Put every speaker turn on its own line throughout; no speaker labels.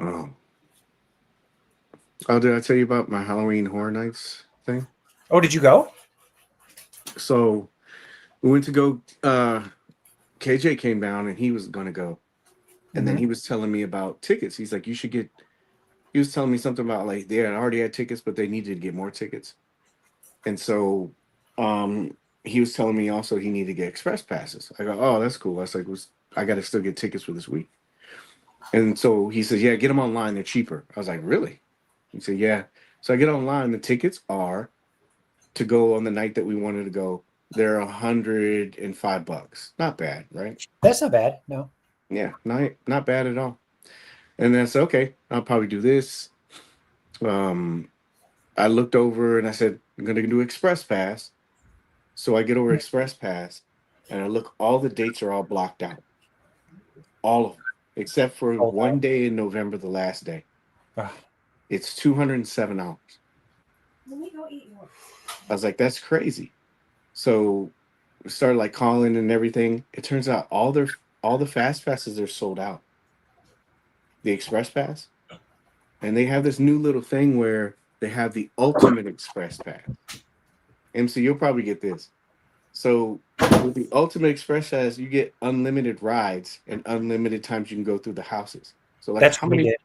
Oh, did I tell you about my Halloween Horror Nights thing?
Oh, did you go?
So we went to go. KJ came down and he was gonna go, and then he was telling me about tickets. He's like, "You should get." He was telling me something about like they had already had tickets, but they needed to get more tickets, and so he was telling me also he needed to get express passes. I go, "Oh, that's cool." I was like, I got to still get tickets for this week." And so he says, "Yeah, get them online. They're cheaper." I was like, "Really?" He said, "Yeah." So I get online. The tickets are to go on the night that we wanted to go. They're $105. Not bad, right?
That's not bad. No.
Yeah, not bad at all. And then I said, okay, I'll probably do this. Um, I looked over and I said, I'm gonna do Express Pass. So I get over Express Pass, and I look. All the dates are all blocked out, all of them, except for
Oh,
one day in November, the last day.
wow.
It's $207. I was like, that's crazy. So we started like calling and everything. It turns out all the fast passes are sold out. The Express Pass, and they have this new little thing where they have the Ultimate Express Pass. MC, you'll probably get this. So with the Ultimate Express Pass, you get unlimited rides and unlimited times you can go through the houses. So like
That's
how
what we
many?
did.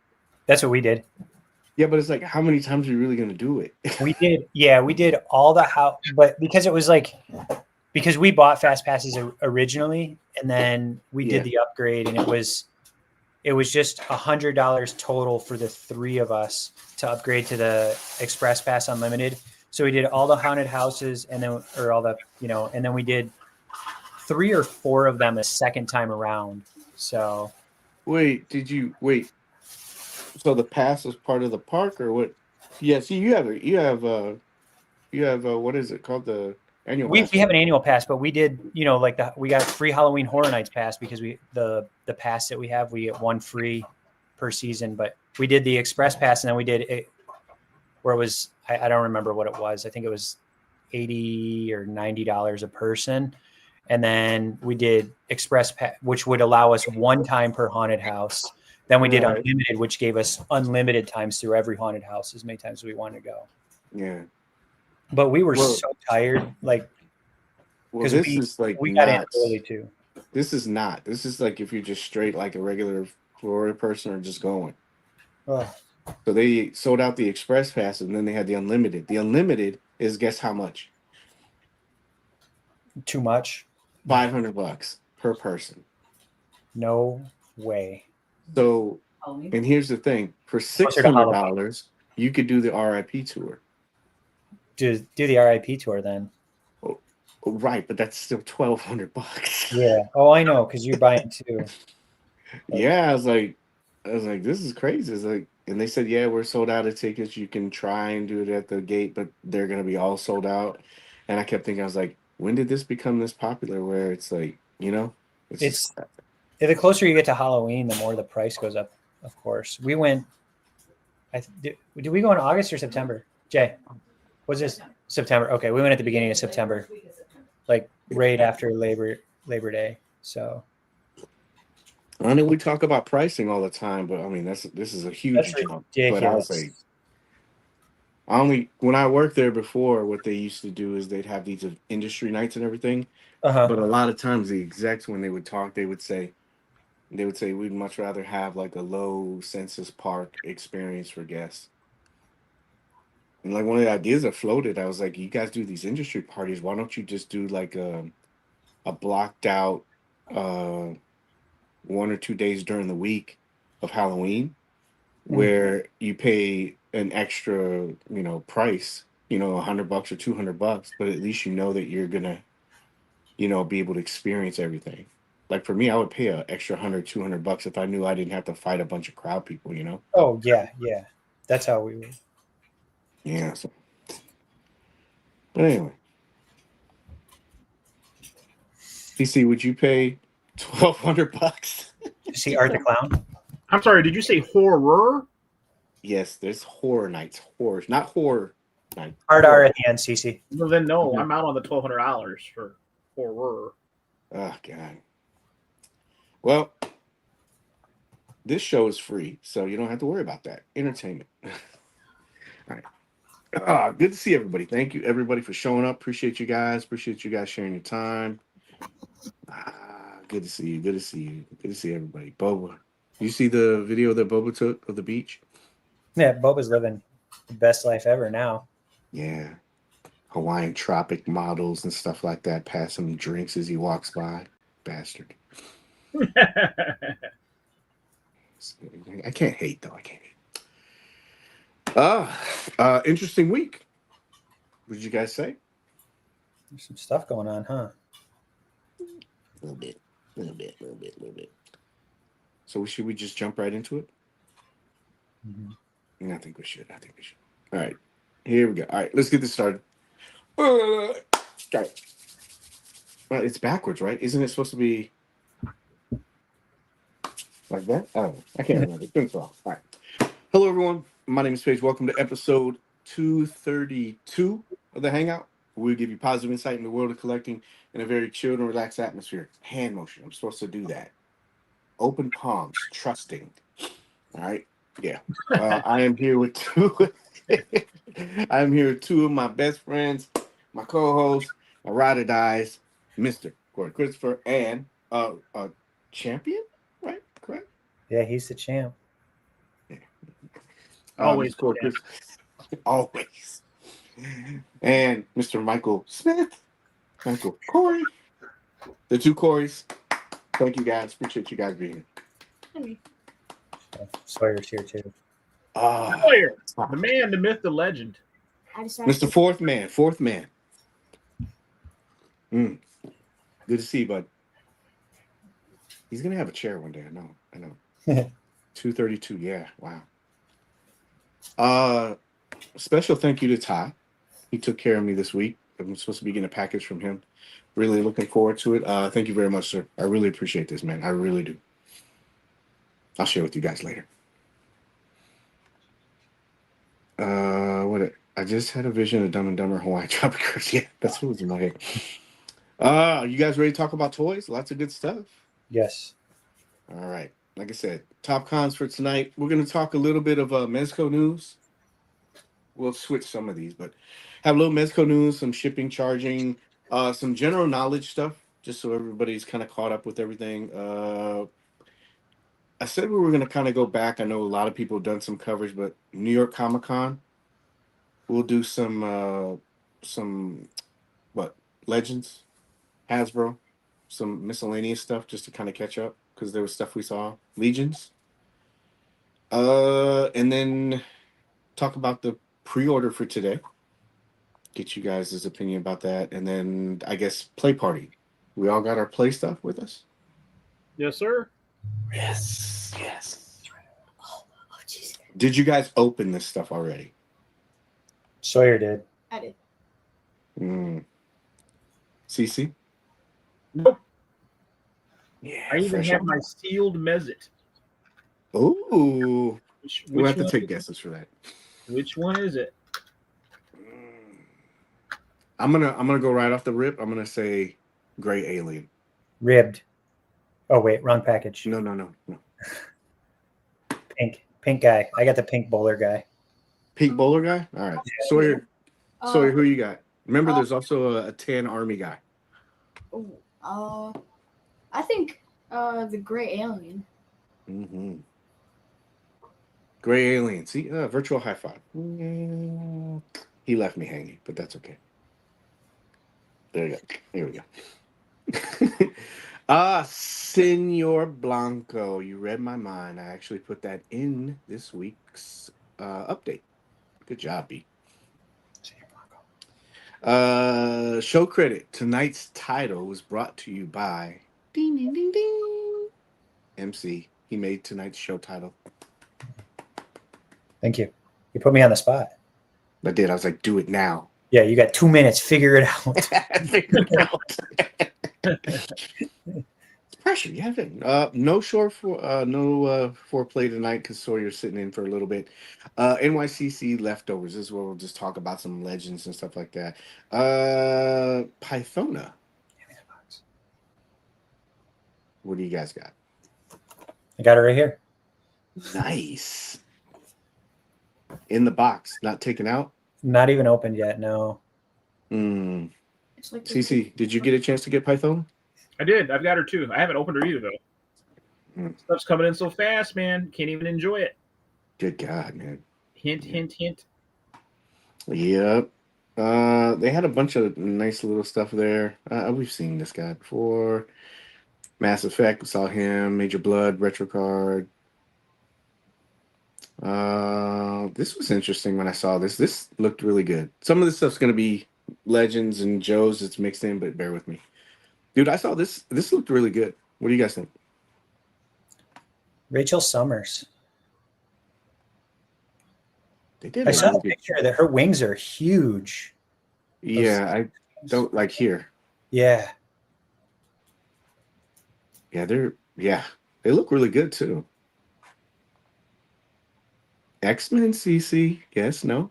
That's what we did.
Yeah, but it's like how many times are you really gonna do it?
We did. Yeah, we did all the house, but because it was like because we bought fast passes originally, and then we
Yeah.
did the upgrade, and it was just $100 total for the three of us to upgrade to the Express Pass Unlimited. So we did all the haunted houses, and then or all the and then we did 3 or 4 of them a second time around. So
Wait, did you wait? So the pass is part of the park or what? Yeah. See, you have what is it called, the annual
we
pass?
have an annual pass, but we did like we got free Halloween Horror Nights pass because the pass that we have, we get one free per season. But we did the Express Pass, and then we did it where it was I don't remember what it was. I think it was $80 or $90 a person. And then we did Express Pass, which would allow us one time per haunted house. Then we did
Right.
Unlimited, which gave us unlimited times through every haunted house, as many times as we wanted to go.
Yeah.
But we were
Well,
so tired, like because
this is like
we got in
not.
early too.
This is not. This is like if you're just straight like a regular Florida person or just going.
Oh,
So they sold out the Express Pass and then they had the Unlimited. The Unlimited is guess how much?
too much?
$500 per person.
No way.
So, and here's the thing: for
Closer to Halloween.
$600, you could do the RIP tour.
Do the RIP tour then.
Oh, right, but that's still $1,200.
Yeah. Oh, I know, because you're buying two.
Yeah, I was like, this is crazy. It's like, and they said, yeah, we're sold out of tickets. You can try and do it at the gate, but they're gonna be all sold out. And I kept thinking, I was like, when did this become this popular? Where it's like, it's just,
The closer you get to Halloween, the more the price goes up. Of course, we went. Did we go in August or September? Jay, was this September? Okay, we went at the beginning of September, like right after Labor Day. So
I know we talk about pricing all the time, but I mean this is a huge jump. But I was like, when I worked there before, what they used to do is they'd have these industry nights and everything.
Uh-huh.
But a lot of times the execs, when they would talk, they would say we'd much rather have like a low census park experience for guests. And like one of the ideas that floated, I was like, you guys do these industry parties, why don't you just do like a blocked out 1 or 2 days during the week of Halloween where you pay an extra, price, $100 or $200, but at least you know that you're gonna, be able to experience everything. Like for me, I would pay an extra $100, $200 if I knew I didn't have to fight a bunch of crowd people,
Oh yeah, that's how we were.
Yeah. So. But anyway, PC, would you pay $1,200?
See Art the Clown?
I'm sorry, did you say horror?
Yes, there's horror nights. Horrors, not horror nights.
Hard R at the end, CC.
Well, then no, I'm out on the $1,200 for horror.
Oh God. Well, this show is free, so you don't have to worry about that. Entertainment. All right. Good to see everybody. Thank you, everybody, for showing up. Appreciate you guys. Appreciate you guys sharing your time. Good to see you. Good to see you. Good to see everybody. Boba, you see the video that Boba took of the beach?
Yeah, Boba's living the best life ever now.
Yeah. Hawaiian tropic models and stuff like that. Passing him drinks as he walks by. Bastard. I can't hate, though. I can't hate. Interesting week. What did you guys say?
There's some stuff going on, huh?
A little bit. So should we just jump right into it? I think we should. All right. Here we go. All right. Let's get this started. Start. Well, it's backwards, right? Isn't it supposed to be like that? Oh, I can't remember. It's been so long. All right. Hello, everyone. My name is Paige. Welcome to episode 232 of the Hangout. We'll give you positive insight in the world of collecting in a very chilled and relaxed atmosphere. Hand motion. I'm supposed to do that. Open palms. Trusting. All right. Yeah. I am here with two. I'm here with two of my best friends, my co-hosts, my ride or dies, Mr. Cory Christopher, and a champion, right? Correct?
Yeah, he's the champ.
Yeah.
Always
Cory Christopher. Always. And Mr. Michael Smith, Michael Cory, the two Corys. Thank you guys. Appreciate you guys being here.
Sawyer's here too.
Sawyer, the man, the myth, the legend.
Mr. Fourth Man. Good to see you, bud. He's gonna have a chair one day. I know. 232. Yeah. Wow. Special thank you to Ty. He took care of me this week. I'm supposed to be getting a package from him. Really looking forward to it. Thank you very much, sir. I really appreciate this, man. I really do. I'll share with you guys later. I just had a vision of Dumb and Dumber Hawaiian Tropic Cruise. Yeah, that's what was in my head. You guys ready to talk about toys? Lots of good stuff.
Yes.
All right. Like I said, top cons for tonight. We're going to talk a little bit of Mezco Newz. We'll switch some of these, but have a little Mezco Newz, some shipping, charging, some general knowledge stuff, just so everybody's kind of caught up with everything. I said we were going to kind of go back. I know a lot of people have done some coverage, but New York Comic Con, we'll do some Legends, Hasbro, some miscellaneous stuff just to kind of catch up because there was stuff we saw. Legions. And then talk about the pre-order for today. Get you guys' opinion about that. And then I guess play party. We all got our play stuff with us?
Yes, sir.
Yes. Did you guys open this stuff already?
Sawyer did.
I did.
CC?
Nope.
Yeah.
I even
fresh
have
out.
my sealed Mezit.
Ooh.
Which
We'll have to
one
take
is
guesses for that.
it? Which one is it?
I'm gonna go right off the rip. I'm gonna say Gray Alien.
Ribbed. Oh wait, wrong package.
No.
Pink guy. I got the pink bowler guy.
Pink bowler guy? All right. Sawyer, who you got? Remember, there's also a tan army guy.
I think the Gray Alien.
Mm-hmm. Gray Alien. See, virtual high five. He left me hanging, but that's okay. There you go. Here we go. Senor Blanco. You read my mind. I actually put that in this week's update. Good job, B.
Senor Blanco.
Show credit. Tonight's title was brought to you by ding, ding, ding, ding. MC. He made tonight's show title.
Thank you. You put me on the spot.
I did. I was like, do it now.
Yeah, you got 2 minutes. Figure it out.
Figure it out. It's pressure. You have it. No foreplay tonight because Sawyer's sitting in for a little bit. NYCC leftovers. This is where we'll just talk about some legends and stuff like that. Pythona. What do you guys got?
I got it right here.
Nice. In the box, not taken out.
Not even opened yet. No.
Mm.
It's like
CC, did you get a chance to get Python?
I did. I've got her too. I haven't opened her either though.
Mm.
Stuff's coming in so fast, man. Can't even enjoy it.
Good God, man.
Hint, hint, hint.
Yep. They had a bunch of nice little stuff there. We've seen this guy before. Mass Effect, we saw him. Major Blood, retro card. This was interesting when I saw this. This looked really good. Some of this stuff's gonna be Legends and Joe's. It's mixed in, but bear with me, dude. I saw this. This looked really good. What do you guys think?
Rachel Summers.
They did.
I
a
saw
really
a
good-
picture that her wings are huge.
Yeah, I don't like here.
Yeah.
Yeah, they look really good too. X-Men CC, yes, no.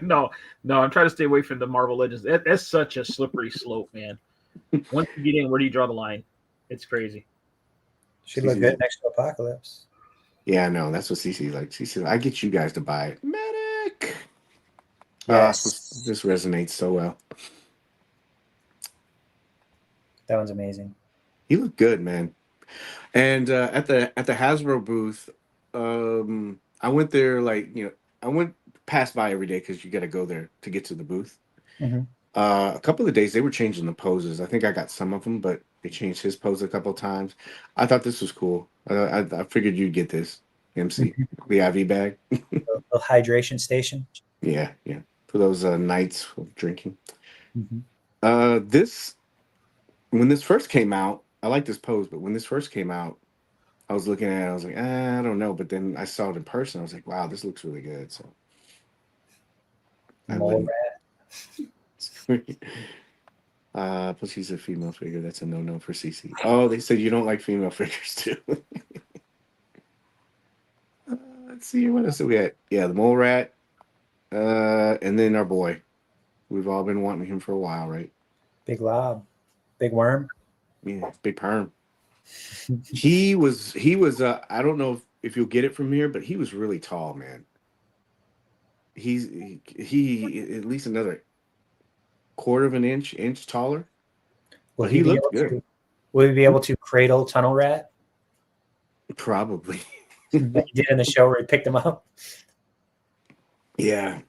no, I'm trying to stay away from the Marvel Legends. That's such a slippery slope, man. Once you get in, where do you draw the line? It's crazy.
She'd look good next to Apocalypse.
Yeah, no, that's what CC like. CC, I get you guys to buy it. Medic.
Yes.
This resonates so well.
That one's amazing.
He looked good, man. And at the Hasbro booth, I went there I went past by every day because you got to go there to get to the booth.
Mm-hmm.
A couple of days they were changing the poses. I think I got some of them, but they changed his pose a couple of times. I thought this was cool. I figured you'd get this, MC, the IV bag.
The hydration station.
Yeah. For those nights of drinking.
Mm-hmm.
When this first came out, I like this pose, but when this first came out, I was looking at it, I was like, I don't know. But then I saw it in person, I was like, wow, this looks really good. So I
Mole
wouldn't. Plus she's a female figure. That's a no for CC. Oh, they said you don't like female figures too. Let's see what else do we got. Yeah, the mole rat, and then our boy. We've all been wanting him for a while, right?
Big lob. Big worm.
Yeah, big perm. He was I don't know if you'll get it from here, but he was really tall, man. He at least another quarter of an inch taller. But he looked good.
Will he be able to cradle Tunnel Rat?
Probably.
Like he did in the show where he picked him up.
Yeah.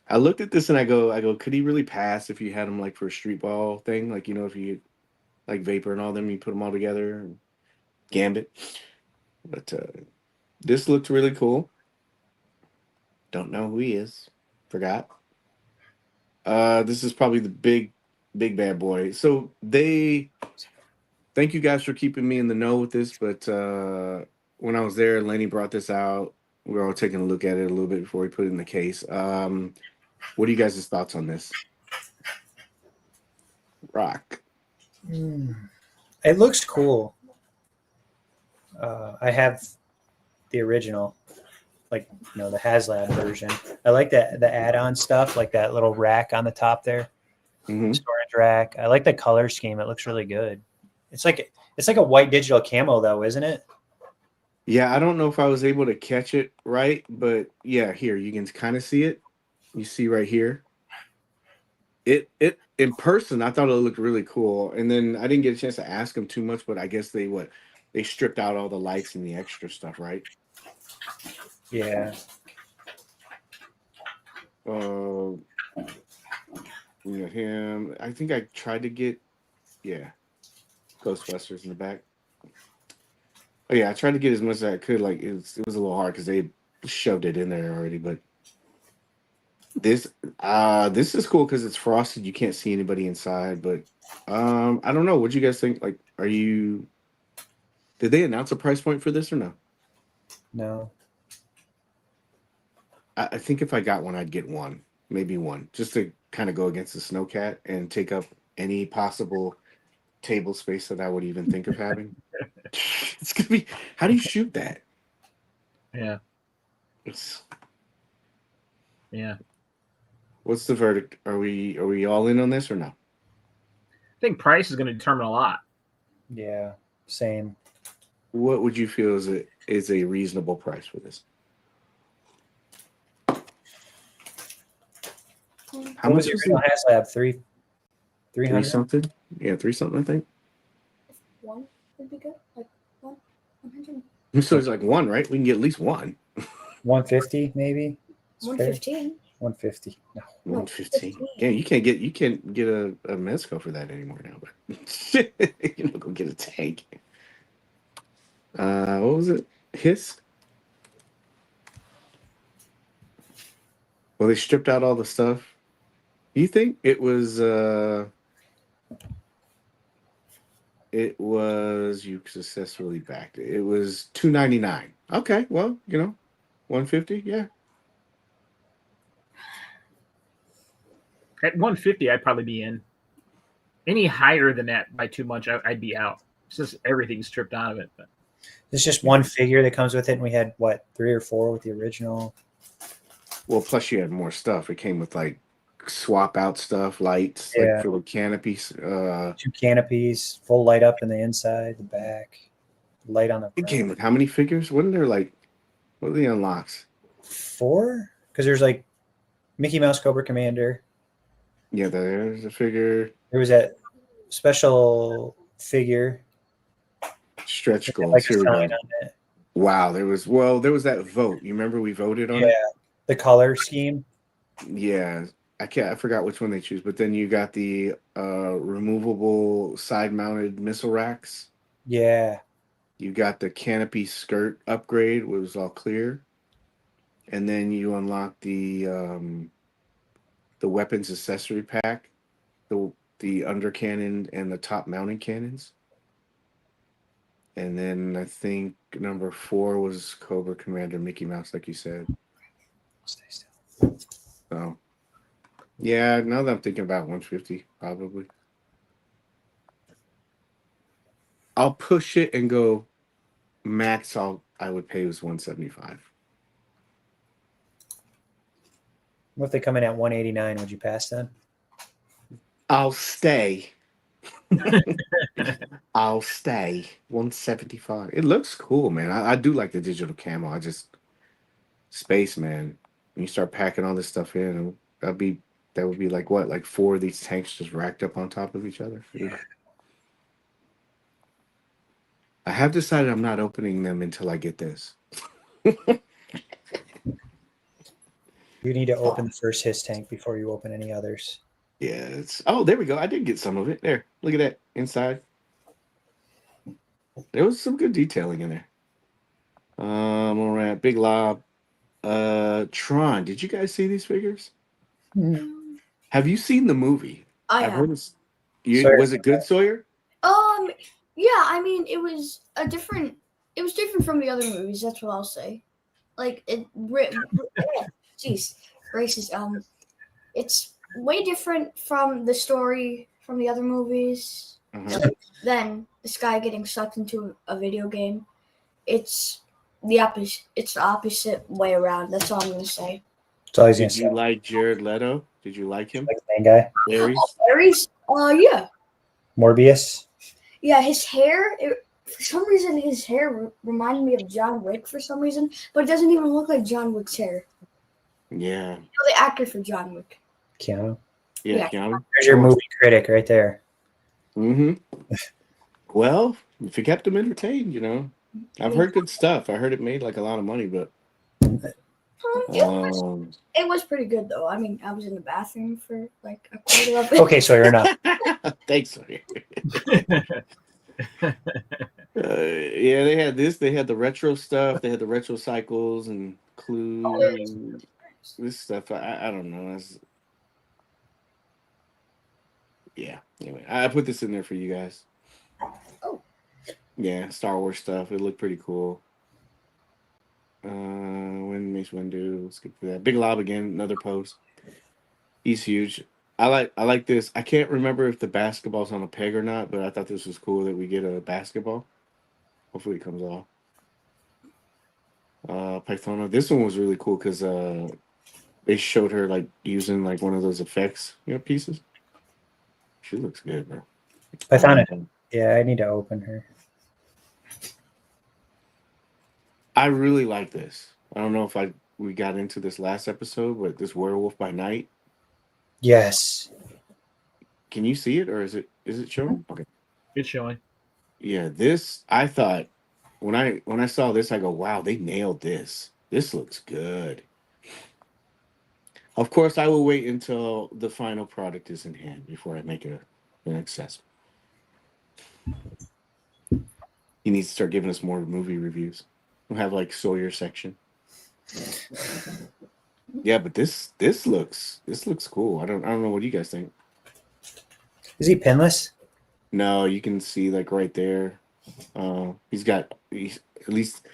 I looked at this and I go, could he really pass if you had him like for a street ball thing? Like, if you like Vapor and all them, you put them all together and Gambit. But this looked really cool. Don't know who he is. Forgot. This is probably the big bad boy. So thank you guys for keeping me in the know with this. But when I was there, Lenny brought this out. We were all taking a look at it a little bit before we put it in the case. What are you guys' thoughts on this? Rock.
It looks cool. I have the original, like the HasLab version. I like the add-on stuff, like that little rack on the top there, storage rack. I like the color scheme. It looks really good. It's like a white digital camo though, isn't it?
Yeah, I don't know if I was able to catch it right, but yeah, here you can kind of see it. You see right here. It in person, I thought it looked really cool, and then I didn't get a chance to ask them too much, but I guess they stripped out all the lights and the extra stuff, right?
Yeah.
We got him. I think I tried to get, Ghostbusters in the back. Oh yeah, I tried to get as much as I could. Like it was a little hard because they shoved it in there already. But this is cool because it's frosted. You can't see anybody inside. But I don't know. What do you guys think? Like, did they announce a price point for this or no?
No.
I think if I got one, I'd get one, maybe one, just to kind of go against the Snowcat and take up any possible table space that I would even think of having. It's gonna be. How do you shoot that?
Yeah.
Yeah. What's the verdict? Are we all in on this or no?
I think price is going to determine a lot.
Yeah. Same.
What would you feel is is a reasonable price for this. How
What was
much
the
was
original
it?
HasLab? 300?
3 something? Yeah, 3 something, I think.
One would be good. Like 100.
So it's like 1, right? We can get at least 1.
150 maybe. It's fair.
115.
150. No.
115.
15.
Yeah, you can't get a Mezco for that anymore now. But you know, go get a tank. What was it? Hiss. Well, they stripped out all the stuff. You think it was? You successfully backed it. It was $299. Okay, well, 150. Yeah.
At 150, I'd probably be in. Any higher than that by too much, I'd be out. Since everything's stripped out of it. But
There's just one figure that comes with it, and we had what 3 or 4 with the original.
Well, plus you had more stuff. It came with like swap out stuff, lights,
Yeah.
like for the canopies.
2 canopies, full light up in the inside, the back, light on the
It
front.
came with how many figures? Wasn't there like what are the unlocks?
4? Because there's like Mickey Mouse Cobra Commander.
Yeah, there's a figure.
There was that special figure.
Stretch
That had,
goals.
like a
Here we
sign
go.
on it.
Wow, there was that vote. You remember we voted on
Yeah.
it?
The color scheme.
Yeah. I forgot which one they choose, but then you got the removable side mounted missile racks.
Yeah.
You got the canopy skirt upgrade, which was all clear. And then you unlock the weapons accessory pack, the under cannon and the top mounting cannons. And then I think number 4 was Cobra Commander Mickey Mouse, like you said.
Stay still.
So yeah, now that I'm thinking about 150, probably. I'll push it and go max I would pay was 175.
What if they come in at 189? Would you pass then?
I'll stay. I'll stay. 175. It looks cool, man. I do like the digital camo. Space, man. When you start packing all this stuff in, that would be like what? Like 4 of these tanks just racked up on top of each other. Yeah. I have decided I'm not opening them until I get this.
You need to open the first Hiss tank before you open any others.
Yeah, there we go. I did get some of it. There. Look at that inside. There was some good detailing in there. All right, Big Lob. Tron, did you guys see these figures? Have you seen the movie?
I
I've
have.
heard
Sawyer.
Was it good, Sawyer?
Yeah, I mean, it was different from the other movies. That's what I'll say. Like jeez, racist. It's way different from the story from the other movies. Than this guy getting sucked into a video game. It's the opposite. It's the opposite way around. That's all I'm gonna say.
That's all he's gonna
Did
say.
you like Jared Leto? Did you like him?
Like the main guy,
Aries?
Aries? Yeah.
Morbius.
Yeah, his hair, for some reason, his hair reminded me of John Wick for some reason, but it doesn't even look like John Wick's hair.
Yeah.
You know the actor for John Wick.
Keanu.
Yeah,
Yeah.
Keanu.
There's your movie critic right there.
Mm-hmm. Well, if you kept him entertained, I've heard good stuff. I heard it made like a lot of money, but
It was pretty good though. I mean, I was in the bathroom for like a quarter of it.
Okay, Sawyer, enough.
Thanks, Sawyer. Yeah, they had this. They had the retro stuff. They had the retro cycles and Clue. This stuff. I don't know. Yeah. Anyway, I put this in there for you guys.
Oh.
Yeah, Star Wars stuff. It looked pretty cool. When Mace Windu. Let's get to that. Big Lob again. Another pose. He's huge. I like this. I can't remember if the basketball's on a peg or not, but I thought this was cool that we get a basketball. Hopefully it comes off. Pythona. This one was really cool because they showed her like using like one of those effects, pieces. She looks good, bro.
Pythona. Yeah, I need to open her.
I really like this. I don't know if we got into this last episode, but this Werewolf by Night.
Yes.
Can you see it, or is it showing? Okay.
It's showing.
Yeah, this I thought when I saw this, I go, wow, they nailed this. This looks good. Of course, I will wait until the final product is in hand before I make an assessment. He needs to start giving us more movie reviews. We'll have like Sawyer section. Yeah, but this looks cool. I don't know what you guys think.
Is he pinless?
No, you can see like right there. He's at least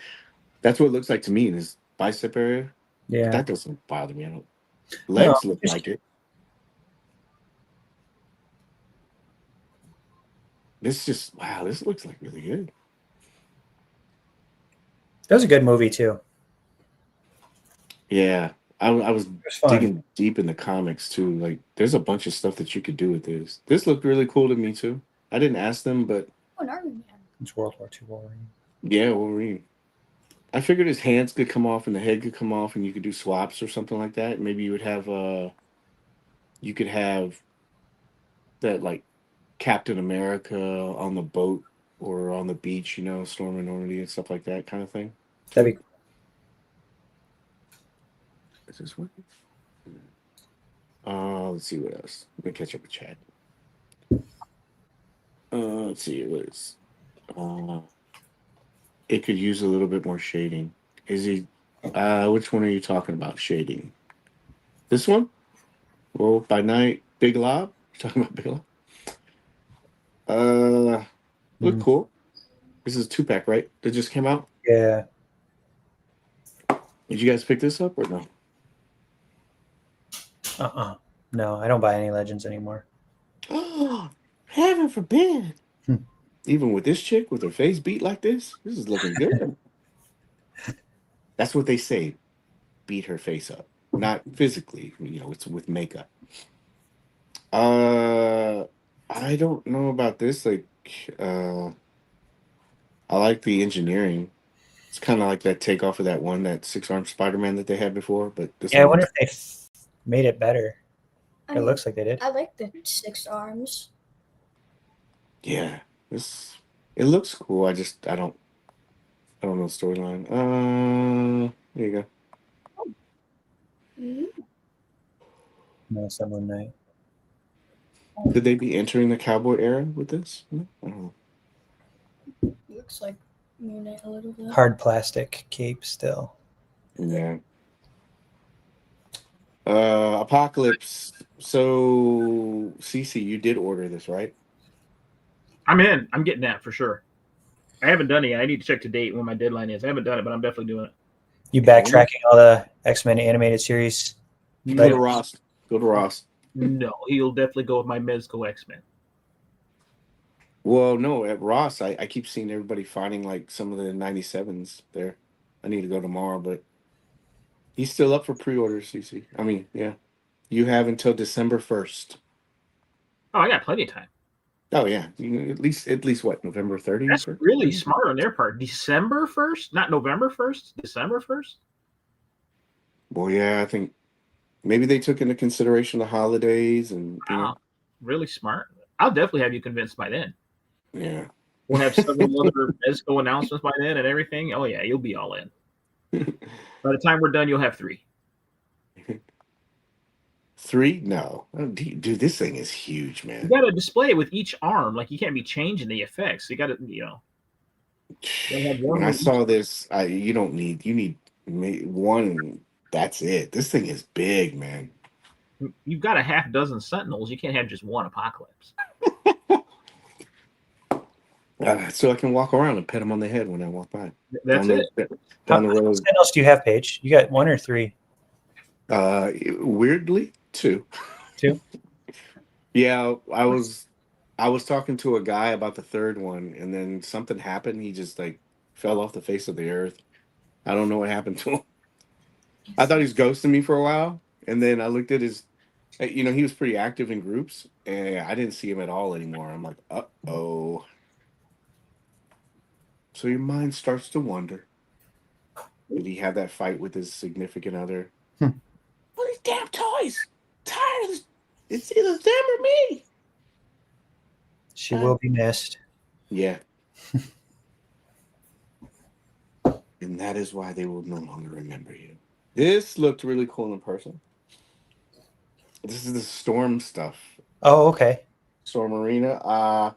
that's what it looks like to me in his bicep area.
Yeah.
That doesn't bother me. I don't. Legs look like it. Wow. This looks like really good.
That was a good movie too.
Yeah, I was
It was fun.
digging deep in the comics too. Like, there's a bunch of stuff that you could do with this. This looked really cool to me too. I didn't ask them, but
Oh, an Army Man.
It's World War II Wolverine.
yeah, Wolverine. I figured his hands could come off and the head could come off, and you could do swaps or something like that. Maybe you could have that like Captain America on the boat or on the beach, storming Normandy and stuff like that kind of thing.
That'd be
Is this one? Let's see what else. Let me catch up with chat. Let's see what is. It could use a little bit more shading. Is he? Which one are you talking about? Shading. This one? Well, by night, Big Lob. You talking about Big Lob? Look cool. This is a 2-pack, right? That just came out.
yeah.
Did you guys pick this up or no?
No, I don't buy any Legends anymore.
Oh, heaven forbid. Even with this chick with her face beat like this is looking good. That's what they say. Beat her face up. Not physically, it's with makeup. I don't know about this. Like, I like the engineering. It's kind of like that takeoff of that 6-armed Spider-Man that they had before, but this
Yeah, I
one
wonder if they made it better. It looks like they did.
I like the 6 arms.
Yeah, it looks cool. I don't know the storyline. There you go.
No, Summer Night.
Could they be entering the cowboy era with this? I don't know.
Looks like Munich a little bit.
Hard plastic cape still.
Yeah. Apocalypse. So, CC, you did order this, right?
I'm in. I'm getting that for sure. I haven't done it yet. I need to check the date when my deadline is. I haven't done it, but I'm definitely doing it.
You backtracking all the X-Men animated series?
Go to Ross. Go to Ross.
No, he'll definitely go with my Mezco X-Men.
Well, no, at Ross, I keep seeing everybody finding like some of the 97s there. I need to go tomorrow, but he's still up for pre-orders, CC. I mean, yeah. You have until December 1st.
Oh, I got plenty of time.
Oh yeah, at least what, November 30th?
That's really smart on their part. December 1st, not November 1st. December 1st.
Well, yeah, I think maybe they took into consideration the holidays and
really smart. I'll definitely have you convinced by then.
Yeah,
we'll have several other Mezco announcements by then and everything. Oh yeah, you'll be all in. By the time we're done, you'll have 3.
3? No, dude, this thing is huge, man.
You got to display it with each arm. Like, you can't be changing the effects. You got to,
When I saw this, you need one. That's it. This thing is big, man.
You've got a half dozen Sentinels. You can't have just one Apocalypse.
So I can walk around and pet them on the head when I walk by.
That's it.
Down the road.
What else do you have, Paige? You got 1 or 3?
Weirdly, 2.
2?
Yeah, I was talking to a guy about the 3rd one, and then something happened. He just like fell off the face of the earth. I don't know what happened to him. I thought he was ghosting me for a while, and then I looked at his, he was pretty active in groups, and I didn't see him at all anymore. I'm like, uh-oh. So your mind starts to wander. Did he have that fight with his significant other?
Hmm.
All these damn toys. Tired of this. It's either them or me.
She will be missed.
Yeah. And that is why they will no longer remember you. This looked really cool in person. This is the Storm stuff.
Oh, okay.
Storm Arena. I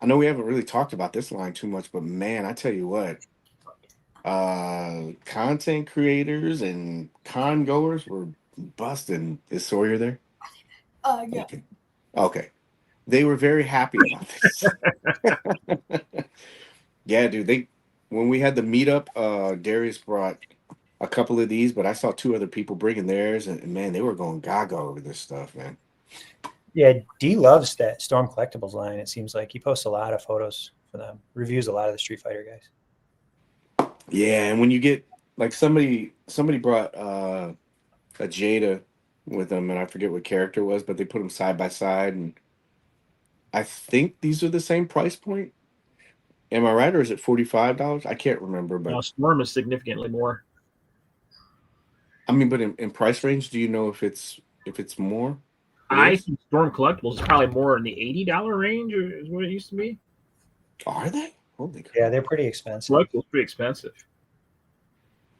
know we haven't really talked about this line too much, but man, I tell you what, content creators and con goers were busting. Is Sawyer there?
Yeah.
Okay. They were very happy about this. Yeah, dude. When we had the meetup, Darius brought a couple of these, but I saw two other people bringing theirs, and man, they were going gaga over this stuff, man.
Yeah, D loves that Storm Collectibles line. It seems like he posts a lot of photos for them, reviews a lot of the Street Fighter guys.
Yeah, and when you get like somebody brought a Jada with them, and I forget what character it was, but they put them side by side, and I think these are the same price point. Am I right, or is it $45? I can't remember, but
Now, Storm is significantly more.
I mean, but in price range, do you know if it's more?
I think Storm Collectibles is probably more in the $80 range, or is what it used to be.
Are they? Holy crap.
Yeah, they're pretty expensive.
Collectibles pretty expensive.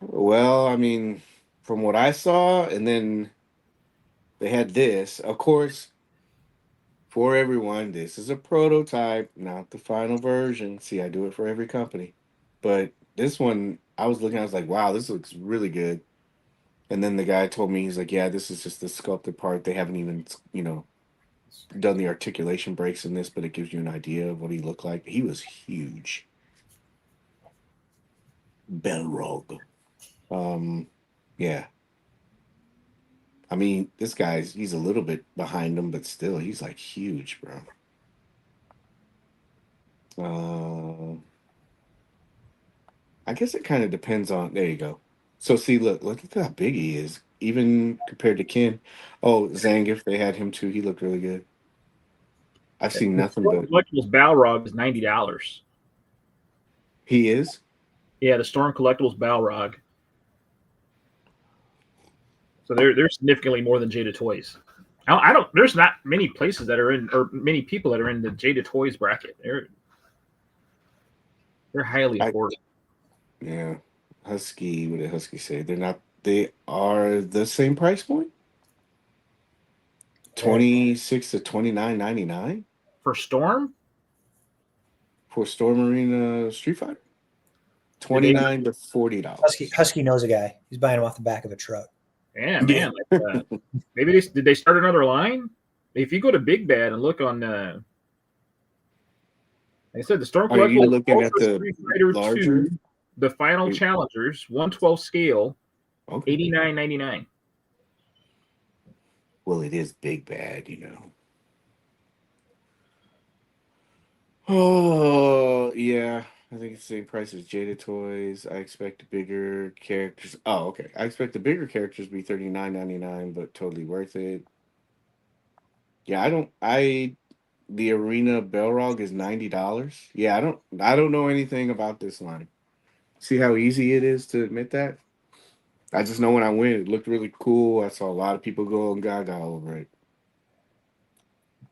Well, I mean, from what I saw, and then they had this. Of course, for everyone, this is a prototype, not the final version. See, I do it for every company. But this one, I was looking, I was like, wow, this looks really good. And then the guy told me, he's like, yeah, this is just the sculpted part. They haven't even, done the articulation breaks in this, but it gives you an idea of what he looked like. He was huge. Belrog. Yeah. I mean, he's a little bit behind him, but still, he's like huge, bro. I guess it kind of depends on. There you go. So see, look at how big he is, even compared to Ken. Oh, Zangief, they had him too. He looked really good. I've seen nothing
Storm
but
Collectibles Balrog is $90.
he is.
Yeah, the Storm Collectibles Balrog. So they're significantly more than Jada Toys. I don't. There's not many places that are in, or many people that are in the Jada Toys bracket. They're highly affordable.
Yeah, Husky. What did Husky say? They're not. They are the same price point. 26 to 29.99
For Storm.
for Storm Arena Street Fighter. $29 to $40.
Husky knows a guy. He's buying him off the back of a truck.
Yeah, man. Like, maybe did they start another line? If you go to Big Bad and look on, like I said, the Storm
Are you
Collectibles
looking at
Ultra
the
Street Fighter
larger?
2, the Final Challengers, 112 scale,
Okay.
$89.99.
Well, it is Big Bad, Oh, yeah. I think it's the same price as Jada Toys. I expect bigger characters. Oh, okay. I expect the bigger characters to be $39.99, but totally worth it. Yeah, the Arena Belrog is $90. Yeah, I don't know anything about this line. See how easy it is to admit that? I just know when I went, it looked really cool. I saw a lot of people going gaga over it.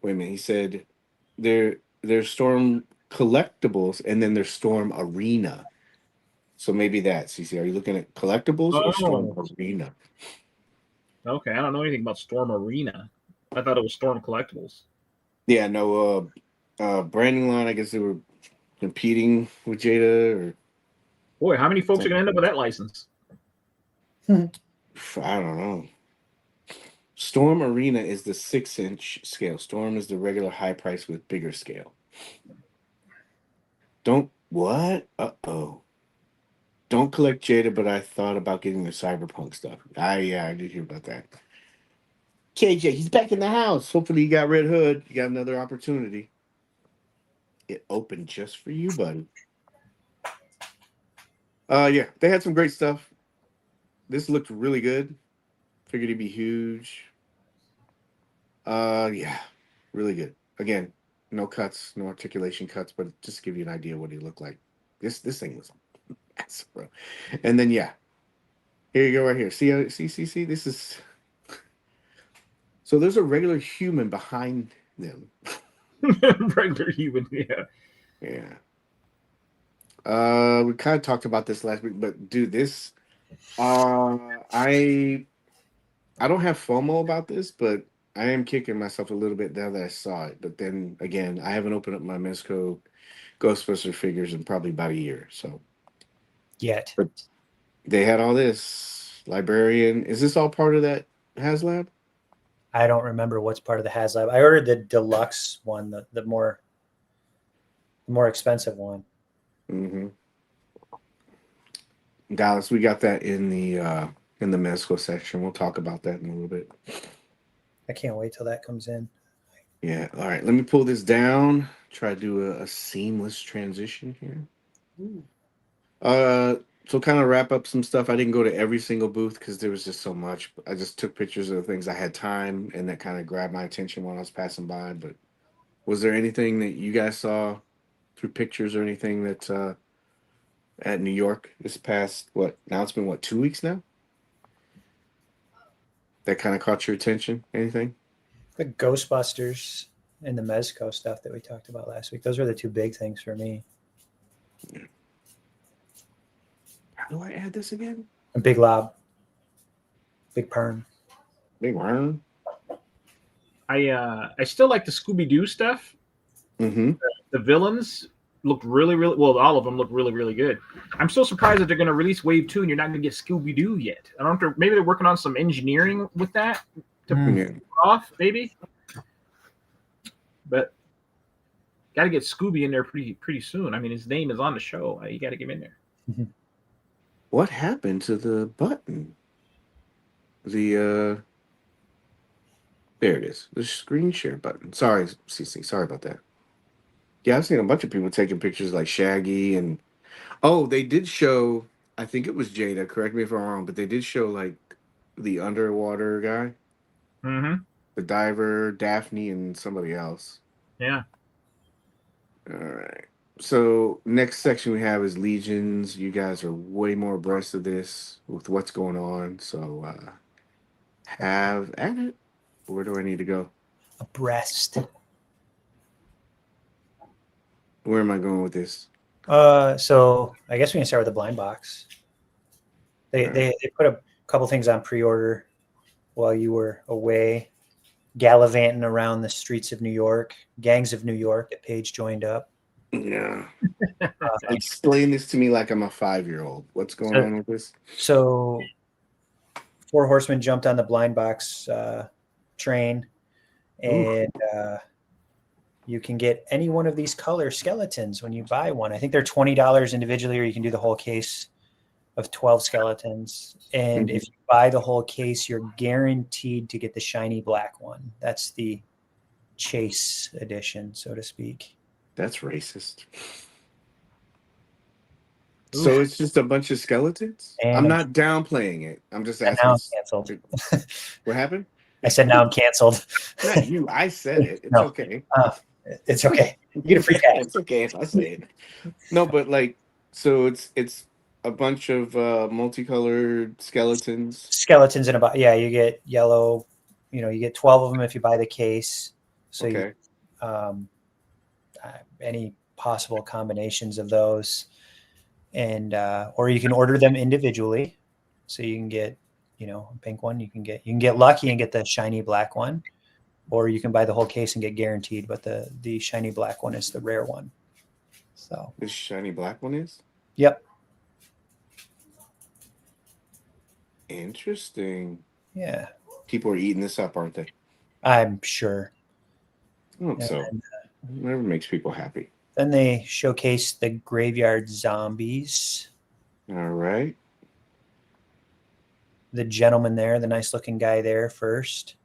Wait a minute, he said there's Storm Collectibles and then there's Storm Arena. So maybe that. CC, are you looking at collectibles or Storm Arena?
Okay, I don't know anything about Storm Arena. I thought it was Storm Collectibles.
Yeah, no. Branding line. I guess they were competing with Jada. Or
Boy, how many folks are gonna end up with that license?
I don't know. Storm Arena is the 6-inch scale. Storm is the regular high price with bigger scale. What? Uh-oh. Don't collect Jada, but I thought about getting the Cyberpunk stuff. I did hear about that. KJ, he's back in the house. Hopefully you got Red Hood. You got another opportunity. It opened just for you, buddy. Yeah, they had some great stuff. This looked really good. Figured he'd be huge. Yeah, really good. Again, no cuts, no articulation cuts, but just to give you an idea of what he looked like. This thing was Hasbro. And then yeah, here you go right here. See. This is so there's a regular human behind them.
Regular human, yeah.
Yeah. We kind of talked about this last week, but dude, this I don't have FOMO about this, but I am kicking myself a little bit now that I saw it. But then again, I haven't opened up my Mezco Ghostbuster figures in probably about a year. So
Yet.
but they had all this librarian. Is this all part of that HasLab?
I don't remember what's part of the HasLab. I ordered the deluxe one, the more expensive one.
Mm-hmm. Dallas, we got that in the Mezco section. We'll talk about that in a little bit.
I can't wait till that comes in.
Yeah. All right. Let me pull this down. Try to do a seamless transition here. So kind of wrap up some stuff. I didn't go to every single booth because there was just so much. I just took pictures of the things I had time and that kind of grabbed my attention when I was passing by. But was there anything that you guys saw through pictures or anything that at New York this past now it's been 2 weeks now? That kind of caught your attention? Anything?
The Ghostbusters and the Mezco stuff that we talked about last week. Those were the two big things for me.
Yeah. How do I add this again?
A big lob. Big perm.
Big worm.
I still like the Scooby-Doo stuff.
Mm-hmm.
The villains look really, really well. All of them look really, really good. I'm so surprised that they're going to release Wave 2 and you're not going to get Scooby-Doo yet. I don't know if maybe they're working on some engineering with that to pull it off, maybe. But got to get Scooby in there pretty soon. I mean, his name is on the show. You got to get him in there.
Mm-hmm.
What happened to the button? There it is. The screen share button. Sorry, CC. Sorry about that. Yeah, I've seen a bunch of people taking pictures like Shaggy and they did show, I think it was Jada, correct me if I'm wrong, but they did show like the underwater guy.
Mm-hmm.
The diver, Daphne, and somebody else.
Yeah.
All right. So next section we have is Legions. You guys are way more abreast of this with what's going on. So have at it. Where do I need to go?
Abreast.
Where am I going with this?
So I guess we can start with the blind box. They put a couple things on pre-order while you were away, gallivanting around the streets of New York, gangs of New York that Paige joined up.
Yeah. Explain this to me like I'm a 5-year-old. What's going on with this?
So 4 Horsemen jumped on the blind box train, and you can get any one of these color skeletons when you buy one. I think they're $20 individually, or you can do the whole case of 12 skeletons. And if you buy the whole case, you're guaranteed to get the shiny black one. That's the chase edition, so to speak.
That's racist. So it's just a bunch of skeletons?
And
I'm not downplaying it. I'm just asking.
Now I'm canceled.
What happened?
I said now I'm canceled.
Not you. I said it. It's
No.
okay.
It's okay. You get a free pass.
It's okay if I say it. No, but so it's a bunch of multicolored skeletons.
Skeletons in a box. Yeah, you get yellow. You get 12 of them if you buy the case. So
Okay.
Any possible combinations of those, and or you can order them individually. So you can get, a pink one. You can get lucky and get the shiny black one, or you can buy the whole case and get guaranteed. But the shiny black one is the rare one. So
This shiny black one is?
Yep.
Interesting.
Yeah.
People are eating this up, aren't they?
I'm sure.
I hope so. Whatever makes people happy.
Then they showcase the graveyard zombies.
All right.
The gentleman there, the nice looking guy there first.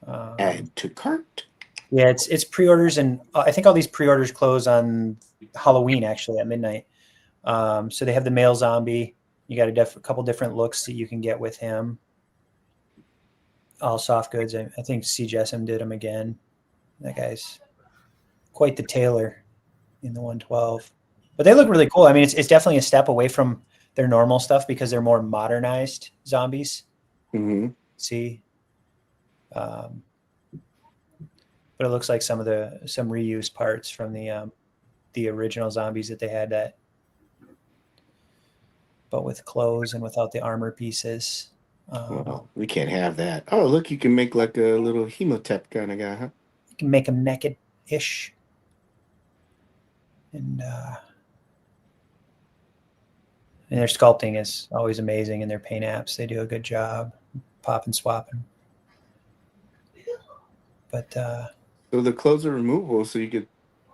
Add to cart.
Yeah, it's pre-orders, and I think all these pre-orders close on Halloween actually at midnight. So they have the male zombie. You got a couple different looks that you can get with him. All soft goods. I think CJSM did them again. That guy's quite the tailor in the 112. But they look really cool. I mean, it's definitely a step away from their normal stuff because they're more modernized zombies.
Mm-hmm.
See, but it looks like some reused parts from the original zombies that they had but with clothes and without the armor pieces.
Well, we can't have that. Oh, look, you can make like a little Hemotep kind of guy, huh?
You can make them naked-ish, and their sculpting is always amazing. In their paint apps, they do a good job, pop and swapping. But
so the clothes are removable, so you could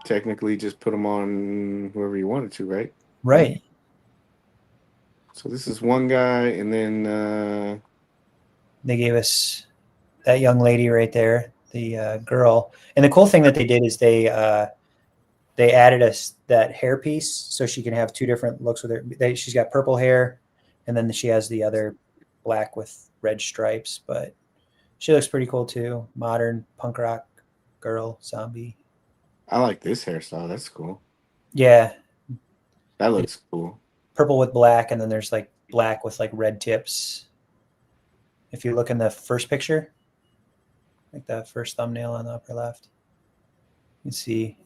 technically just put them on whoever you wanted to, right?
Right.
So this is one guy, and then
they gave us that young lady right there, the girl. And the cool thing that they did is they added us that hair piece so she can have two different looks with her. She's got purple hair, and then she has the other black with red stripes. But she looks pretty cool too. Modern punk rock girl zombie.
I like this hairstyle. That's cool.
Yeah,
that looks cool.
Purple with black, and then there's like black with like red tips. If you look in the first picture, like that first thumbnail on the upper left, you can see.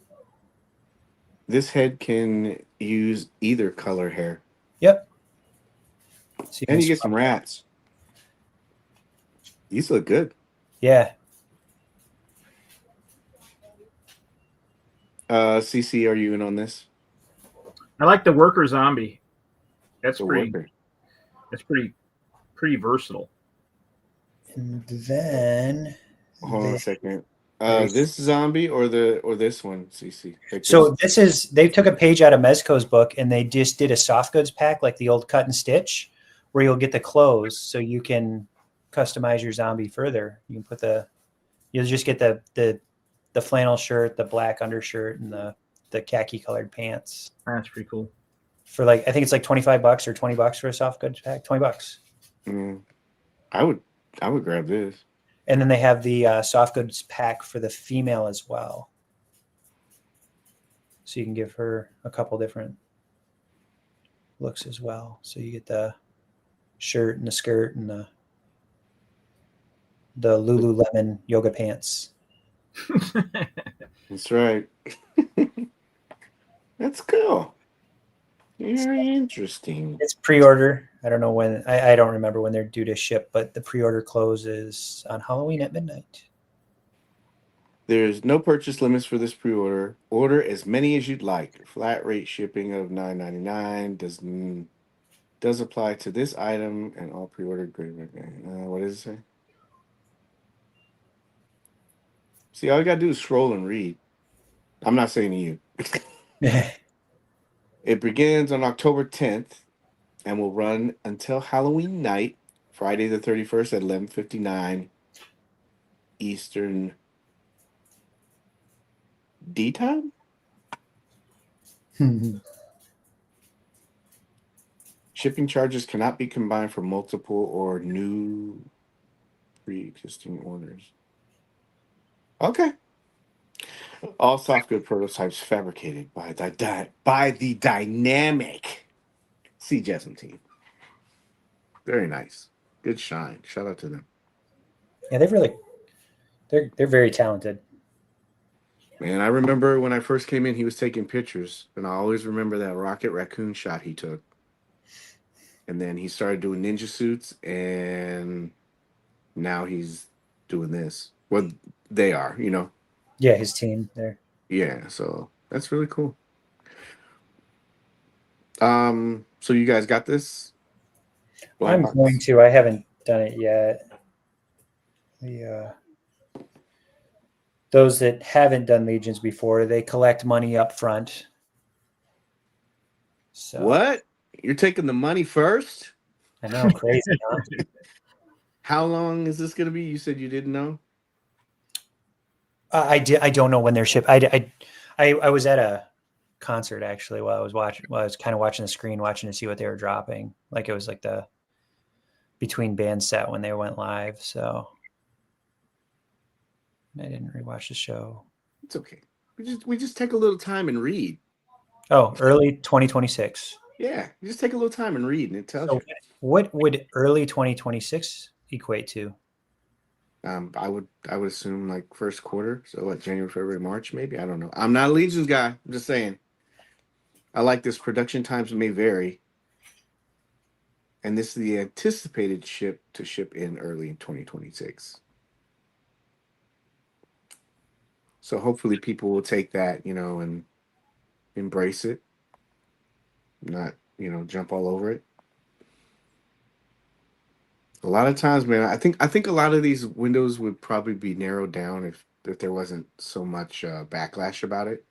This head can use either color hair.
Yep.
So and you get some rats. These look good.
Yeah.
CC, are you in on this?
I like the worker zombie. That's
the
pretty.
Worker.
That's pretty versatile.
And then
hold on a second. This zombie or this one, CC?
So they took a page out of Mezco's book and they just did a soft goods pack like the old cut and stitch, where you'll get the clothes so you can customize your zombie further. You can put you'll just get the flannel shirt, the black undershirt, and the khaki colored pants.
That's pretty cool.
For like, I think it's like $25 or $20 for a soft goods pack. $20.
I would grab this.
And then they have the soft goods pack for the female as well. So you can give her a couple different looks as well. So you get the shirt and the skirt and the Lululemon yoga pants.
That's right. That's cool. Very interesting.
It's pre-order. I don't know when. I don't remember when they're due to ship, but the pre-order closes on Halloween at midnight.
There's no purchase limits for this pre-order. Order as many as you'd like. Flat rate shipping of $9.99 does apply to this item and all pre-order grade. What does it say? See, all you gotta do is scroll and read. I'm not saying to you. It begins on October 10th and will run until Halloween night, Friday the 31st at 11:59 Eastern D time. Shipping charges cannot be combined for multiple or new pre-existing orders. Okay. All soft good prototypes fabricated by the dynamic C. Jessamine team. Very nice. Good shine. Shout out to them.
Yeah, they're very talented.
Man, I remember when I first came in, he was taking pictures, and I always remember that rocket raccoon shot he took. And then he started doing ninja suits, and now he's doing this. Well, they are, you know.
Yeah, his team there.
Yeah, so that's really cool. So you guys got this?
I'm going to. I haven't done it yet. Those that haven't done Legions before, they collect money up front. So
what? You're taking the money first?
I know, crazy, huh?
How long is this going to be? You said you didn't know.
I don't know when they're shipped. I was at a concert actually while I was kind of watching the screen, watching to see what they were dropping. Like it was like the between band set when they went live. So I didn't rewatch the show.
It's okay. We just take a little time and read.
Oh, early 2026.
Yeah, you just take a little time and read, and it tells
So
you.
what would early 2026 equate to?
I would assume like first quarter, so like January, February, March, maybe. I don't know. I'm not a Legions guy. I'm just saying. I like this. Production times may vary, and this is the anticipated ship in early in 2026. So hopefully people will take that, and embrace it, not jump all over it. A lot of times, man, I think a lot of these windows would probably be narrowed down if there wasn't so much backlash about it.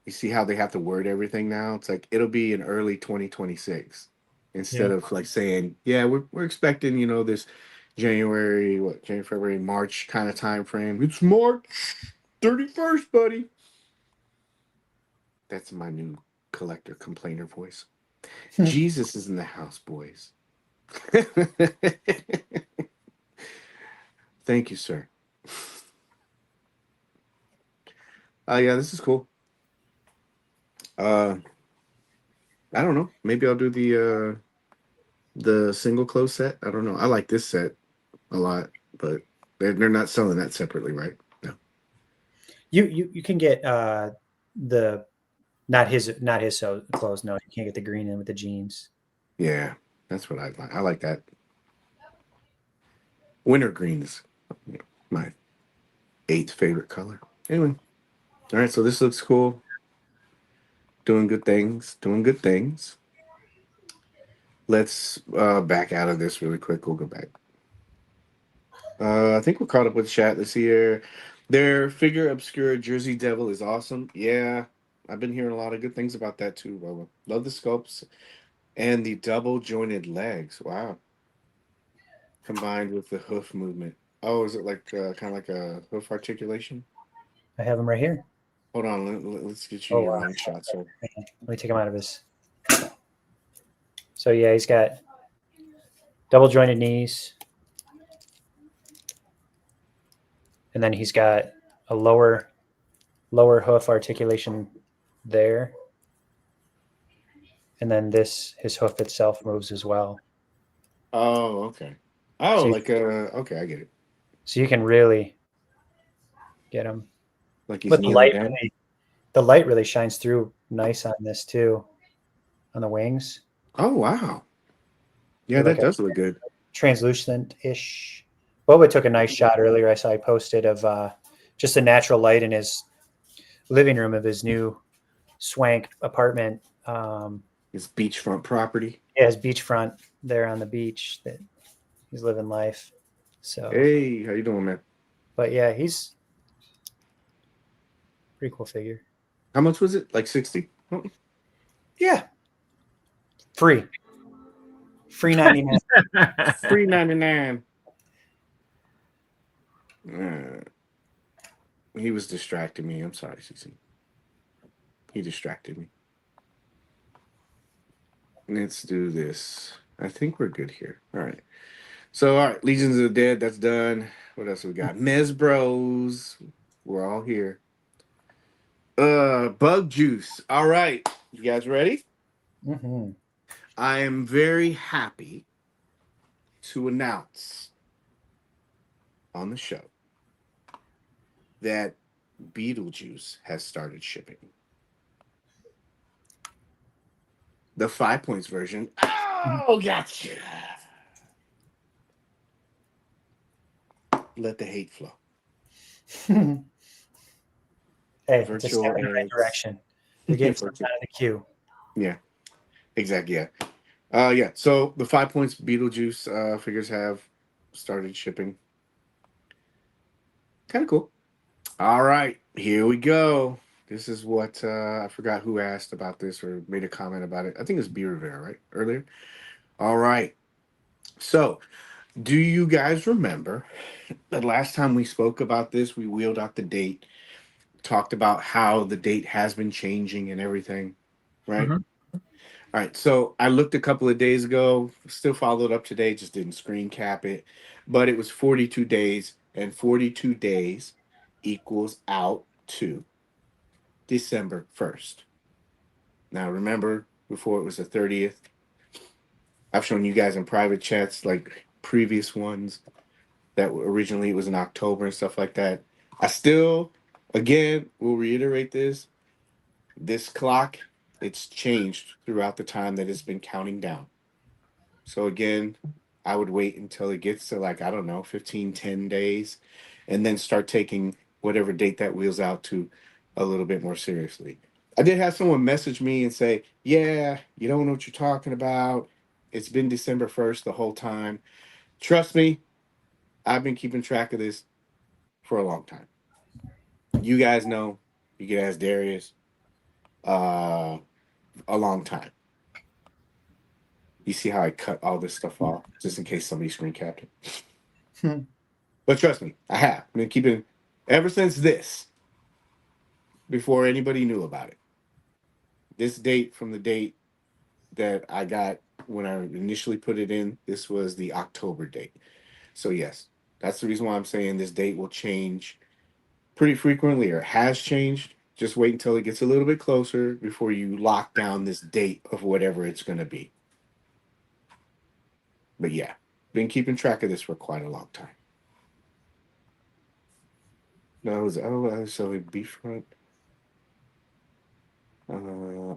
You see how they have to word everything now? It's like it'll be in early 2026 instead of like saying, yeah, we're expecting, this January, February, March kind of time frame. It's March 31st, buddy. That's my new collector complainer voice. Jesus is in the house, boys. Thank you, sir. Yeah, this is cool. I don't know. Maybe I'll do the single close set. I don't know. I like this set a lot, but they're not selling that separately, right? No.
You can get the not his so clothes. No, you can't get the green in with the jeans.
Yeah, that's what I like. I like that. Winter green is my 8th favorite color. Anyway, all right. So this looks cool. Doing good things. Doing good things. Let's back out of this really quick. We'll go back. I think we're caught up with chat. Let's see here. Their figure obscure Jersey Devil is awesome. Yeah, I've been hearing a lot of good things about that too, Bubba. Love the sculpts and the double jointed legs. Wow. Combined with the hoof movement. Oh, is it like kind of like a hoof articulation?
I have him right here.
Hold on, let's get you your long shot, sir.
Let me take him out of his. So yeah, he's got double jointed knees, and then he's got a lower hoof articulation there, and then his hoof itself moves as well.
Oh, okay. Oh,
So
okay, I get it.
So you can really get him.
Like he's
But
kneeling down.
The light really shines through nice on this too, on the wings.
Oh wow. Yeah, that does look good.
Translucent-ish. Boba took a nice shot earlier. I saw he posted of just a natural light in his living room of his new swank apartment.
His beachfront property.
Yeah, his beachfront there on the beach. That he's living life. So
hey, how you doing, man?
But yeah, he's pretty cool figure.
How much was it? Like 60? Oh.
Yeah. Free 99.
Free 99. He was distracting me. I'm sorry, CC. He distracted me. Let's do this. I think we're good here. All right. So, all right. Legions of the Dead. That's done. What else we got? Bros. We're all here. Bug Juice. All right. You guys ready?
Mm-hmm.
I am very happy to announce on the show that Beetlejuice has started shipping. The 5 points version. Oh, gotcha. Let the hate flow.
Hey, it's a step in the right direction. You're getting something out of the queue.
Yeah, exactly. Yeah. Yeah. So the 5 points Beetlejuice figures have started shipping. Kind of cool. All right, here we go. This is what I forgot who asked about this or made a comment about it. I think it's B Rivera, right? Earlier. All right. So, do you guys remember the last time we spoke about this? We wheeled out the date, talked about how the date has been changing and everything, right?
Mm-hmm.
All right. So I looked a couple of days ago, still followed up today, just didn't screen cap it, but it was 42 days, and 42 days equals out to December 1st. Now, remember, before it was the 30th, I've shown you guys in private chats, like previous ones, that originally it was in October and stuff like that. I still, again, will reiterate this. This clock, it's changed throughout the time that it's been counting down. So again, I would wait until it gets to like, I don't know, 15, 10 days, and then start taking whatever date that wheels out to a little bit more seriously. I did have someone message me and say, yeah, you don't know what you're talking about. It's been December 1st the whole time. Trust me, I've been keeping track of this for a long time. You guys know, you can ask Darius, a long time. You see how I cut all this stuff off just in case somebody screen capped it. But trust me, I have. I've been keeping ever since this, before anybody knew about it. This date from the date that I got when I initially put it in, this was the October date. So yes, that's the reason why I'm saying this date will change pretty frequently, or has changed. Just wait until it gets a little bit closer before you lock down this date of whatever it's going to be. But yeah, been keeping track of this for quite a long time. No, it was so it'd be front.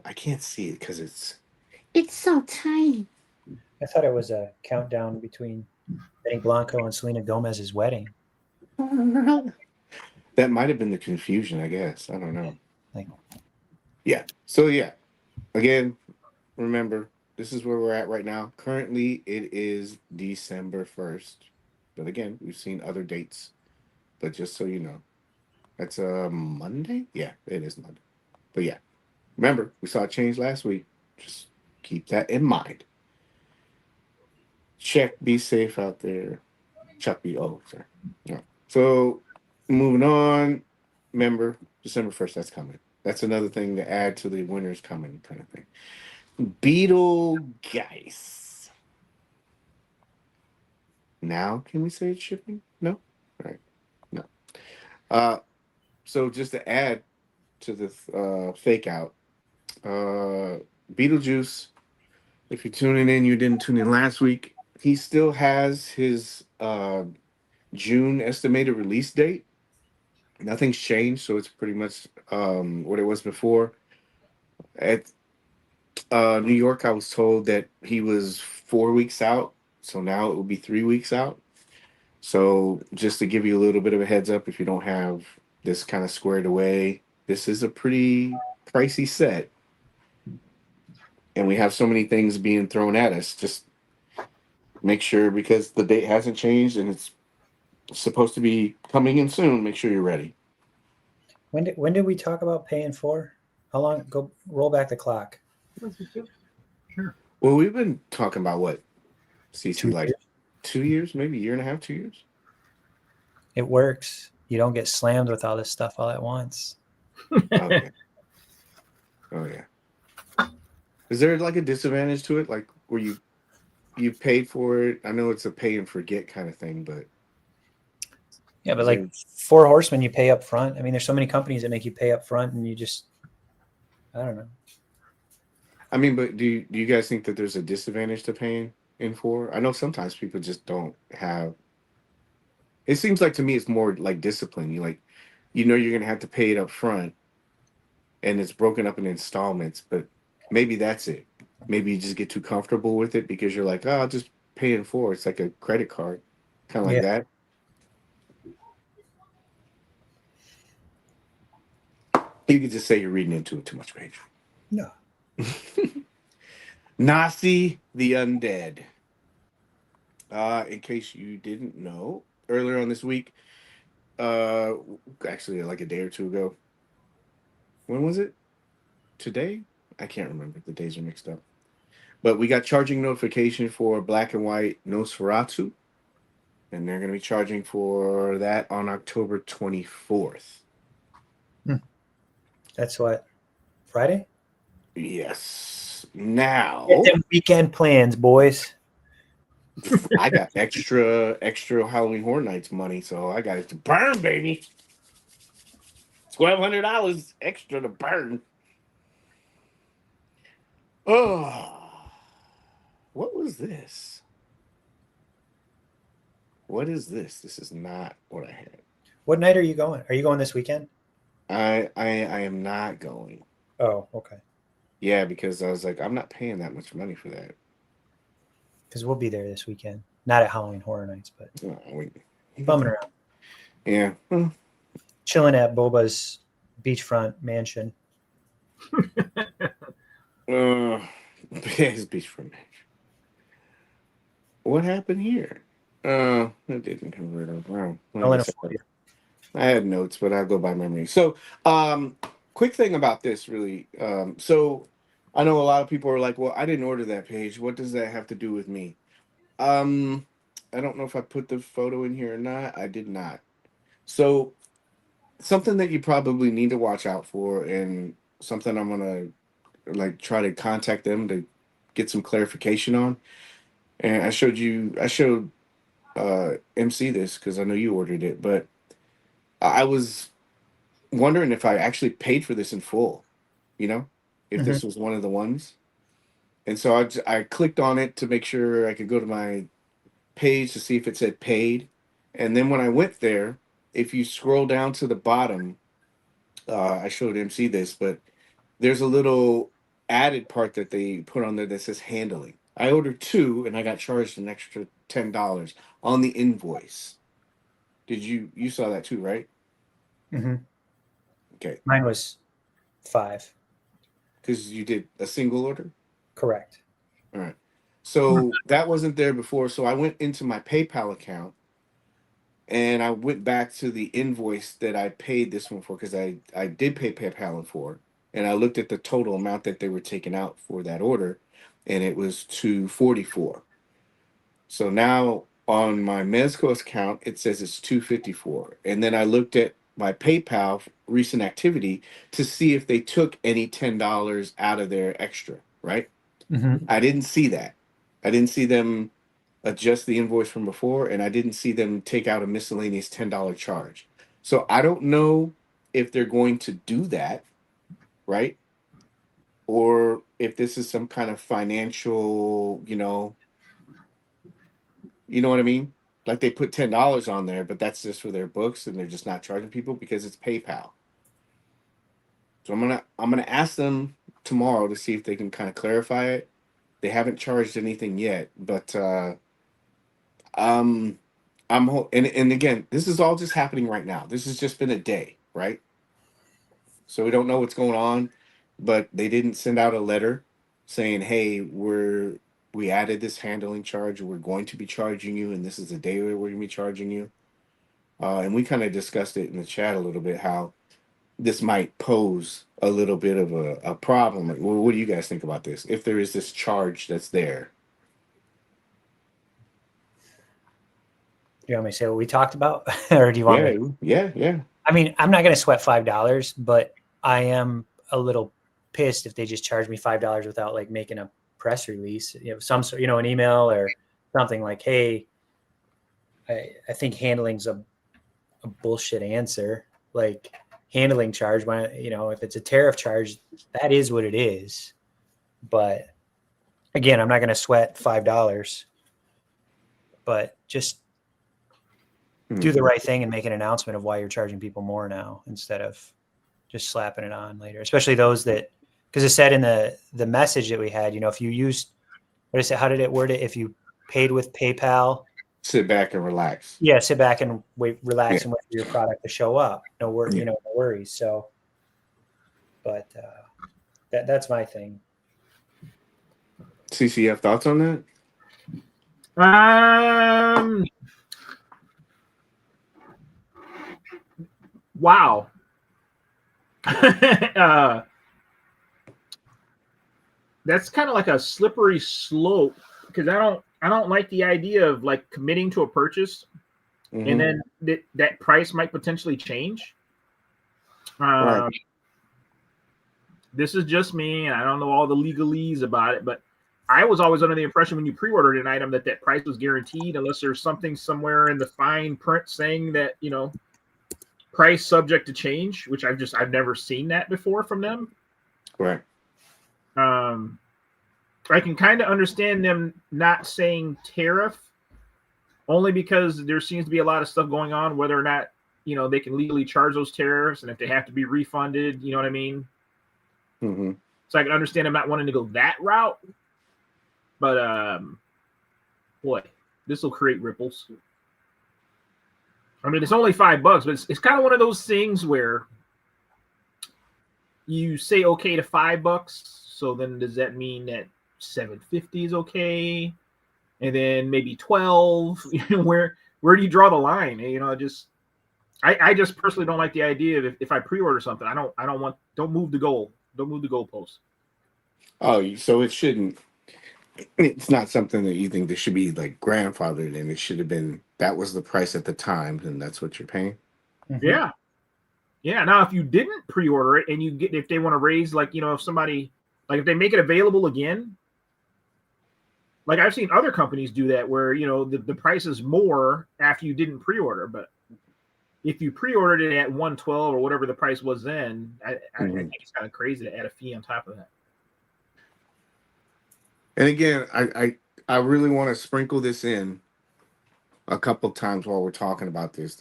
I can't see it because it's so tiny.
I thought it was a countdown between Benny Blanco and Selena Gomez's wedding.
That might have been the confusion, I guess. I don't know.
Like,
yeah. So yeah, again, remember, this is where we're at right now. Currently, it is December 1st. But again, we've seen other dates. But just so you know, that's a Monday? Yeah, it is Monday. But yeah, remember, we saw a change last week. Just keep that in mind. Check, be safe out there. Chuck, sorry. Yeah. So, moving on, remember, December 1st, that's coming. That's another thing to add to the winter's coming kind of thing. Beetlegeist. Now, can we say it's shipping? No? All right. No. So just to add to the fake out, Beetlejuice, if you're tuning in, you didn't tune in last week, he still has his June estimated release date. Nothing's changed, so it's pretty much what it was before. At New York, I was told that he was 4 weeks out, so now it will be 3 weeks out. So just to give you a little bit of a heads up, if you don't have this kind of squared away, this is a pretty pricey set. And we have so many things being thrown at us. Just make sure, because the date hasn't changed and it's supposed to be coming in soon, make sure you're ready.
when did we talk about paying for? How long? Go roll back the clock.
Sure.
Well, we've been talking about what? CC,
2
like
years?
2 years, maybe a year and a half, 2 years?
It works. You don't get slammed with all this stuff all at once.
Okay. Oh yeah. Is there like a disadvantage to it? Like where you paid for it? I know it's a pay and forget kind of thing, but
Yeah, but
is
like
there-
4 Horsemen, you pay up front. I mean, there's so many companies that make you pay up front, and you just, I don't know.
I mean, but do you guys think that there's a disadvantage to paying in for? I know sometimes people just don't have. It seems like to me it's more like discipline. You know you're gonna have to pay it up front, and it's broken up in installments. But maybe that's it. Maybe you just get too comfortable with it because you're like, oh, I'll just pay in full. It's like a credit card, kind of like
Yeah.
that. You could just say you're reading into it too much, Paige.
No.
Nasi the Undead. In case you didn't know, earlier on this week, actually like a day or two ago. When was it? Today? I can't remember. The days are mixed up. But we got charging notification for Black and White Nosferatu. And they're going to be charging for that on October 24th.
That's what, Friday?
Yes. Now,
Get them weekend plans, boys.
I got extra Halloween Horror Nights money, so I got it to burn, baby. $1,200 extra to burn. Oh, what was this? What is this? This is not what I had.
What night are you going? Are you going this weekend?
I am not going.
Oh, okay.
Yeah, because I was like, I'm not paying that much money for that.
Because we'll be there this weekend. Not at Halloween Horror Nights, but
Oh,
bumming around.
Yeah.
Chilling at Boba's beachfront mansion.
His beach for me. What happened here? It didn't convert over.
I'll let it for you.
I had notes, but I'll go by memory. So, quick thing about this, really. So, I know a lot of people are like, "Well, I didn't order that page. What does that have to do with me?" I don't know if I put the photo in here or not. I did not. So, something that you probably need to watch out for, and something I'm gonna like try to contact them to get some clarification on. And I showed MC this because I know you ordered it, but I was wondering if I actually paid for this in full, you know, if this was one of the ones. And so I clicked on it to make sure I could go to my page to see if it said paid. And then when I went there, if you scroll down to the bottom, I showed MC this, but there's a little added part that they put on there that says handling. I ordered 2 and I got charged an extra $10 on the invoice. Did you saw that too, right?
Mm-hmm.
Okay.
Mine was 5.
Because you did a single order?
Correct.
All right. So that wasn't there before. So I went into my PayPal account and I went back to the invoice that I paid this one for because I did pay PayPal for. And I looked at the total amount that they were taking out for that order, and it was $244. So now on my Mezco account, it says it's $254. And then I looked at my PayPal recent activity to see if they took any $10 out of their extra, right?
Mm-hmm.
I didn't see that. I didn't see them adjust the invoice from before, and I didn't see them take out a miscellaneous $10 charge. So I don't know if they're going to do that, right? Or if this is some kind of financial, you know what I mean? Like they put $10 on there, but that's just for their books, and they're just not charging people because it's PayPal. So I'm gonna ask them tomorrow to see if they can kind of clarify it. They haven't charged anything yet, but and again, this is all just happening right now. This has just been a day, right? So we don't know what's going on, but they didn't send out a letter saying, "Hey, we added this handling charge. We're going to be charging you, and this is the day we're going to be charging you." And we kind of discussed it in the chat a little bit how this might pose a little bit of a problem. Like, well, what do you guys think about this? If there is this charge that's there.
Do you want me to say what we talked about, or do you want me?
Yeah.
I mean, I'm not going to sweat $5, but I am a little pissed if they just charge me $5 without like making a press release, some sort, an email or something like, "Hey, I think handling's a bullshit answer. Like handling charge, when if it's a tariff charge, that is what it is." But again, I'm not going to sweat $5, but just do the right thing and make an announcement of why you're charging people more now instead of just slapping it on later, especially those that, because it said in the message that we had, if you used, what is it? How did it word it? If you paid with PayPal,
sit back and relax.
Yeah. Sit back and relax and wait for your product to show up. No worries. So, but that's my thing.
CC, you have thoughts on that?
Wow. That's kind of like a slippery slope because I don't like the idea of like committing to a purchase and then that price might potentially change.
Right.
This is just me, and I don't know all the legalese about it, but I was always under the impression when you pre-ordered an item that price was guaranteed unless there's something somewhere in the fine print saying that, price subject to change, which I've never seen that before from them.
Right.
I can kind of understand them not saying tariff, only because there seems to be a lot of stuff going on, whether or not, they can legally charge those tariffs, and if they have to be refunded, you know what I mean?
Mm-hmm.
So I can understand them not wanting to go that route. But, boy, this will create ripples. I mean, it's only $5, but it's kind of one of those things where you say okay to $5. So then does that mean that $7.50 is okay? And then maybe 12? Where do you draw the line? I just personally don't like the idea of if I pre-order something, don't move the goal. Don't move the goalpost.
Oh, so it shouldn't. It's not something that you think that should be like grandfathered in. It should have been that was the price at the time, and that's what you're paying.
Mhm.
Yeah. Yeah. Now, if you didn't pre-order it and if they want to raise, like, if somebody, like if they make it available again, like I've seen other companies do that where, the price is more after you didn't pre-order. But if you pre-ordered it at $112 or whatever the price was then, I think it's kind of crazy to add a fee on top of that.
And again, I really want to sprinkle this in a couple times while we're talking about this.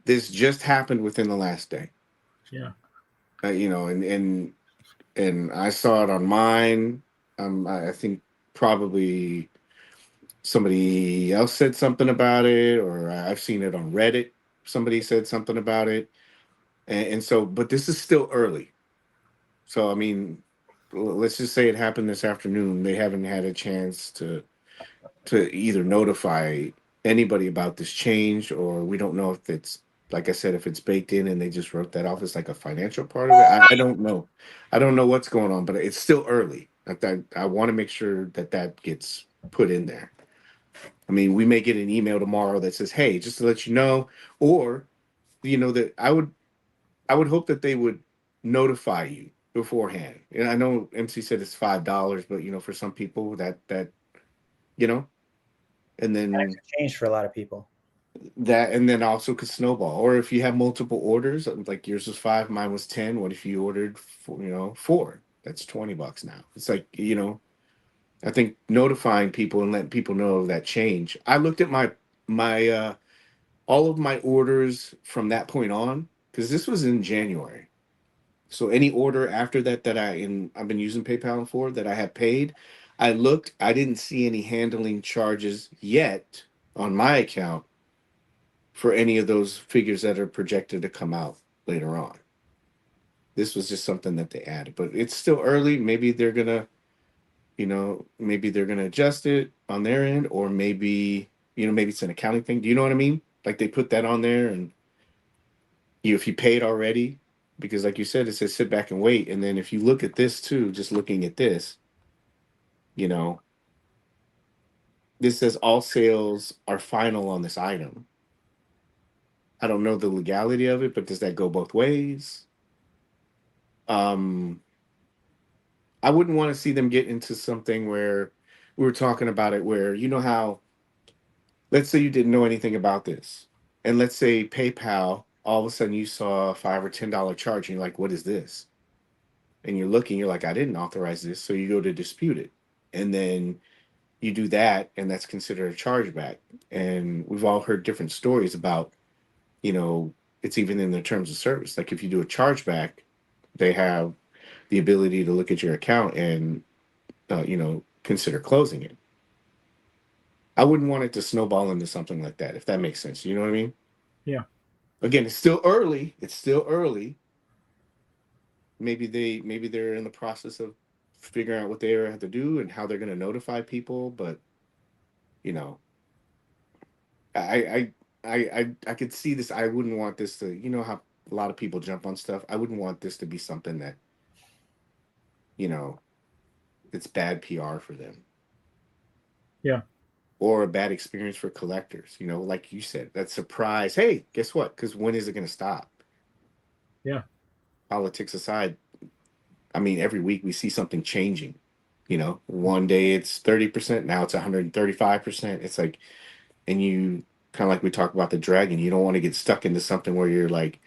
This just happened within the last day.
Yeah.
And I saw it on mine. I think probably somebody else said something about it, or I've seen it on Reddit. Somebody said something about it, and so, but this is still early. So I mean, let's just say it happened this afternoon. They haven't had a chance to either notify anybody about this change, or we don't know if it's, like I said, if it's baked in and they just wrote that off as like a financial part of it. I don't know. I don't know what's going on, but it's still early. I want to make sure that gets put in there. I mean, we may get an email tomorrow that says, "Hey, just to let you know," or that I would hope that they would notify you beforehand. And I know MC said it's $5, but for some people that and then
That changed for a lot of people.
and then also could snowball. Or if you have multiple orders, like yours was 5, mine was 10. What if you ordered 4? That's $20 now. It's like, I think notifying people and letting people know of that change. I looked at my all of my orders from that point on, because this was in January. So any order after that I've been using PayPal for that I have paid, I looked, I didn't see any handling charges yet on my account for any of those figures that are projected to come out later on. This was just something that they added, but it's still early. Maybe they're gonna, adjust it on their end, or maybe it's an accounting thing. Do you know what I mean? Like they put that on there, and if you paid already, because like you said, it says sit back and wait. And then if you look at this too, just looking at this, this says all sales are final on this item. I don't know the legality of it, but does that go both ways? I wouldn't want to see them get into something where we were talking about it, where how, let's say you didn't know anything about this, and let's say PayPal, all of a sudden you saw a $5 or $10 charge, and you're like, what is this? And you're looking, you're like, I didn't authorize this. So you go to dispute it. And then you do that, and that's considered a chargeback. And we've all heard different stories about, it's even in the terms of service. Like if you do a chargeback, they have the ability to look at your account and, consider closing it. I wouldn't want it to snowball into something like that, if that makes sense. You know what I mean?
Yeah.
Again, it's still early. Maybe they're in the process of figuring out what they have to do and how they're going to notify people. But, I could see this. I wouldn't want this to, how a lot of people jump on stuff. I wouldn't want this to be something that, it's bad PR for them.
Yeah.
Or a bad experience for collectors. Like you said, that surprise. Hey, guess what? Because when is it going to stop?
Yeah.
Politics aside, I mean, every week we see something changing. One day it's 30%, now it's 135%. It's like, and you kind of like we talk about the dragon, you don't want to get stuck into something where you're like,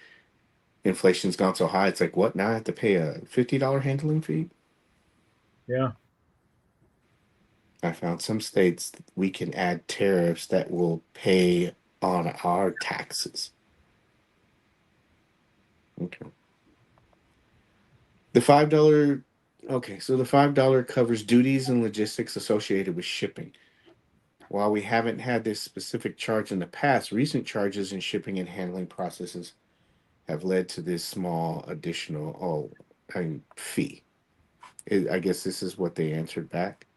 inflation's gone so high. It's like, what? Now I have to pay a $50 handling fee?
Yeah.
I found some states we can add tariffs that will pay on our taxes. Okay. The $5. Okay, so the $5 covers duties and logistics associated with shipping. While we haven't had this specific charge in the past, recent charges in shipping and handling processes have led to this small additional fee. I guess this is what they answered back,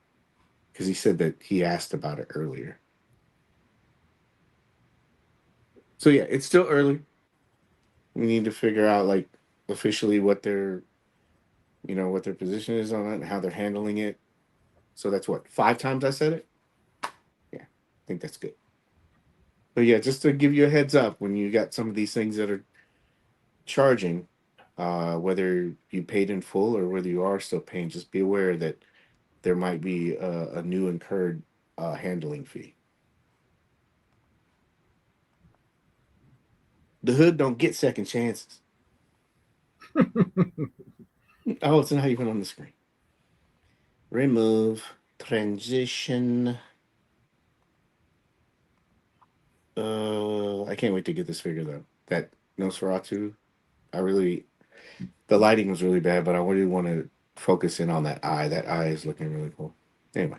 because he said that he asked about it earlier. So yeah, it's still early. We need to figure out like officially what their position is on it and how they're handling it. So that's what, 5 times I said it? Yeah, I think that's good. But yeah, just to give you a heads up, when you got some of these things that are charging, whether you paid in full or whether you are still paying, just be aware that there might be a new incurred handling fee. The hood don't get second chances. Oh, it's not even on the screen. Remove, transition. I can't wait to get this figure though. That Nosferatu, the lighting was really bad, but I really want to focus in on that eye. That eye is looking really cool. Anyway,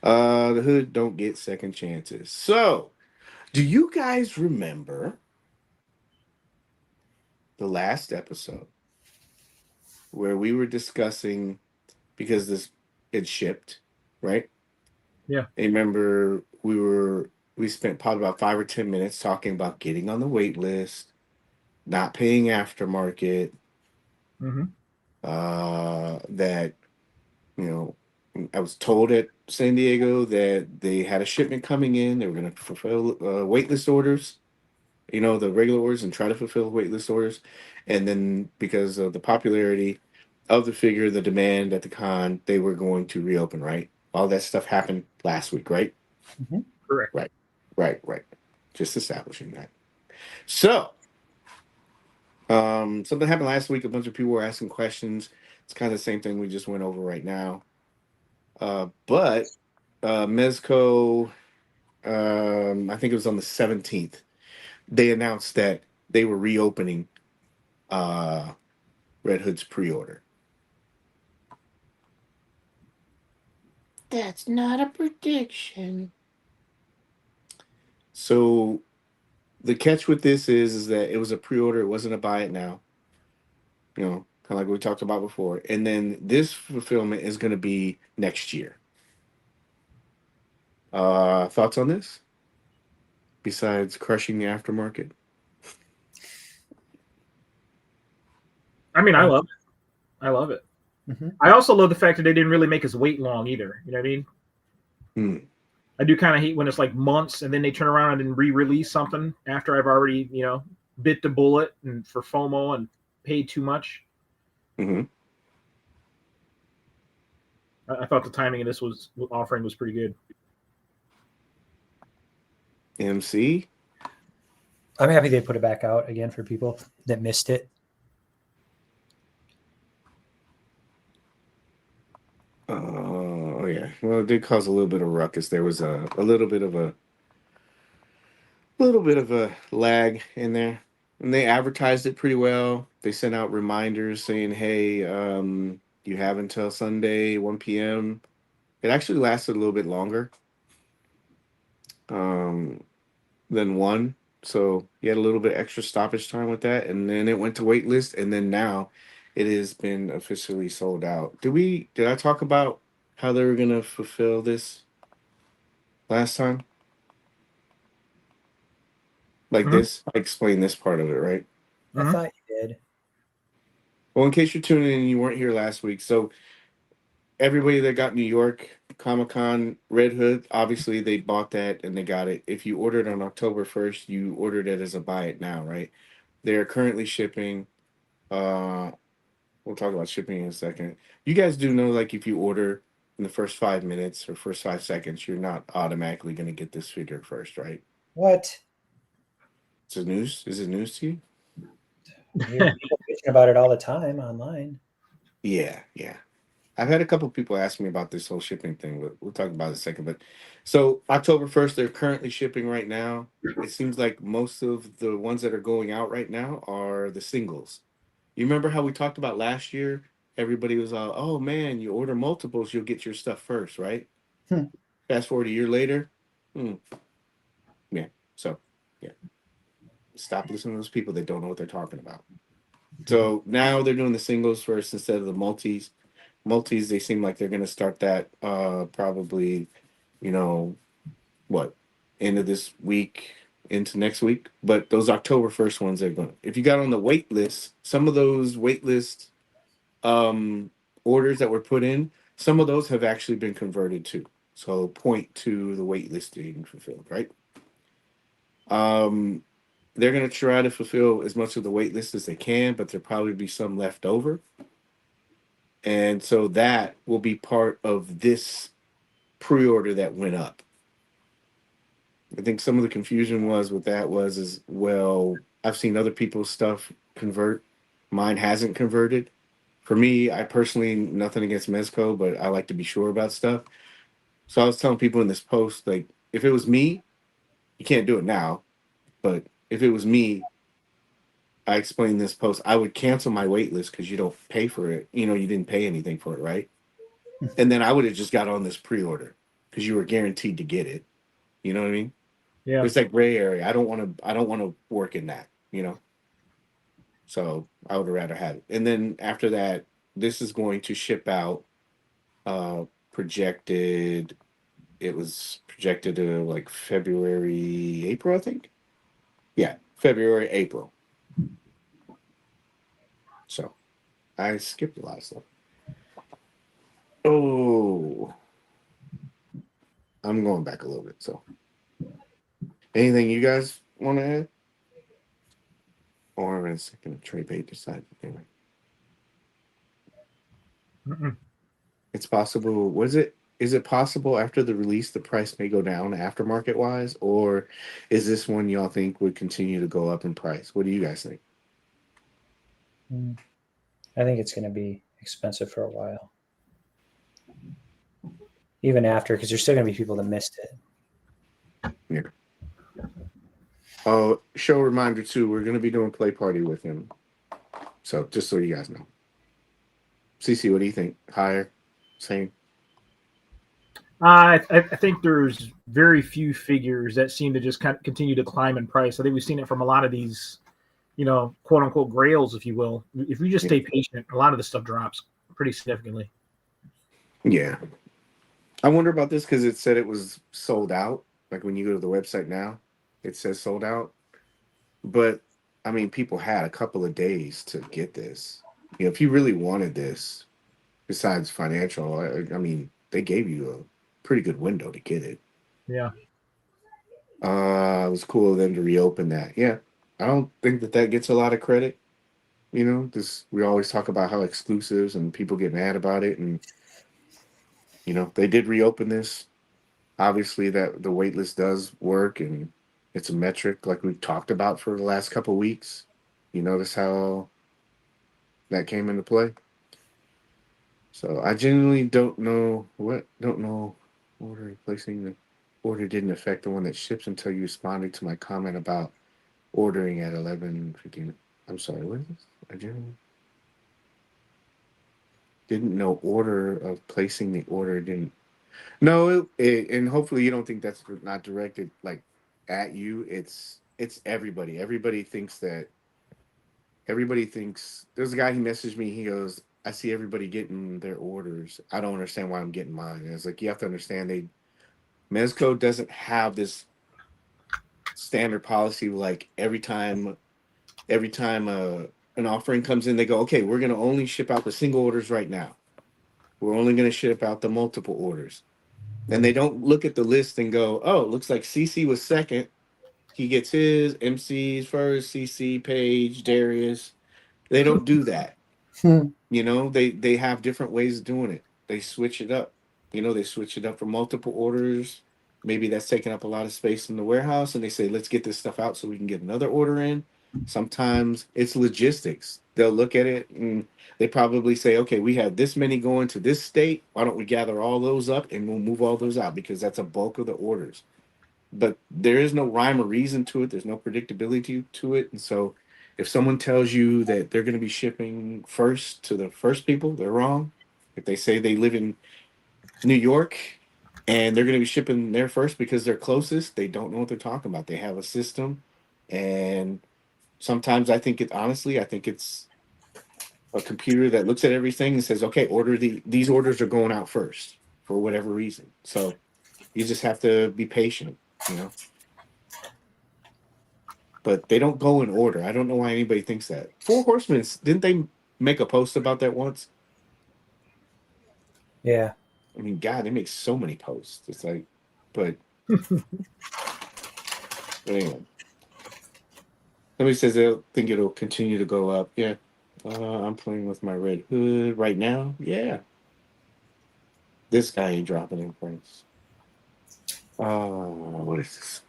the hood don't get second chances. So, do you guys remember the last episode where we were discussing, because it shipped, right?
Yeah.
I remember we spent probably about 5 or 10 minutes talking about getting on the wait list, not paying aftermarket.
Mm-hmm.
That, I was told at San Diego that they had a shipment coming in. They were going to fulfill waitlist orders, the regular orders, and try to fulfill waitlist orders. And then because of the popularity of the figure, the demand at the con, they were going to reopen, right? All that stuff happened last week, right?
Mm-hmm.
Correct.
Right. Just establishing that. So, something happened last week. A bunch of people were asking questions. It's kind of the same thing we just went over right now. But Mezco, I think it was on the 17th, they announced that they were reopening Red Hood's pre-order. That's not a prediction. So the catch with this is that it was a pre-order. It wasn't a buy it now. Kind of like we talked about before. And then this fulfillment is going to be next year. Thoughts on this? Besides crushing the aftermarket?
I mean, I love it.
Mm-hmm.
I also love the fact that they didn't really make us wait long either. You know what I mean? I do kind of hate when it's like months and then they turn around and re-release something after I've already, bit the bullet and for FOMO and paid too much.
Mm-hmm.
I thought the timing of this offering was pretty good.
MC?
I'm happy they put it back out again for people that missed it.
Oh yeah. Well, it did cause a little bit of ruckus. There was a little bit of a lag in there, and they advertised it pretty well. They sent out reminders saying, "Hey, you have until Sunday 1 p.m." It actually lasted a little bit longer than 1, so you had a little bit extra stoppage time with that, and then it went to wait list, and then now it has been officially sold out. Did I talk about how they were gonna fulfill this last time? Like this? I explained this part of it, right?
I thought you did.
Well, in case you're tuning in and you weren't here last week, so everybody that got New York Comic-Con Red Hood, obviously they bought that and they got it. If you ordered on October 1st, you ordered it as a buy it now, right? They're currently shipping. We'll talk about shipping in a second. You guys do know, like, if you order in the first 5 minutes or first 5 seconds, you're not automatically going to get this figure first, right?
What?
Is it news to you?
You're bitching about it all the time online.
Yeah. I've had a couple people ask me about this whole shipping thing, but we'll talk about it in a second. But so October 1st, they're currently shipping right now. It seems like most of the ones that are going out right now are the singles. You remember how we talked about last year? Everybody was all, oh man, you order multiples, you'll get your stuff first, right? Fast forward a year later. Yeah. So, yeah. Stop listening to those people that don't know what they're talking about. So now they're doing the singles first instead of the multis. Multis, they seem like they're going to start that probably, you know, what, end of this week into next week. But those October 1st ones are going to, if you got on the wait list, some of those wait list orders that were put in, some of those have actually been converted too. So point to the wait list being fulfilled, right? They're going to try to fulfill as much of the wait list as they can, but there'll probably be some left over. And so that will be part of this pre-order that went up. I think some of the confusion was with that was well, I've seen other people's stuff convert. Mine hasn't converted. For me, I personally, nothing against Mezco, but I like to be sure about stuff. So I was telling people in this post, like, if it was me, you can't do it now, but if it was me, I explained this post, I would cancel my wait list because you don't pay for it. You know, you didn't pay anything for it, right? And then I would have just got on this pre-order because you were guaranteed to get it. You know what I mean?
Yeah.
It's like gray area. I don't want to work in that, you know? So I would rather have it. And then after that, this is going to ship out projected. It was projected to like February, April, I think. Yeah, February, April. So I skipped a lot of stuff. Oh, I'm going back a little bit. So anything you guys want to add? Or in a second, Toy Paige decided. Anyway. It's possible. Was it? Is it possible after the release the price may go down aftermarket wise, or is this one y'all think would continue to go up in price? What do you guys think?
I think it's going to be expensive for a while, even after, because there's still going to be people that missed it.
Yeah. Oh, show reminder too. We're going to be doing play party with him, so just so you guys know. CC, what do you think? Higher, same?
I think there's very few figures that seem to just kind of continue to climb in price. I think we've seen it from a lot of these, you know, quote unquote grails, if you will. If we just stay patient, a lot of this stuff drops pretty significantly.
Yeah. I wonder about this because it said it was sold out. Like when you go to the website now, it says sold out. But I mean, people had a couple of days to get this. You know, if you really wanted this, besides financial, I mean, they gave you a pretty good window to get it.
Yeah.
It was cool of them to reopen that. Yeah. I don't think that gets a lot of credit. You know, this, we always talk about how exclusives and people get mad about it. And, you know, they did reopen this. Obviously, that the wait list does work, and it's a metric like we've talked about for the last couple of weeks. You notice how that came into play? So I genuinely don't know order placing the order didn't affect the one that ships until you responded to my comment about ordering at 11:15. I'm sorry, what is this? I genuinely didn't know order of placing the order didn't. No, and hopefully you don't think that's not directed like at you. It's everybody. Everybody thinks there's a guy who messaged me, he goes, I see everybody getting their orders. I don't understand why I'm getting mine. And it's like, you have to understand Mezco doesn't have this standard policy like every time an offering comes in, they go, okay, we're going to only ship out the single orders right now. We're only going to ship out the multiple orders. And they don't look at the list and go, oh, it looks like CC was second. He gets his, MC's first, CC, Paige, Darius. They don't do that. You know, they have different ways of doing it. They switch it up. You know, they switch it up for multiple orders. Maybe that's taking up a lot of space in the warehouse, and they say, let's get this stuff out so we can get another order in. Sometimes it's logistics. they'll look at it and they probably say, okay, we have this many going to this state. Why don't we gather all those up and we'll move all those out because that's a bulk of the orders. But there is no rhyme or reason to it. There's no predictability to it. And so if someone tells you that they're going to be shipping first to the first people, they're wrong. If they say they live in New York and they're going to be shipping there first because they're closest, they don't know what they're talking about. They have a system. And sometimes I think I think it's a computer that looks at everything and says, okay, these orders are going out first for whatever reason. So you just have to be patient, you know. But they don't go in order. I don't know why anybody thinks that. Four Horsemen, didn't they make a post about that once?
Yeah.
I mean, God, they make so many posts. It's like, but anyway. Somebody says they'll think it'll continue to go up. Yeah. I'm playing with my Red Hood right now. Yeah. This guy ain't dropping in price. What is this?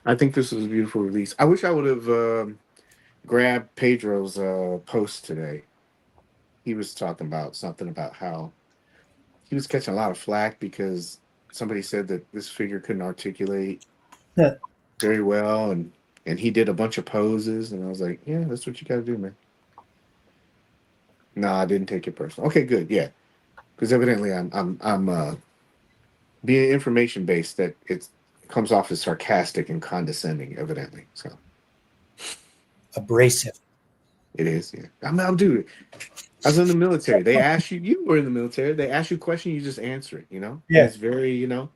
I think this was a beautiful release. I wish I would have grabbed Pedro's post today. He was talking about something about how he was catching a lot of flack because somebody said that this figure couldn't articulate very well, and he did a bunch of poses, and I was like, yeah, that's what you got to do, man. No, I didn't take it personal. Okay, good, yeah, because evidently I'm being information based that it comes off as sarcastic and condescending, evidently. So
Abrasive.
it is, yeah. I'm dude. I was in the military. They ask you were in the military. They ask you a question, you just answer it, you know?
Yeah.
And it's very, you know,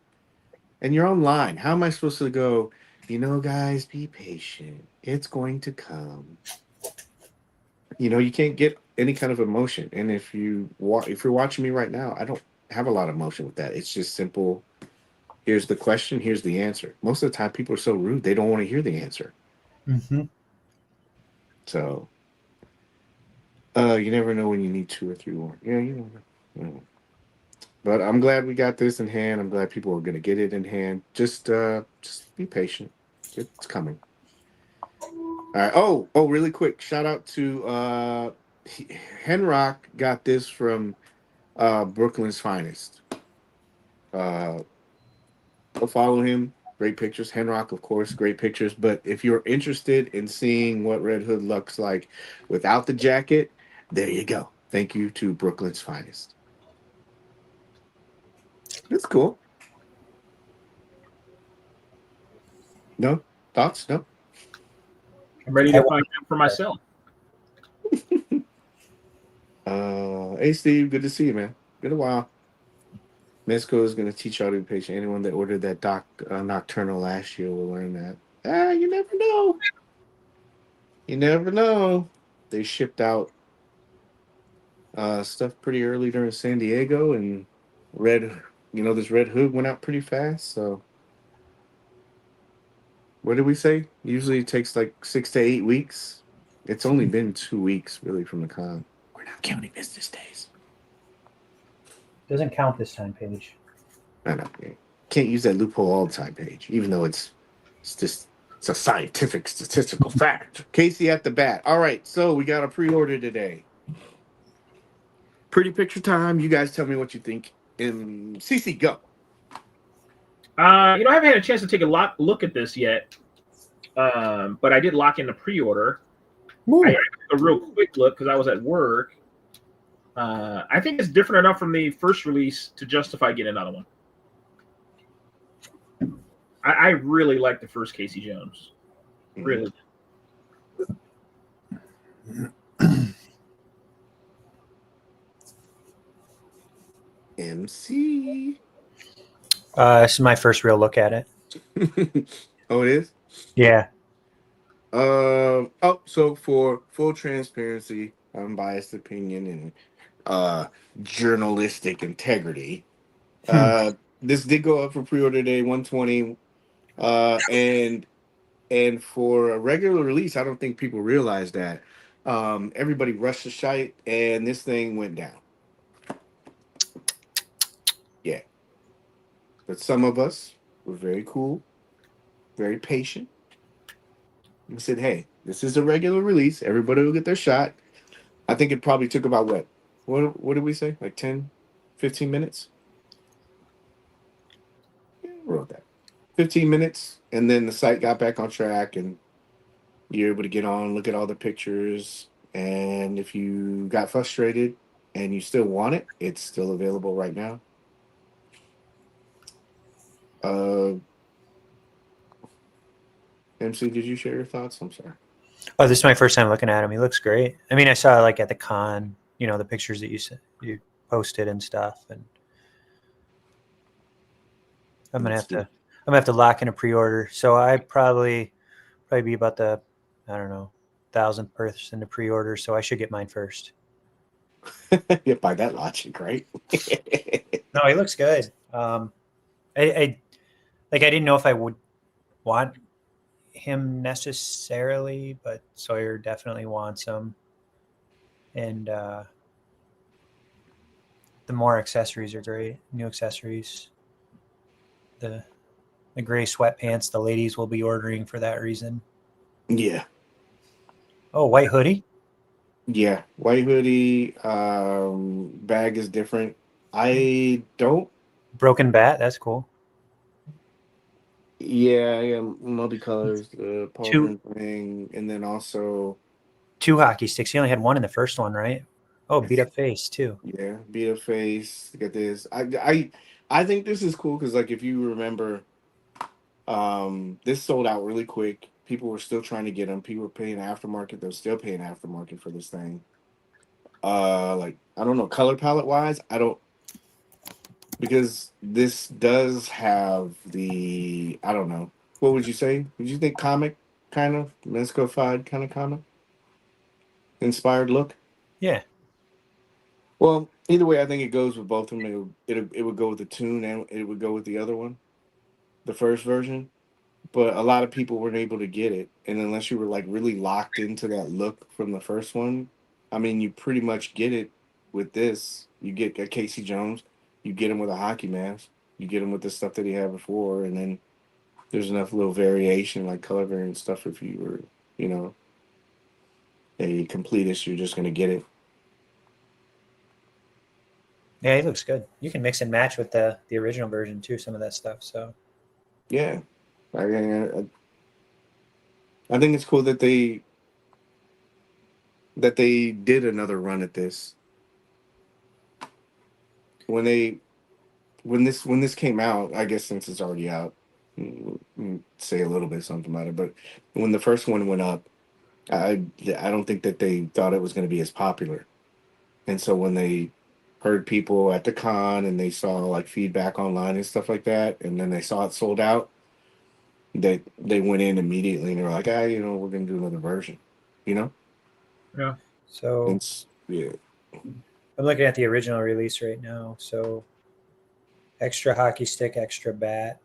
and you're online. How am I supposed to go, you know, guys, be patient. It's going to come. You know, you can't get any kind of emotion. And if you're watching me right now, I don't have a lot of emotion with that. It's just simple. Here's the question. Here's the answer. Most of the time, people are so rude, they don't want to hear the answer.
Mm-hmm.
So, you never know when you need 2 or 3 more. Yeah, you never know. But I'm glad we got this in hand. I'm glad people are going to get it in hand. Just be patient. It's coming. All right. Oh, really quick. Shout out to Henrock. Got this from Brooklyn's Finest. Go follow him. Great pictures. Henrock, of course, great pictures. But if you're interested in seeing what Red Hood looks like without the jacket, there you go. Thank you to Brooklyn's Finest. It's cool. No thoughts? No.
I'm ready to find out for myself.
Hey Steve, good to see you, man. Been a while. Mezco is going to teach y'all to be patient. Anyone that ordered that Nocturnal last year will learn that. You never know. You never know. They shipped out stuff pretty early during San Diego, and this Red Hood went out pretty fast. So, what did we say? Usually it takes like 6 to 8 weeks. It's only been 2 weeks, really, from the con. We're not counting business days.
Doesn't count this time, Paige.
I know. Can't use that loophole all the time, Paige, even though it's a scientific statistical fact. Casey at the bat. All right, so we got a pre-order today. Pretty picture time. You guys tell me what you think. CC, go.
I haven't had a chance to take a look at this yet, but I did lock in the pre-order. I took a real quick look because I was at work. I think it's different enough from the first release to justify getting another one. I really like the first Casey Jones. Really.
MC.
This is my first real look at it.
Oh, it is?
Yeah.
So for full transparency, unbiased opinion, and journalistic integrity, this did go up for pre-order today, 120. And for a regular release, I don't think people realize that. Everybody rushed the shite, and this thing went down. Yeah. But some of us were very cool, very patient. We said, hey, this is a regular release. Everybody will get their shot. I think it probably took about what did we say? Like 10, 15 minutes? Yeah, I wrote that. 15 minutes, and then the site got back on track, and you're able to get on, look at all the pictures, and if you got frustrated and you still want it, it's still available right now. Uh, MC, did you share your thoughts? I'm sorry.
Oh, this is my first time looking at him. He looks great. I mean, I saw like at the con, you know, the pictures that you posted and stuff, and I'm gonna have to lock in a pre-order. So I probably be about the, I don't know, 1,000th person to pre-order. So I should get mine first.
Yeah, by that logic, right?
No, he looks good. I didn't know if I would want him necessarily, but Sawyer definitely wants him. And the more accessories are great. New accessories. The gray sweatpants the ladies will be ordering for that reason.
Yeah.
Oh, white hoodie?
Yeah. White hoodie, bag is different. I don't.
Broken bat, that's cool.
Yeah, multicolors, the
Two-
pauldron thing, and then also
2 hockey sticks. He only had 1 in the first one, right? Oh, beat up face too.
yeah, beat up face. Look at this. I think this is cool because like if you remember, this sold out really quick. People were still trying to get them. People were paying aftermarket. They're still paying aftermarket for this thing. Like I don't know, color palette wise, I don't, because this does have the, I don't know. What would you say? Would you think comic kind of Mezco-fied kind of comic inspired look?
Yeah.
Well, either way, I think it goes with both of them. It would go with the tune and it would go with the other one, the first version. But a lot of people weren't able to get it, and unless you were like really locked into that look from the first one, I mean, you pretty much get it with this. You get a Casey Jones, you get him with a hockey mask, you get him with the stuff that he had before, and then there's enough little variation, like color variant stuff. If you were, you know, a completist, you're just gonna get it.
Yeah, he looks good. You can mix and match with the original version too, some of that stuff. So
Yeah, I think it's cool that they did another run at this. When this came out, I guess since it's already out, say a little bit something about it. But when the first one went up, I don't think that they thought it was going to be as popular. And so when they heard people at the con and they saw like feedback online and stuff like that, and then they saw it sold out, they went in immediately and they were like, we're going to do another version, you know?
Yeah.
So
Yeah.
I'm looking at the original release right now. So extra hockey stick, extra bat.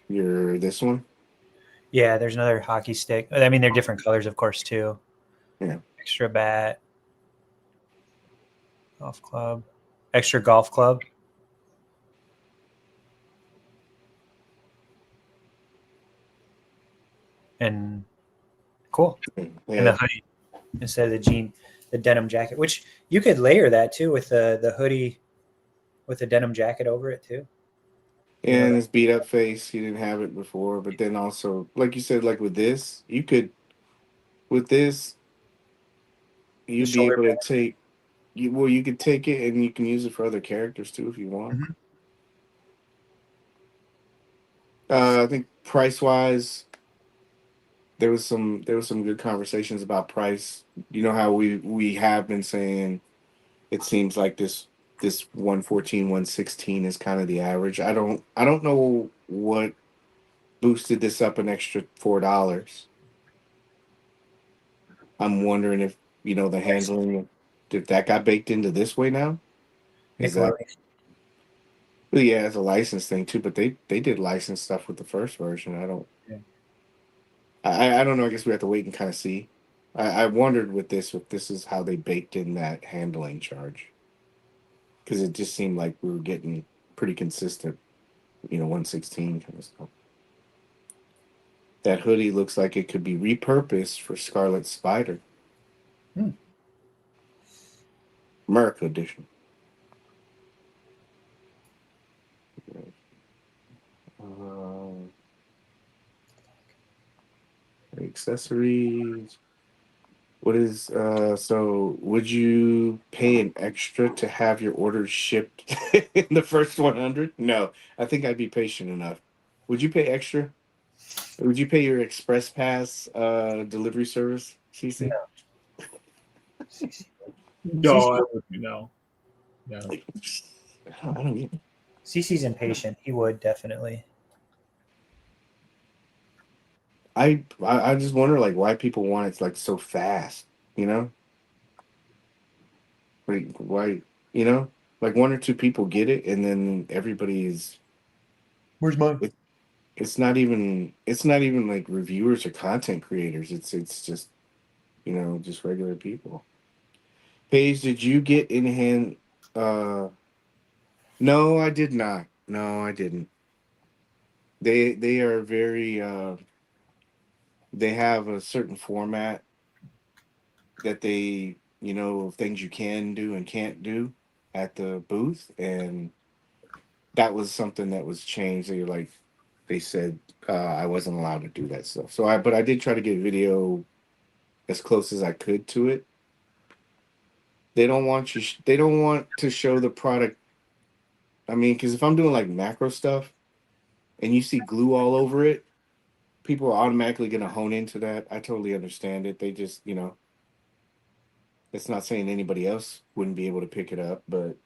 You're this one?
Yeah, there's another hockey stick. I mean, they're different colors, of course, too.
Yeah.
Extra bat. Golf club. Extra golf club. And cool.
Yeah.
And the hoodie instead of the denim jacket, which you could layer that too with the hoodie with the denim jacket over it too.
And his beat up face, he didn't have it before. But then also, like you said, like with this, you'd be able to take, you could take it and you can use it for other characters too if you want.
Mm-hmm.
I think price wise, there was some good conversations about price. You know how we have been saying it seems like this 114, 116 is kind of the average. I don't know what boosted this up an extra $4. I'm wondering if the handling, if that got baked into this way now. Is that? Well, yeah, it's a license thing too, but they did license stuff with the first version. I don't know. I guess we have to wait and kind of see. I wondered with this if this is how they baked in that handling charge, because it just seemed like we were getting pretty consistent, 116 kind of stuff. that hoodie looks like it could be repurposed for Scarlet Spider.
Hmm.
America edition. Accessories. What is so would you pay an extra to have your orders shipped in the first 100? No, I think I'd be patient enough. Would you pay extra? Would you pay your express pass delivery service, CC?
No, I wouldn't, no.
Like, I don't get it.
CC's impatient. He would definitely.
I just wonder like why people want it like so fast, you know? Like why, you know? Like one or two people get it and then everybody's
Where's mine?
it's not even like reviewers or content creators. It's just, you know, just regular people. Paige, did you get in hand no, I did not. No, I didn't. They are very they have a certain format that they, you know, things you can do and can't do at the booth, and that was something that was changed. They said I wasn't allowed to do that stuff. But I did try to get video as close as I could to it. They don't want you. They don't want to show the product. I mean, because if I'm doing like macro stuff, and you see glue all over it, people are automatically going to hone into that. I totally understand it. They just, you know, it's not saying anybody else wouldn't be able to pick it up, but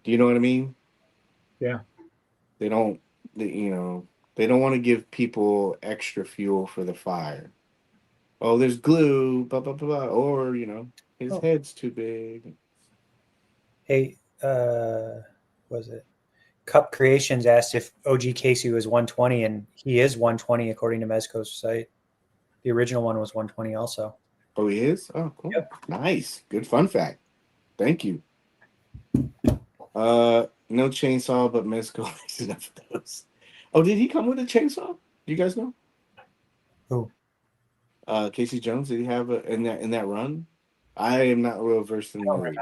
do you know what I mean?
Yeah.
They don't, you know, they don't want to give people extra fuel for the fire. Oh, there's glue, blah, blah, blah, blah. Or, you know, his head's too big.
Hey, was it? Cup Creations asked if OG Casey was 120, and he is 120 according to Mezco's site. The original one was 120 also.
Oh, he is? Oh, cool.
Yep.
Nice. Good fun fact. Thank you. No chainsaw, but Mezco makes enough of those. Oh, did he come with a chainsaw? Do you guys know?
Who?
Casey Jones, did he have in that run? I am not real versed in the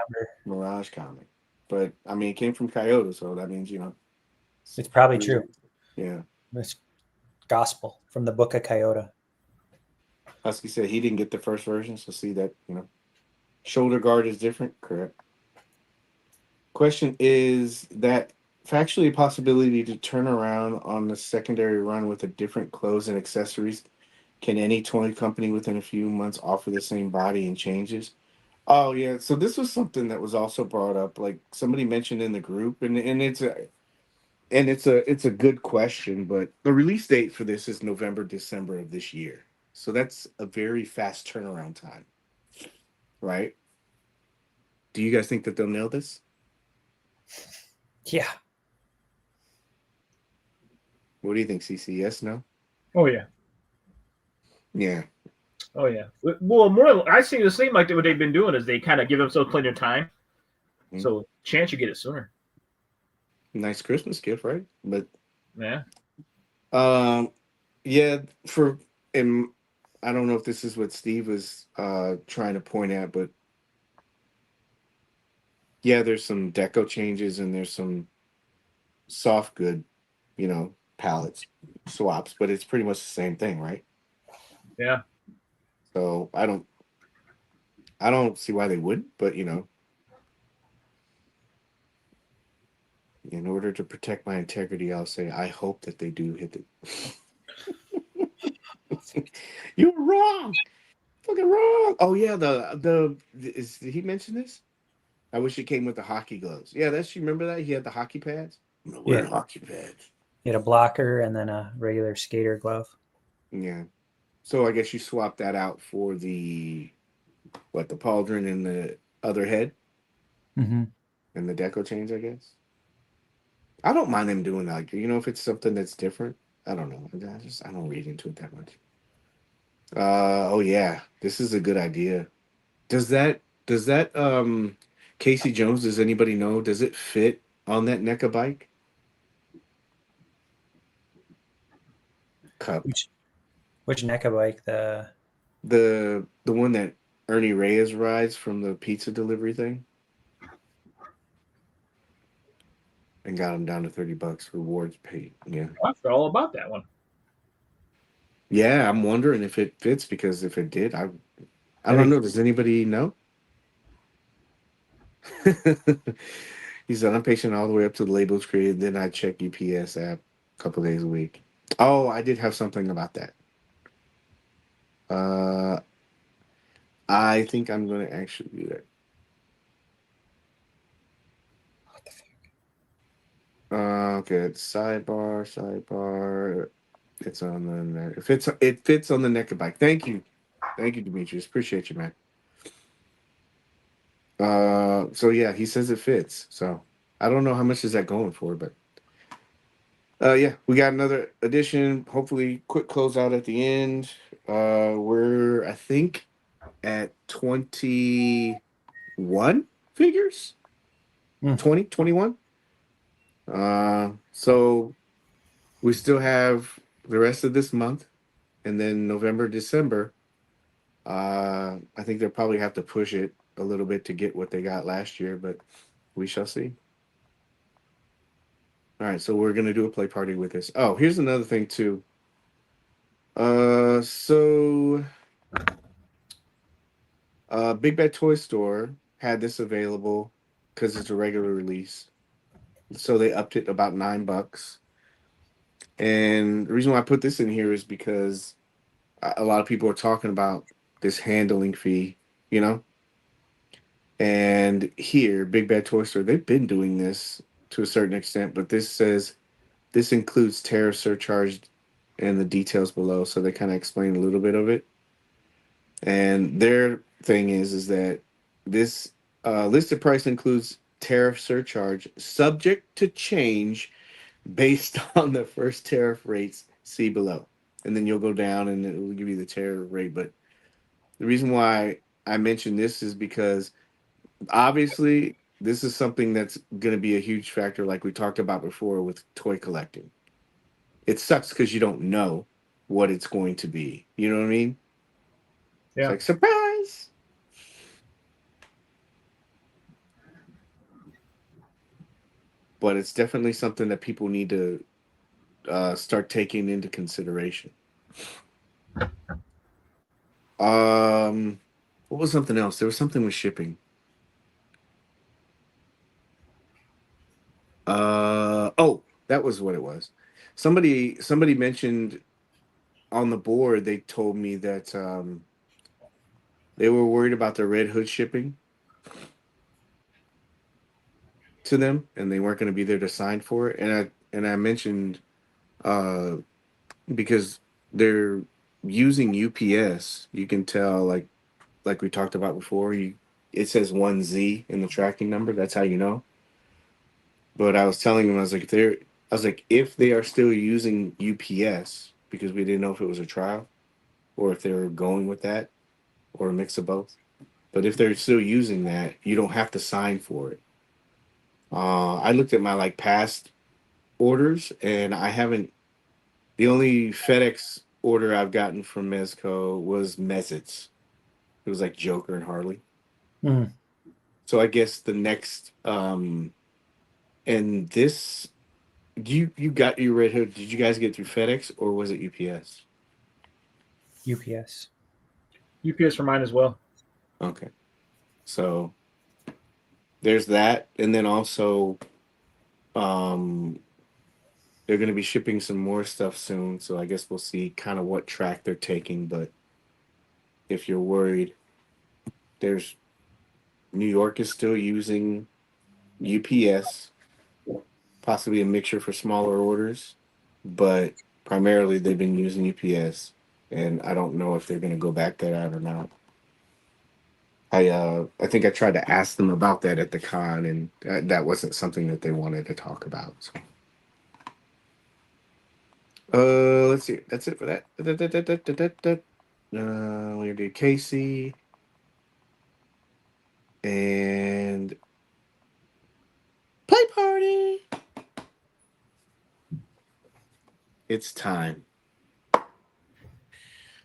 Mirage comic. But I mean it came from Coyote, so that means, you know.
It's probably true.
Yeah.
It's gospel from the book of Coyote.
Husky said he didn't get the first version, so see that, you know. Shoulder guard is different, correct. Question is that factually a possibility to turn around on the secondary run with a different clothes and accessories? Can any toy company within a few months offer the same body and changes? Oh yeah, so this was something that was also brought up. Like somebody mentioned in the group, and it's a good question, but the release date for this is November, December of this year. So that's a very fast turnaround time, right? Do you guys think that they'll nail this?
Yeah.
What do you think, CC? Yes, no?
Oh yeah.
Yeah.
Oh yeah. Well, more I see the same like what they've been doing is they kind of give themselves plenty of time, so chance you get it sooner.
Nice Christmas gift, right? But
yeah.
Yeah. And I don't know if this is what Steve was trying to point at, but yeah, there's some deco changes and there's some soft good, you know, palettes swaps, but it's pretty much the same thing, right?
Yeah.
So I don't see why they wouldn't, but you know, in order to protect my integrity, I'll say I hope that they do hit it. You're wrong. Fucking wrong. Oh yeah, did he mention this? I wish it came with the hockey gloves. Yeah, you remember that? He had the hockey pads. I'm gonna wear hockey pads.
He had a blocker and then a regular skater glove.
Yeah. So I guess you swap that out for the pauldron and the other head,
and
the deco change. I guess. I don't mind them doing that. You know, if it's something that's different. I don't know. I don't read into it that much. Oh yeah, this is a good idea. Does that Casey Jones? Does anybody know? Does it fit on that NECA bike? Cup.
Which NECA bike?
The one that Ernie Reyes rides from the pizza delivery thing, and got him down to $30 rewards paid. Yeah.
I forgot all about that one.
Yeah, I'm wondering if it fits, because if it did, I don't know. Does anybody know? He said, I'm patient all the way up to the labels created. Then I check UPS app a couple days a week. Oh, I did have something about that. I think I'm going to actually do that. Okay, it's sidebar. It's on the neck. It fits on the NECA bike. Thank you, Demetrius. Appreciate you, man. So yeah, he says it fits. So I don't know how much is that going for, but yeah, we got another edition. Hopefully, quick closeout at the end. We're I think at 21 figures. 20, 21. So we still have the rest of this month, and then November, December. I think they'll probably have to push it a little bit to get what they got last year, but we shall see. All right, so we're gonna do a play party with this. Oh, here's another thing too. So Big Bad Toy Store had this available because it's a regular release, so they upped it about $9. And the reason why I put this in here is because a lot of people are talking about this handling fee, you know. And here, Big Bad Toy Store, they've been doing this to a certain extent, but this says this includes tariff surcharge and the details below, so they kind of explain a little bit of it. And their thing is that this listed price includes tariff surcharge subject to change based on the first tariff rates. See below, and then you'll go down and it will give you the tariff rate. But the reason why I mention this is because obviously this is something that's going to be a huge factor, like we talked about before with toy collecting. It sucks because you don't know what it's going to be. You know what I mean?
Yeah.
It's like, surprise. But it's definitely something that people need to start taking into consideration. What was something else? There was something with shipping. Oh, that was what it was. Somebody mentioned on the board. They told me that they were worried about the Red Hood shipping to them, and they weren't going to be there to sign for it. And I mentioned because they're using UPS. You can tell, like we talked about before. It says 1Z in the tracking number. That's how you know. But I was telling them, I was like, if they are still using UPS, because we didn't know if it was a trial or if they were going with that or a mix of both. But if they're still using that, you don't have to sign for it. I looked at my past orders, and I haven't. The only FedEx order I've gotten from Mezco was Mezits. It was like Joker and Harley.
Mm.
So I guess the next and this, you got your Red Hood. Did you guys get through FedEx or was it UPS?
UPS.
UPS for mine as well.
Okay, so there's that, and then also, they're going to be shipping some more stuff soon. So I guess we'll see kind of what track they're taking. But if you're worried, there's New York is still using UPS, possibly a mixture for smaller orders, but primarily they've been using UPS, and I don't know if they're going to go back that out or not. I think I tried to ask them about that at the con, and that wasn't something that they wanted to talk about. So. Let's see. That's it for that. We did Casey and play party. It's time.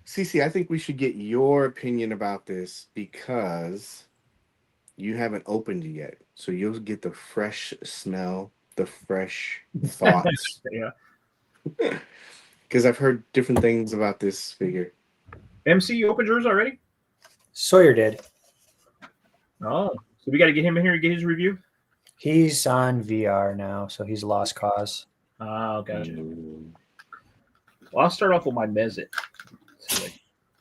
Cece, I think we should get your opinion about this because you haven't opened it yet. So you'll get the fresh smell, the fresh thoughts.
Yeah.
Because I've heard different things about this figure.
MC, you opened yours already?
Sawyer did.
Oh, so we got to get him in here to get his review.
He's on VR now, so he's lost cause.
Oh, gotcha. Well, I'll start off with my Mezit.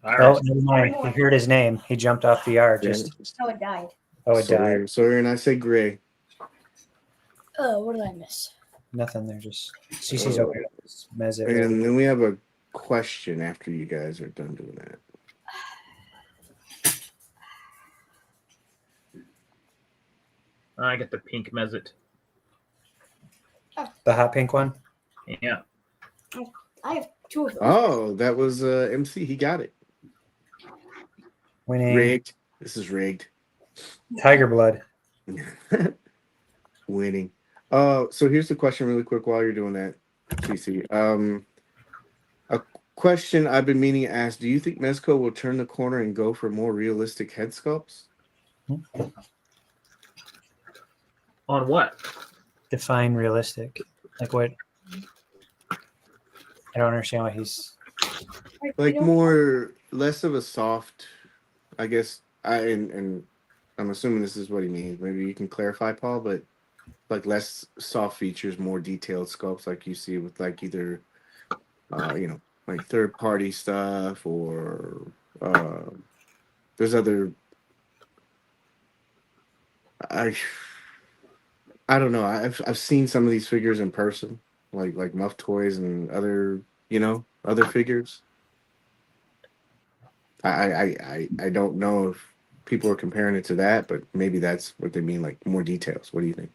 All
Oh,
right.
never mind. He heard his name. He jumped off VR. Just
Oh, it died.
oh, it died.
Sawyer and I say gray.
Oh, what did I miss?
Nothing there. Just CC's open. Mezit.
And then we have a question after you guys are done doing that.
I got the pink Mezit.
The hot pink one.
Yeah.
I have 2 of those.
Oh, that was MC. He got it.
Winning.
Rigged. This is rigged.
Tiger blood.
Winning. So here's the question really quick while you're doing that, CC. A question I've been meaning to ask. Do you think Mezco will turn the corner and go for more realistic head sculpts?
On what?
Define realistic. Like what? I don't understand what he's.
Like less of a soft, I guess. And I'm assuming this is what he means. Maybe you can clarify, Paul, but like less soft features, more detailed sculpts like you see with like either like third party stuff or there's other I don't know. I've seen some of these figures in person, like Muff Toys and other figures. I don't know if people are comparing it to that, but maybe that's what they mean, like more details. What do you think?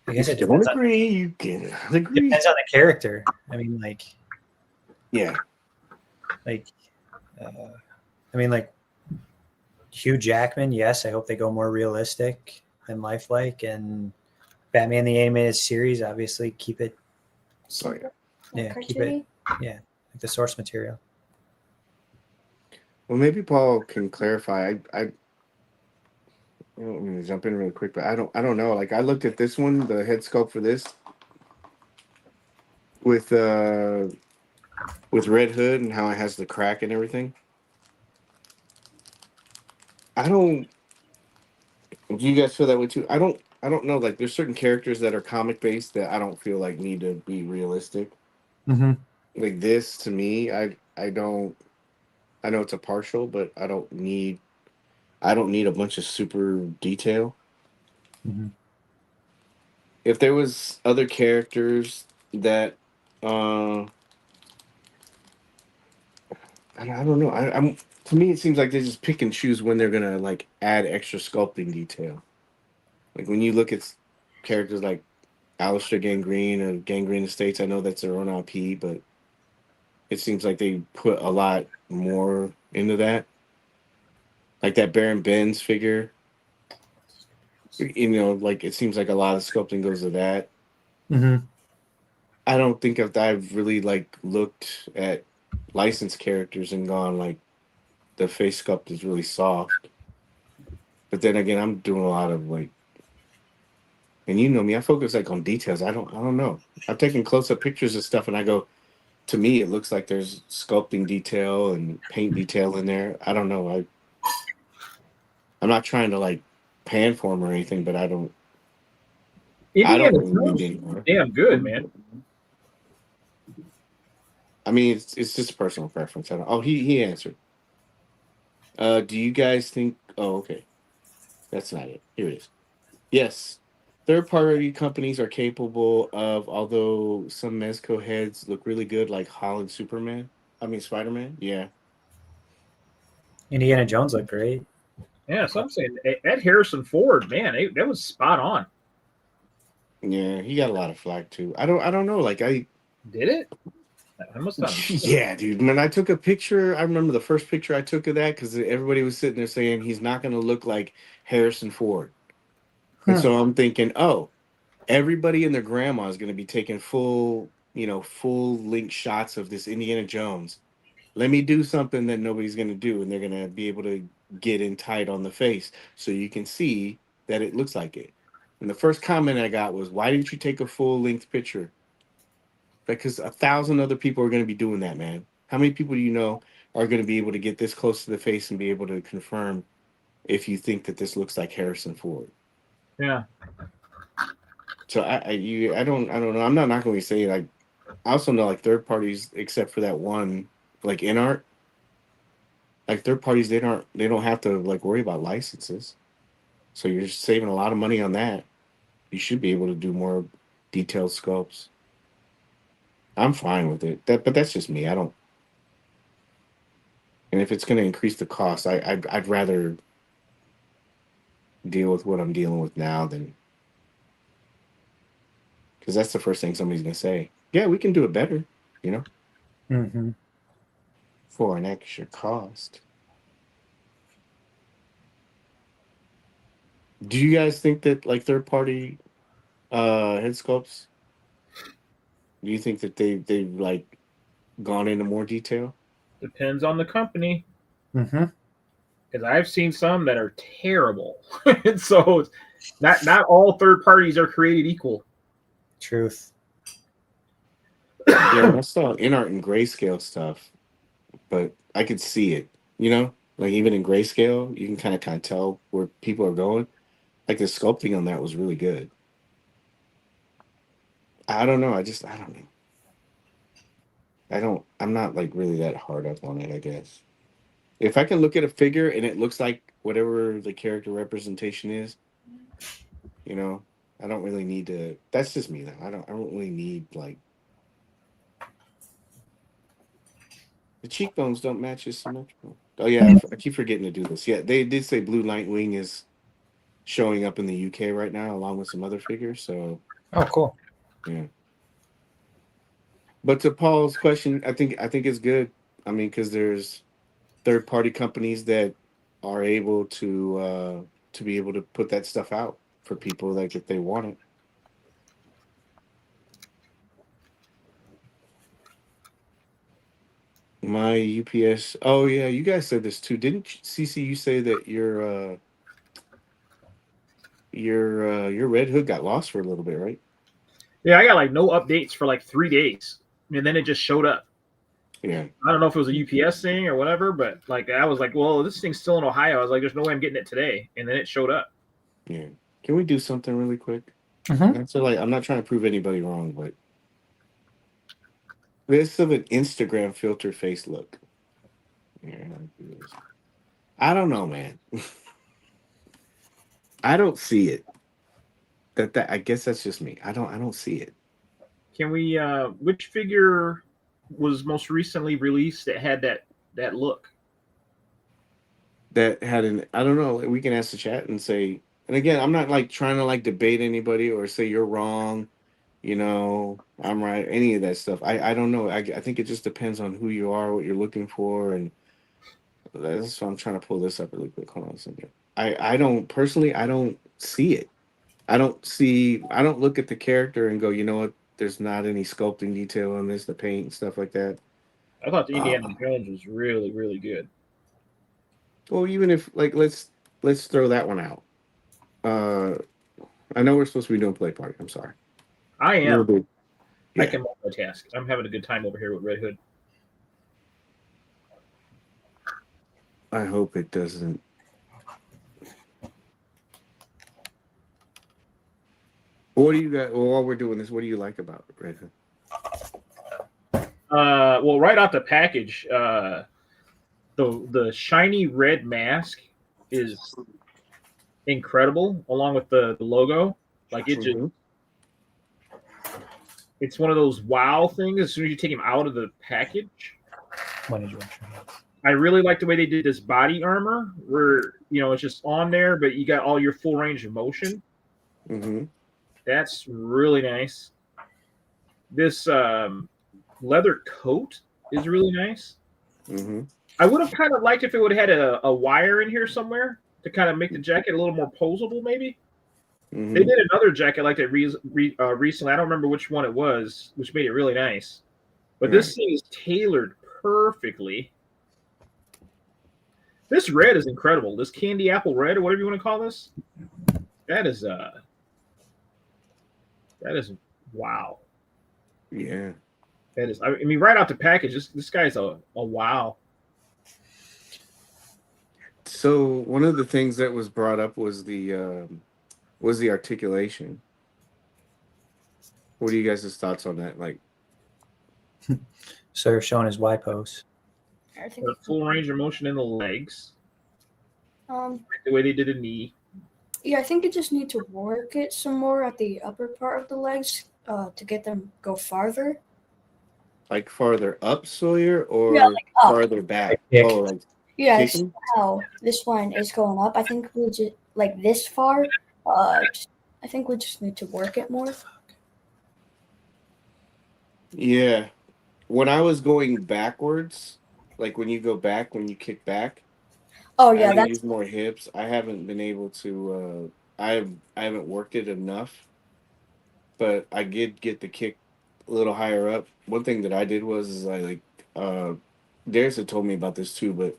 I guess it
Don't
depends on,
agree. You can agree.
depends on the character. I mean, like,
Yeah.
like, like Hugh Jackman. Yes, I hope they go more realistic and lifelike. And Batman the Animated Series, obviously, keep it.
So yeah.
Yeah, keep it. Yeah, like the source material.
Well, maybe Paul can clarify. I'm gonna jump in really quick, but I don't know. Like I looked at this one, the head sculpt for this, with Red Hood and how it has the crack and everything. Do you guys feel that way too? I don't know. Like there's certain characters that are comic based that I don't feel like need to be realistic.
Mm-hmm.
Like this to me, I don't. I know it's a partial, but I don't need a bunch of super detail.
Mm-hmm.
If there was other characters that I don't know. I'm to me it seems like they just pick and choose when they're gonna like add extra sculpting detail. Like when you look at characters like Alistair Gangrene of Gangrene Estates, I know that's their own IP, but it seems like they put a lot more into that. Like that Baron Benz figure, like it seems like a lot of sculpting goes to that.
Mm-hmm.
I don't think I've really like looked at licensed characters and gone like the face sculpt is really soft. But then again, I'm doing a lot of like, and you know me, I focus like on details. I don't know. I've taken close up pictures of stuff and I go, to me, it looks like there's sculpting detail and paint detail in there. I don't know. I'm not trying to like pan for him or anything, but I don't
Indiana
really need
Jones,
anymore.
damn good, man.
I mean, it's just a personal preference. He answered. Do you guys think? Oh, okay. That's not it. Here it is. Yes. Third-party companies are capable of, although some Mezco heads look really good, like Holland Spider-Man. Yeah.
Indiana Jones looked great.
Yeah, so I'm saying that Harrison Ford, man, that was spot on.
Yeah, he got a lot of flack too. I don't know. Like
Did it? I must have.
Yeah, dude. When I took a picture, I remember the first picture I took of that because everybody was sitting there saying he's not going to look like Harrison Ford. And so I'm thinking, oh, everybody and their grandma is going to be taking full, full length shots of this Indiana Jones. Let me do something that nobody's going to do, and they're going to be able to get in tight on the face so you can see that it looks like it. And the first comment I got was, why didn't you take a full length picture? Because 1,000 other people are going to be doing that, man. How many people do you know are going to be able to get this close to the face and be able to confirm if you think that this looks like Harrison Ford?
Yeah.
So I don't know. I'm not going to say like, I also know like third parties, except for that one, like InArt, like third parties, they don't have to like worry about licenses. So you're saving a lot of money on that. You should be able to do more detailed sculpts. I'm fine with it. But that's just me. I don't. And if it's going to increase the cost, I'd rather deal with what I'm dealing with now than, because that's the first thing somebody's going to say. Yeah, we can do it better,
Mm-hmm.
for an extra cost. Do you guys think that like third party head sculpts? Do you think that they've like gone into more detail?
Depends on the company.
Mm-hmm.
Because I've seen some that are terrible. And so not all third parties are created equal.
Truth.
Yeah, I saw InArt and grayscale stuff, but I could see it. Like even in grayscale, you can kind of tell where people are going. Like the sculpting on that was really good. I don't know. I don't know. I'm not like really that hard up on it, I guess. If I can look at a figure and it looks like whatever the character representation is, I don't really need to. That's just me though. I don't really need like the cheekbones don't match his symmetrical. Oh yeah, I keep forgetting to do this. Yeah, they did say Blue Nightwing is showing up in the UK right now along with some other figures. So
Oh, cool.
yeah. But to Paul's question, I think it's good. I mean, because there's third-party companies that are able to be able to put that stuff out for people like if they want it. My UPS. Oh yeah, you guys said this too, didn't CC? You say that your Red Hood got lost for a little bit, right?
Yeah, I got like no updates for like 3 days. And then it just showed up.
Yeah.
I don't know if it was a UPS thing or whatever, but like I was like, well, this thing's still in Ohio. I was like, there's no way I'm getting it today. And then it showed up.
Yeah. Can we do something really quick?
Mm-hmm.
So like I'm not trying to prove anybody wrong, but this of an Instagram filter face look. Yeah, I don't know, man. I don't see it. That I guess that's just me. I don't see it.
Can we which figure was most recently released that had that look?
That had an I don't know. We can ask the chat and say. And again, I'm not like trying to like debate anybody or say you're wrong. I'm right. Any of that stuff. I don't know. I think it just depends on who you are, what you're looking for, and that's why I'm trying to pull this up really quick. Hold on a second. I don't personally. I don't see it. I don't look at the character and go, you know what? There's not any sculpting detail on this, the paint and stuff like that.
I thought the Indiana Jones was really, really good.
Well, even if like let's throw that one out. I know we're supposed to be doing play party. I'm sorry.
I am.
Yeah.
I can multitask. I'm having a good time over here with Red Hood.
I hope it doesn't. What do you got? Well, while we're doing this, what do you like about Red Hood?
Well, right off the package, the shiny red mask is incredible, along with the logo. Like it just, it's one of those wow things. As soon as you take him out of the package,
When did you watch
I really like the way they did this body armor, where it's just on there, but you got all your full range of motion.
Mm-hmm.
That's really nice. This leather coat is really nice.
Mm-hmm.
I would have kind of liked if it would have had a wire in here somewhere to kind of make the jacket a little more posable, maybe.
Mhm.
They did another jacket like that recently. I don't remember which one it was, which made it really nice. But this
Right.
thing is tailored perfectly. This red is incredible. This candy apple red, or whatever you want to call this, that is wow.
Yeah.
That is, I mean, right out the package, this guy's a wow.
So one of the things that was brought up was the articulation. What are you guys' thoughts on that? Like,
So showing his Y pose.
I think
The full range of motion in the legs,
um
the way they did a knee.
yeah, I think you just need to work it some more at the upper part of the legs to get them go farther.
like farther up Sawyer or
Yeah, like up.
farther back?
Kick.
Oh, like
Yeah, I see
kicking?
how this one is going up. I think we just like this far. I think we just need to work it more.
Yeah. When I was going backwards, like when you go back, when you kick back,
Oh
I
yeah,
had to
that's
use more hips. I haven't been able to. I haven't worked it enough, but I did get the kick a little higher up. One thing that I did was is I like Darius had told me about this too, but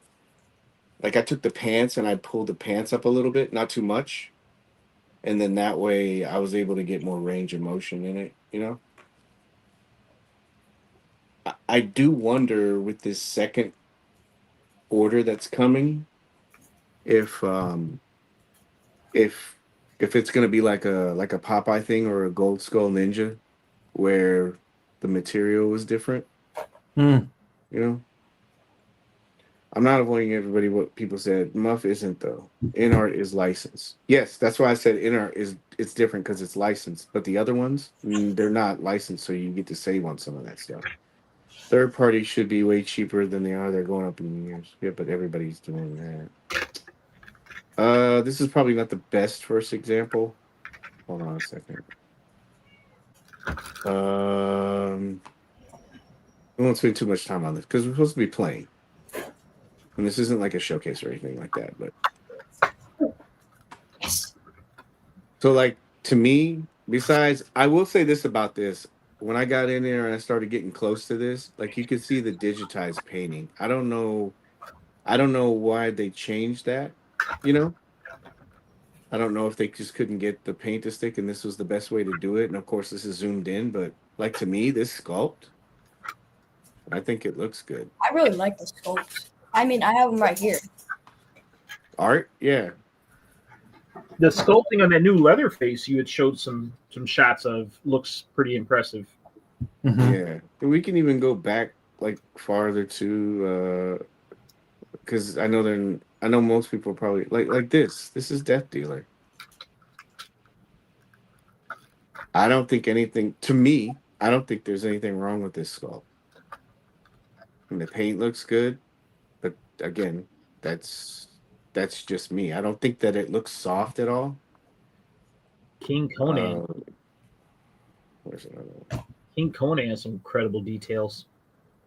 like I took the pants and I pulled the pants up a little bit, not too much, and then that way I was able to get more range of motion in it. You know, I do wonder with this second order that's coming if if if it's gonna be like a Popeye thing or a Gold Skull Ninja, where the material is different.
Hmm.
You know, I'm not avoiding everybody what people said. Muff isn't though. In art is licensed. Yes, that's why I said in art is it's different because it's licensed. But the other ones, they're not licensed, so you get to save on some of that stuff. Third party should be way cheaper than they are. They're going up in years. Yeah, but everybody's doing that. This is probably not the best first example. Hold on a second. We won't spend too much time on this because we're supposed to be playing. And this isn't like a showcase or anything like that, but
yes.
so like to me, besides I will say this about this. When I got in there and I started getting close to this, like you could see the digitized painting. I don't know why they changed that, you know? I don't know if they just couldn't get the paint to stick and this was the best way to do it. And of course this is zoomed in, but like to me, this sculpt, I think it looks good.
I really like the sculpts. I mean, I have them right here.
Art, yeah.
The sculpting on that new leather face you had showed some shots of looks pretty impressive.
Mhm.
Yeah. And we can even go back like farther to because I know most people probably like this. This is Death Dealer. I don't think anything to me, I don't think there's anything wrong with this sculpt. And the paint looks good, but again, that's that's just me. I don't think that it looks soft at all.
King Conan.
Uh, where's another one?
King Conan has some incredible details.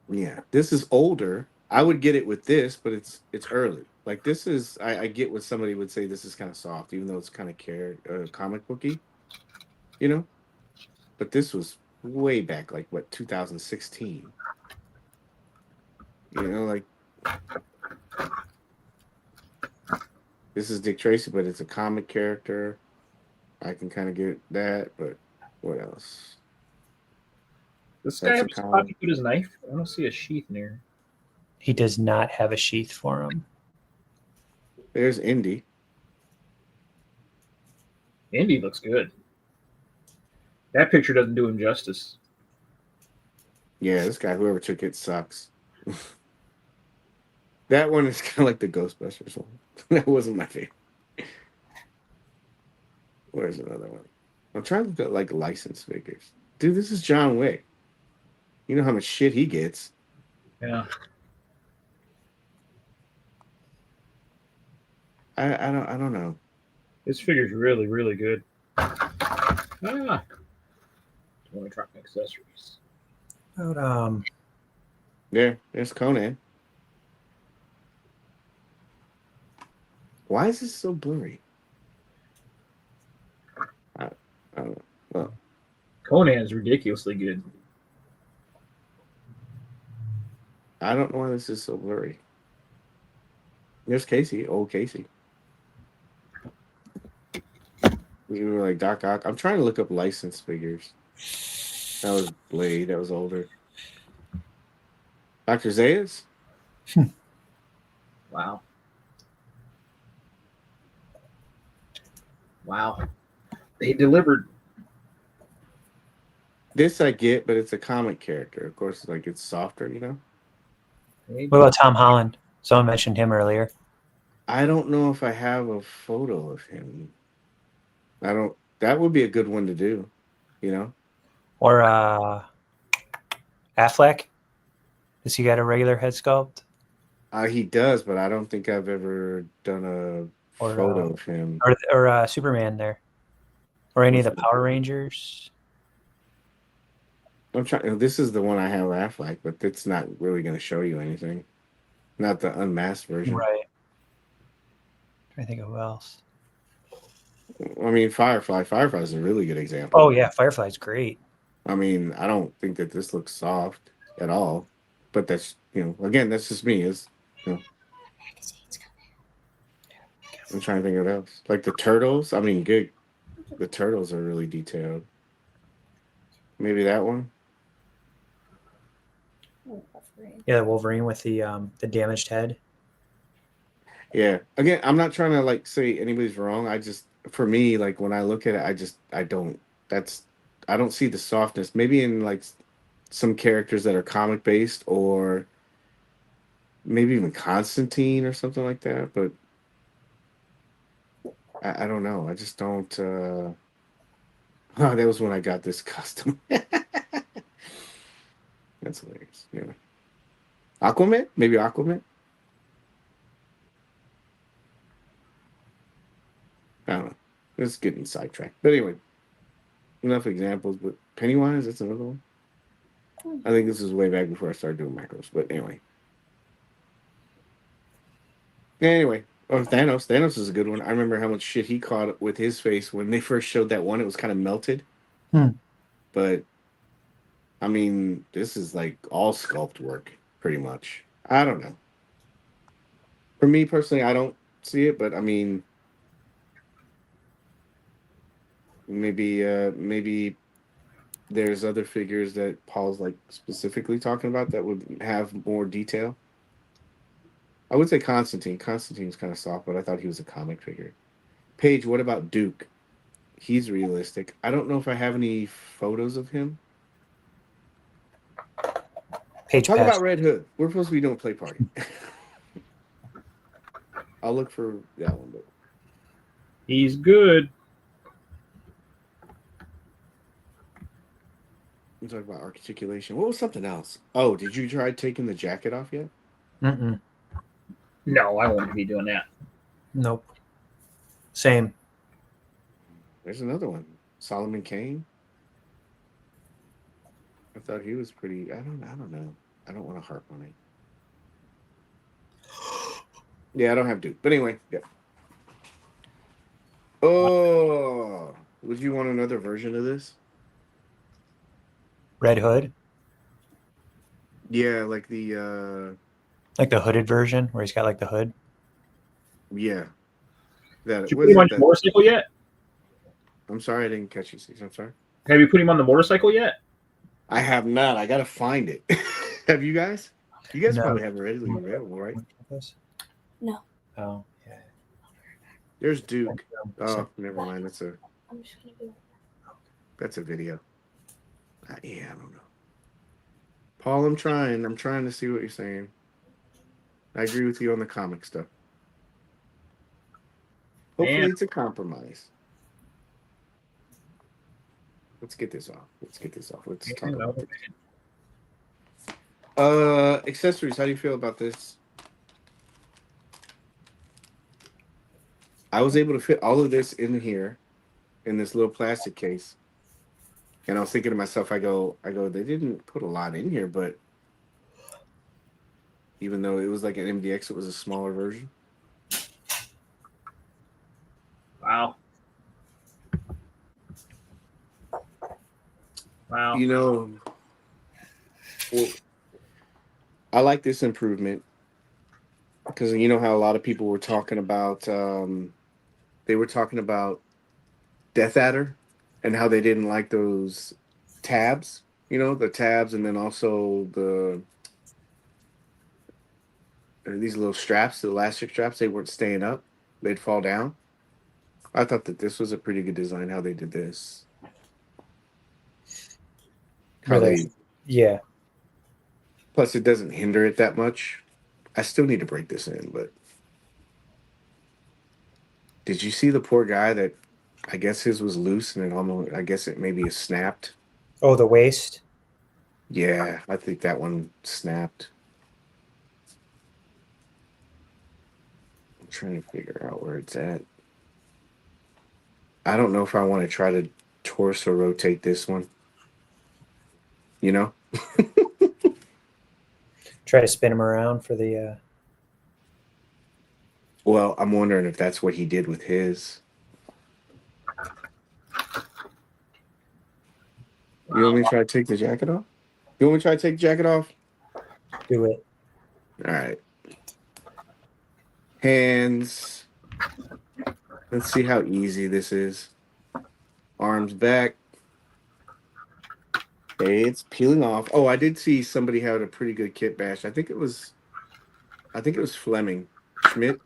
Yeah, this is older. I would get it with this, but it's early. Like this is, I get what somebody would say. This is kind of soft, even though it's kind of comic booky, you know. But this was way back, like what 2016. You know, like this is Dick Tracy, but it's a comic character. I can kind of get that, but what else?
This guy
That's a
have a spot
comic.
to put his knife. I don't see a sheath near.
He does not have a sheath for him.
There's Indy.
Indy looks good. That picture doesn't do him justice.
Yeah, this guy, whoever took it, sucks. That one is kind of like the Ghostbusters one. That wasn't my favorite. Where's another one? I'm trying to look at like licensed figures. Dude, this is John Wick. You know how much shit he gets.
Yeah.
I don't know.
This figure's really, really good. Ah. Drop accessories.
But,
There's Conan. Why is this so blurry?
Conan is ridiculously good.
I don't know why this is so blurry. There's Casey, old Casey. We were like Doc Ock. I'm trying to look up licensed figures. That was Blade. That was older. Dr. Zayas?
Wow. Wow. They delivered.
This I get, but it's a comic character. Of course, like it's softer, you know?
What about Tom Holland? Someone mentioned him earlier.
I don't know if I have a photo of him. I don't. That would be a good one to do, you know?
Or Affleck. Does he got a regular head sculpt?
He does, but I don't think I've ever done a
Or,
photo of him.
Or Superman there. Or any of the Power Rangers.
I'm trying. This is the one I have Affleck, but it's not really going to show you anything. Not the unmasked version.
Right. I think of who else.
I mean, Firefly. Firefly is a really good example.
Oh yeah, Firefly's great.
I mean, I don't think that this looks soft at all, but that's, you know, again, that's just me. Is, you know, I'm trying to think of what else. Like the turtles. I mean, good. The turtles are really detailed. Maybe that one.
Yeah, the Wolverine with the damaged head.
Yeah. Again, I'm not trying to like say anybody's wrong. I just, for me, like when I look at it, I don't. I don't see the softness. Maybe in like some characters that are comic based, or maybe even Constantine or something like that. But I don't know. I just don't. Oh, that was when I got this custom. That's hilarious. Yeah. Aquaman? Maybe Aquaman? I don't know. It's getting sidetracked. But anyway, enough examples. But Pennywise, that's another one. I think this is way back before I started doing macros. But anyway. Anyway. Oh, Thanos. Thanos is a good one. I remember how much shit he caught with his face when they first showed that one. It was kind of melted. But, I mean, this is like all sculpt work, pretty much. I don't know. For me personally, I don't see it, but I mean, maybe there's other figures that Paul's like specifically talking about that would have more detail. I would say Constantine. Constantine's kind of soft, but I thought he was a comic figure. Paige, what about Duke? He's realistic. I don't know if I have any photos of him.
Paige
Talk
passed.
about Red Hood. We're supposed to be doing a play party. I'll look for that one, but
He's good.
we talk about articulation. What was something else? Oh, did you try taking the jacket off yet?
Mm-mm.
No, I won't be doing that.
Nope. Same.
There's another one. Solomon Kane. I thought he was pretty. I don't know. I don't want to harp on it. Yeah, I don't have Duke. But anyway, yeah. Oh, would you want another version of this?
Red Hood,
Yeah, like the
like the hooded version where he's got like the hood.
yeah. That
Did you
what
put
is
him on
it
the
that,
motorcycle yet?
I'm sorry I didn't catch you. I'm sorry.
Have you put him on the motorcycle yet?
I have not. I gotta find it. Have you guys? You guys
No.
probably have it readily available, right?
No.
Oh, yeah.
There's Duke. Oh, never mind.
I'm just gonna do it.
That's a video. Yeah, I don't know. Paul, I'm trying. I'm trying to see what you're saying. I agree with you on the comic stuff. Hopefully,
Man.
it's a compromise. Let's get this off. Let's talk about this. Accessories. How do you feel about this? I was able to fit all of this in here, in this little plastic case. And I was thinking to myself, I go, they didn't put a lot in here, but even though it was like an MDX, it was a smaller version.
Wow. Wow.
You know, well, I like this improvement because you know how a lot of people were talking about. They were talking about Death Adder and how they didn't like those tabs. You know, the tabs, and then also these little straps, the elastic straps. They weren't staying up; they'd fall down. I thought that this was a pretty good design. How they did this. How
Really?
they
Yeah.
plus it doesn't hinder it that much. I still need to break this in, but did you see the poor guy that I guess his was loose and it almost I guess it maybe is snapped?
Oh, the waist.
Yeah, I think that one snapped. I'm trying to figure out where it's at. I don't know if I want to try to torso rotate this one. You know?
Try to spin him around for the.
Well, I'm wondering if that's what he did with his. You want me to try to take the jacket off? You want me to try to take the jacket off?
Do it.
All right. Hands. Let's see how easy this is. Arms back. Okay, it's peeling off. Oh, I did see somebody had a pretty good kit bash. I think it was Fleming Schmidt.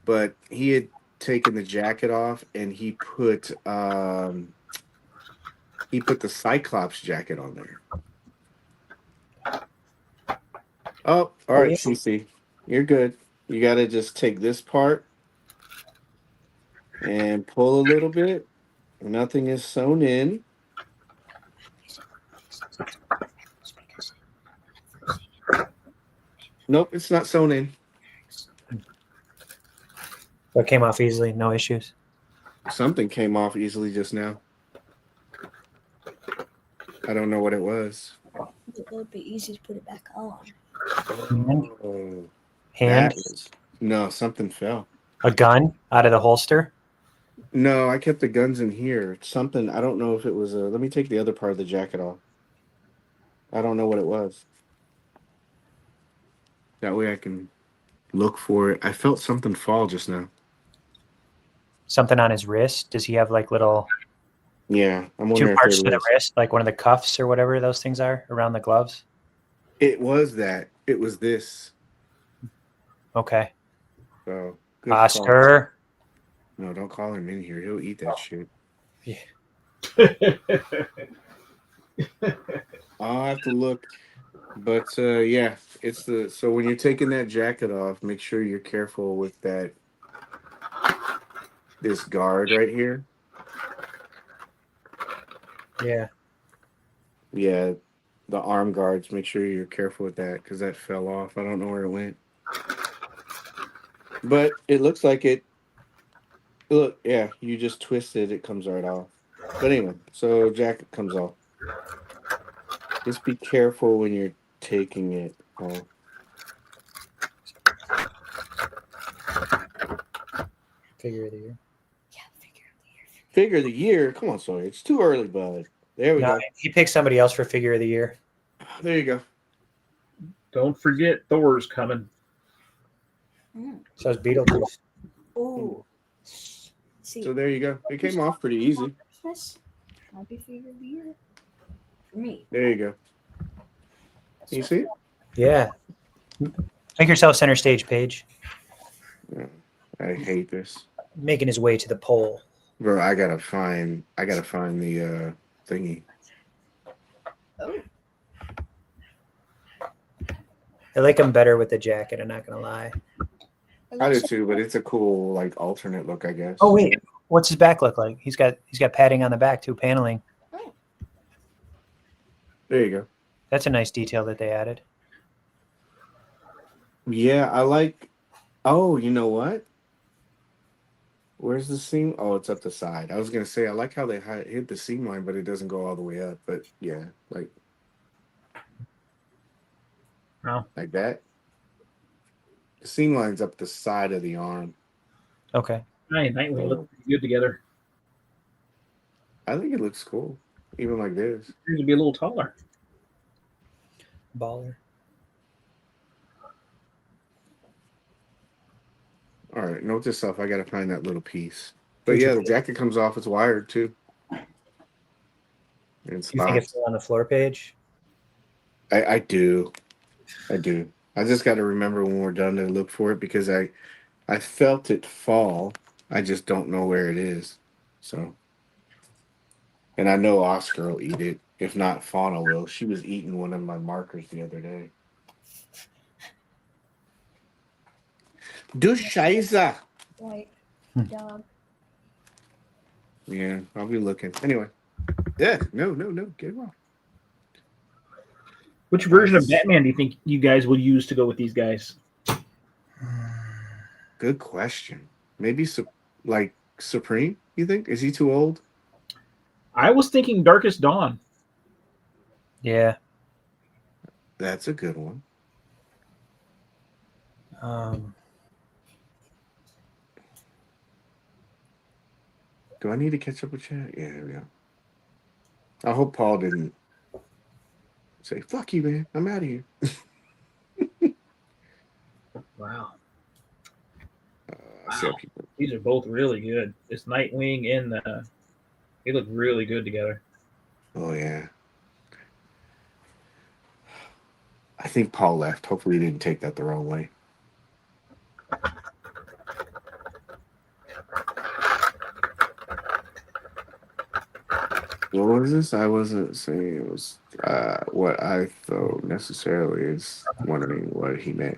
But he had taken the jacket off and he put the Cyclops jacket on there. Oh, all right,
yeah.
CC. You're good. You gotta just take this part and pull a little bit. Nothing is sewn in. Nope, it's not sewn in.
So it came off easily, no issues.
Something came off easily just now. I don't know what it was.
It would be easy to put it back on.
Oh,
Hand,
no, something fell.
a gun out of the holster.
No, I kept the guns in here. Something, I don't know if it was a. Let me take the other part of the jacket off. I don't know what it was. That way I can look for it. I felt something fall just now.
Something on his wrist. Does he have like little
Yeah, I'm
two
wondering if
parts
it
to the
was.
wrist, like one of the cuffs or whatever those things are around the gloves?
It was that. It was this.
Okay.
So good call.
Oscar.
No, don't call him in here. He'll eat that shit. I'll have to look. But yeah, it's the so when you're taking that jacket off, make sure you're careful with this guard right here.
Yeah.
Yeah, the arm guards. Make sure you're careful with that because that fell off. I don't know where it went, but it looks like it. Look, yeah, you just twist it, it comes right off. But anyway, so jacket comes off. Just be careful when you're taking it off.
Figure of the year.
Yeah, figure of the year.
Figure of the year. Come on, Sawyer. It's too early, bud. There we
No,
go.
he picked somebody else for figure of the year.
There you go.
Don't forget Thor's coming.
So is Beetlejuice.
Ooh. See,
So there you go. It came off pretty easy.
Christmas might be figure of the year for me.
There you go. You see it?
Yeah. Make yourself center stage, Paige.
Yeah. I hate this.
Making his way to the pole.
Bro, I gotta find the thingy.
Oh,
I like him better with the jacket, I'm not gonna lie.
I do too, but it's a cool like alternate look, I guess.
Oh wait, what's his back look like? He's got padding on the back too, paneling.
There you go.
That's a nice detail that they added.
Yeah, I like. Oh, you know what? Where's the seam? Oh, it's up the side. I was gonna say I like how they hit the seam line, but it doesn't go all the way up. But yeah, like like that. The seam line's up the side of the arm.
Okay.
Nightwing look pretty good together.
I think it looks cool. even like this.
He's gonna be a little taller.
Baller.
All right, note this stuff. I gotta find that little piece. But yeah, the jacket comes off. It's wired too. And
Do you think it's on the floor page?
I do. I do. I just got to remember when we're done to look for it because I felt it fall. I just don't know where it is. So, and I know Oscar will eat it. If not, Fauna will. She was eating one of my markers the other day. Du Scheiße.
White dog.
Yeah, I'll be looking. Anyway. Yeah, no. Get it off.
Which version of Batman do you think you guys will use to go with these guys?
Good question. Maybe like Supreme, you think? Is he too old?
I was thinking Darkest Dawn.
Yeah.
That's a good one. Do I need to catch up with chat? Yeah, there we go. I hope Paul didn't say, fuck you, man. I'm out of here.
Wow.
I see how people.
These are both really good. This Nightwing and they look really good together.
Oh, yeah. I think Paul left. Hopefully he didn't take that the wrong way. What was this? I wasn't saying it was what I thought necessarily is wondering what he meant.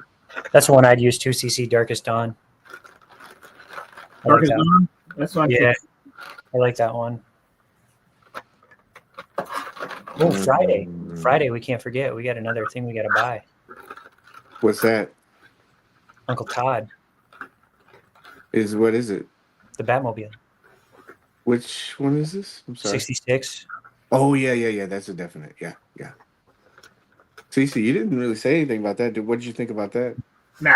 That's the one I'd use too, CC Darkest Dawn. I like
Darkest
that.
Dawn? That's what I'm
Yeah.
thinking.
I like that one. Oh, Friday. Friday, we can't forget. We got another thing we got to buy.
What's that?
Uncle Todd,
What is it?
the Batmobile.
Which one is this? I'm sorry.
66.
Oh, yeah. That's a definite. Yeah. Cece, you didn't really say anything about that. What did you think about that?
Nah,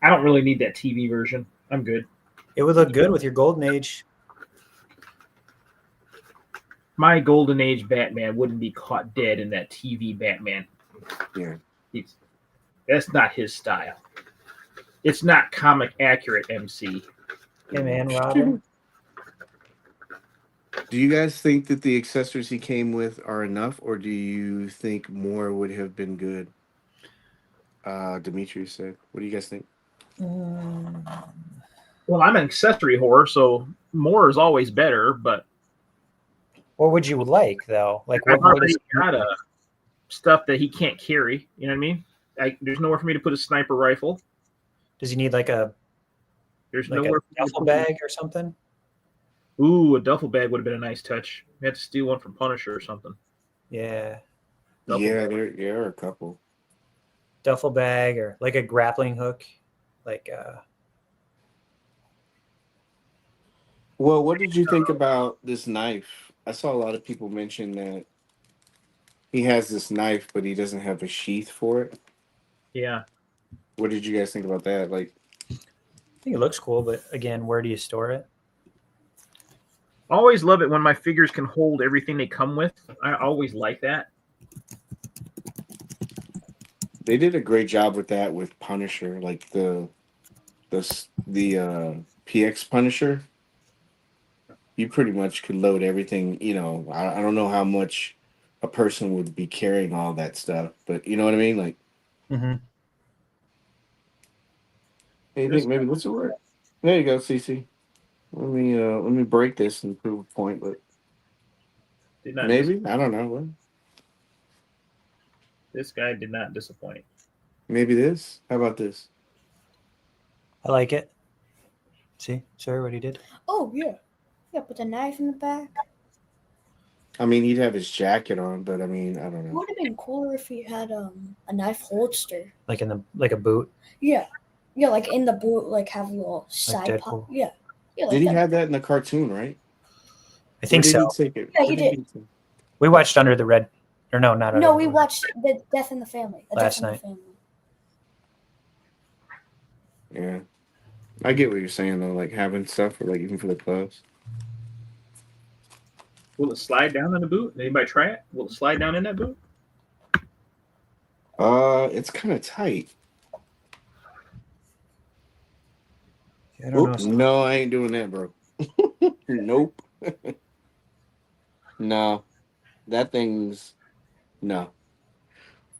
I don't really need that TV version. I'm good.
It would look good with your Golden Age.
My Golden Age Batman wouldn't be caught dead in that TV Batman.
Yeah.
That's not his style. It's not comic accurate, MC.
Hey, man, Robin.
Do you guys think that the accessories he came with are enough, or do you think more would have been good? Demetrius said. What do you guys think?
Well, I'm an accessory whore, so more is always better, but
What would you like, though? Like,
I've
what
already
is
got stuff that he can't carry. You know what I mean? There's nowhere for me to put a sniper rifle.
Does he need like a
There's
like a
nowhere for me to
duffel
put-
bag or something?
Ooh, a duffel bag would have been a nice touch. We had to steal one from Punisher or something.
Yeah,
Duffel
Yeah,
bag.
there are a couple.
duffel bag or like a grappling hook, like
Well, what did you think about this knife? I saw a lot of people mention that he has this knife, but he doesn't have a sheath for it.
Yeah.
What did you guys think about that? Like,
I think it looks cool, but again, where do you store it?
Always love it when my figures can hold everything they come with. I always like that.
they did a great job with that with Punisher, like the PX Punisher. You pretty much could load everything. You know, I don't know how much a person would be carrying all that stuff, but you know what I mean. Like,
Mm-hmm.
hey, Nick, maybe this will work. There you go, CC. Let me break this and prove a point, but
Did not
maybe I don't know.
This guy did not disappoint.
Maybe this. How about this?
I like it. See, sir, what he did?
Oh yeah, yeah. Put the knife in the back.
I mean, he'd have his jacket on, but I mean, I don't
It
know.
would have been cooler if he had a knife holster.
Like in the like a boot.
Yeah, like in the boot, like have a little side pop.
Deadpool.
Yeah. Like
Did he
that.
have that in the cartoon, right?
I think
Or did
so.
he take it?
Yeah, he
Where
did.
he take it?
We watched Under the Red, or no, not Under
No,
the
we
Red.
watched the Death in the Family.
Last
Death
night.
In the Family.
Yeah, I get what you're saying though. Like having stuff, or like even for the clubs.
Will it slide down in the boot? Anybody try it? Will it slide down in that boot?
It's kind of tight.
I don't
Oop,
know.
no, I ain't doing that, bro. Nope. No, that thing's no.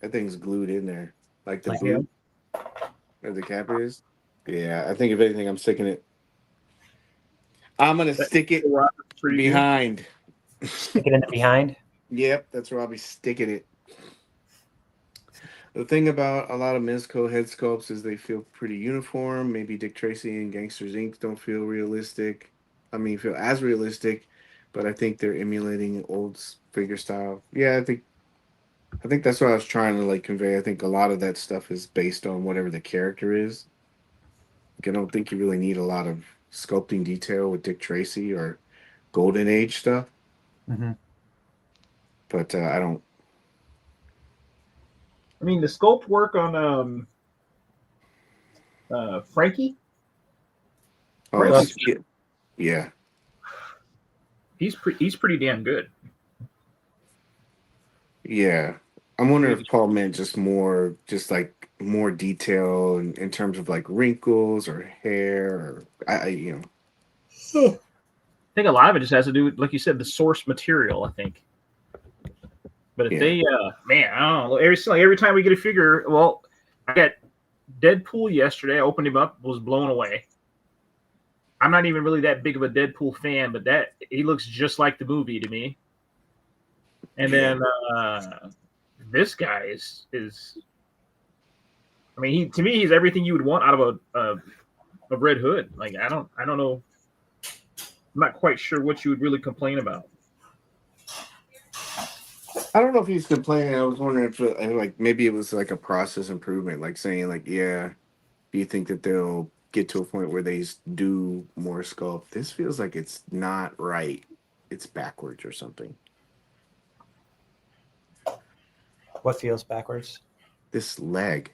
That thing's glued in there, like the
Like
boot, where the cap is. Yeah, I think if anything, I'm sticking it. I'm gonna stick it
Pretty good.
behind.
Stick it in the behind.
Yep, that's where I'll be sticking it. The thing about a lot of Mezco head sculpts is they feel pretty uniform. Maybe Dick Tracy and Gangsters Inc. don't feel realistic. I mean, feel as realistic, but I think they're emulating old figure style. Yeah, I think that's what I was trying to like convey. I think a lot of that stuff is based on whatever the character is. Like, I don't think you really need a lot of sculpting detail with Dick Tracy or Golden Age stuff.
Mm-hmm.
But I don't.
I mean, the sculpt work on Frankie.
Oh,
Frankie's-
yeah.
He's pretty damn good.
Yeah. I'm wondering if Paul meant just more detail in terms of like wrinkles or hair or
I think a lot of it just has to do with, like you said, the source material, I think. But if they, man, I don't know. Every time we get a figure, well, I got Deadpool yesterday. I opened him up, was blown away. I'm not even really that big of a Deadpool fan, but he looks just like the movie to me. And then this guy is. I mean, to me, he's everything you would want out of a Red Hood. Like I don't know. I'm not quite sure what you would really complain about.
I don't know if he's complaining. I was wondering if like maybe it was like a process improvement, like saying like, yeah, do you think that they'll get to a point where they do more sculpt? This feels like it's not right. It's backwards or something.
What feels backwards?
This leg.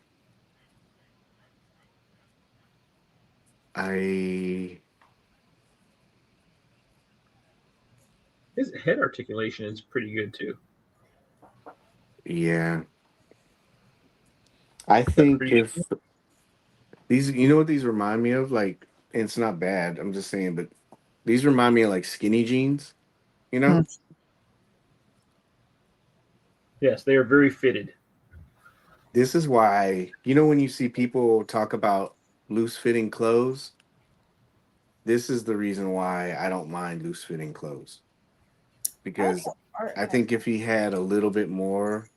His head articulation is pretty good too.
Yeah. I think if these, you know what these remind me of? Like, and it's not bad, I'm just saying, but these remind me of like skinny jeans, you know?
Yes, they are very fitted.
This is why, you know, when you see people talk about loose fitting clothes, this is the reason why I don't mind loose fitting clothes. Because I think if he had a little bit more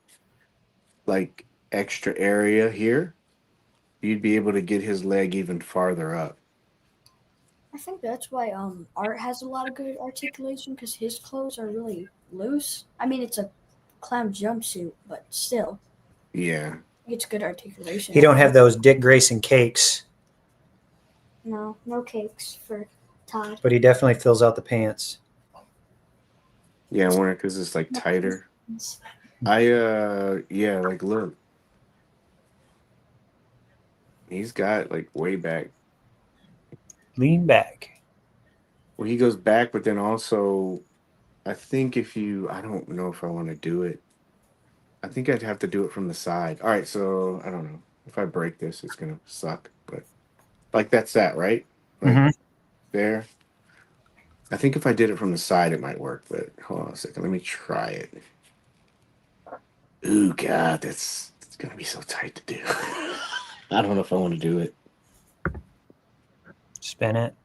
like extra area here, you'd be able to get his leg even farther up.
I think that's why Art has a lot of good articulation because his clothes are really loose. I mean, it's a clown jumpsuit, but still,
Yeah.
it's good articulation.
He don't have those Dick Grayson cakes,
No cakes for Todd.
but he definitely fills out the pants.
Yeah, I wonder because it's like tighter. Yeah, like look. He's got like way back.
Lean back.
Well, he goes back, but then also, I think I don't know if I want to do it. I think I'd have to do it from the side. All right, so I don't know. If I break this, it's gonna suck. But like that's that, right? Like there. I think if I did it from the side, it might work. But hold on a second. Let me try it. Ooh, God, it's gonna be so tight to do. I don't know if I want to do it.
Spin it.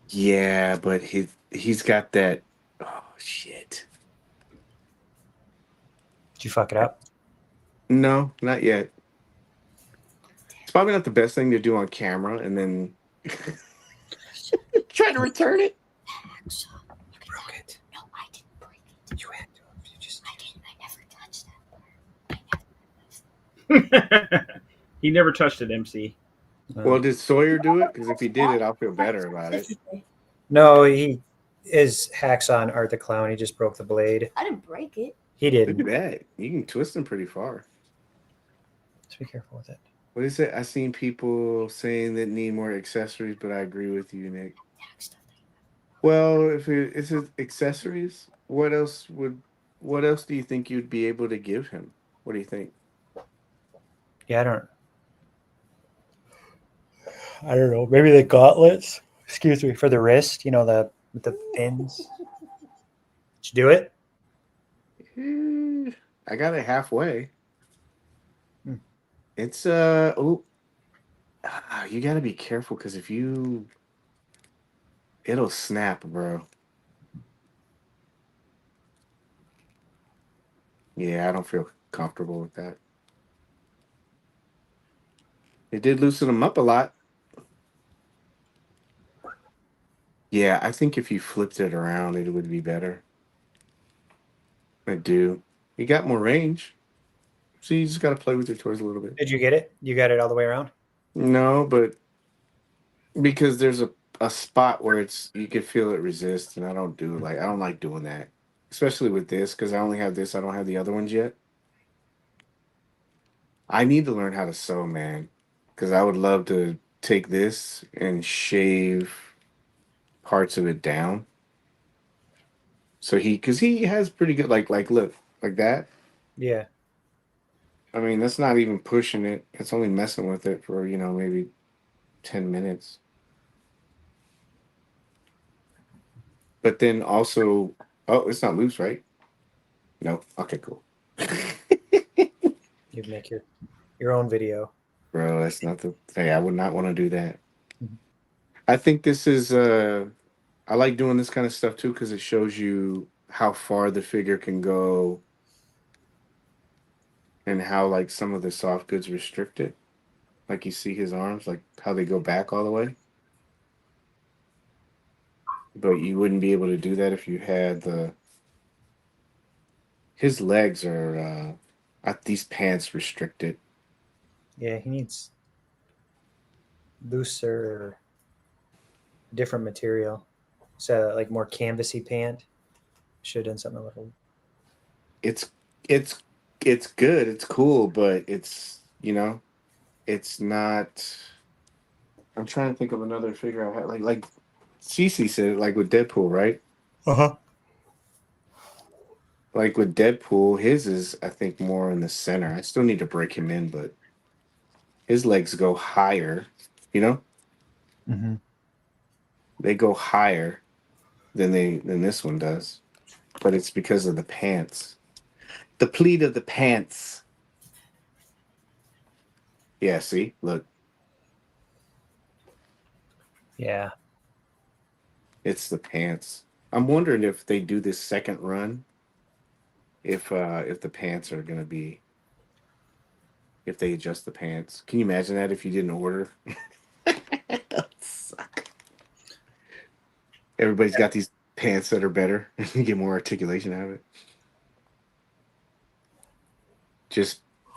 Yeah, but he's got that. Oh shit.
Did you fuck it up?
No, not yet. It's probably not the best thing to do on camera, and then try to return it.
You broke it.
No, I didn't break it.
You had to. You just.
I never touched that.
He never touched it, MC.
Well, did Sawyer do it? Because if he did it, I'll feel better about it.
No, he is hacks on Art the Clown. He just broke the blade.
I didn't break it.
He
Look
didn't.
at that. You can twist them pretty far.
Just be careful with it.
What is it? I seen people saying that need more accessories, but I agree with you, Nick. Well, if it's his accessories, what else do you think you'd be able to give him? What do you think?
Yeah, I don't know. Maybe the gauntlets. Excuse me, for the wrist. You know, the with the pins. Did you do it?
I got it halfway.
Hmm.
It's you got to be careful because it'll snap, bro. Yeah, I don't feel comfortable with that. It did loosen them up a lot. Yeah, I think if you flipped it around, it would be better. I do. You got more range. So you just got to play with your toys a little bit.
Did you get it? You got it all the way around?
No, but because there's a spot where you could feel it resist, and I don't like doing that, especially with this because I only have this. I don't have the other ones yet. I need to learn how to sew, man, because I would love to take this and shave parts of it down. So because he has pretty good like look like that.
Yeah.
I mean, that's not even pushing it. It's only messing with it for maybe 10 minutes. But then also, oh, it's not loose, right? No. Okay, cool.
You make your own video.
Bro, that's not hey, I would not want to do that.
Mhm.
I think this is I like doing this kind of stuff too because it shows you how far the figure can go and how like some of the soft goods restrict it. Like you see his arms, like how they go back all the way. But you wouldn't be able to do that if you had his legs are these pants restricted.
Yeah, he needs looser, different material. So like more canvasy pant. Should have done something a little.
It's it's it's good, it's cool, but it's it's not. I'm trying to think of another figure I had like Cece said, like with Deadpool, right?
Uh-huh.
Like with Deadpool, his is I think more in the center. I still need to break him in, but his legs go higher, you know?
Mm-hmm.
They go higher than this one does. But it's because of the pants. The pleat of the pants. Yeah, see? Look.
Yeah.
It's the pants. I'm wondering if they do this second run, if the pants are gonna be if they adjust the pants. Can you imagine that if you didn't order? Everybody's got these pants that are better. You get more articulation out of it.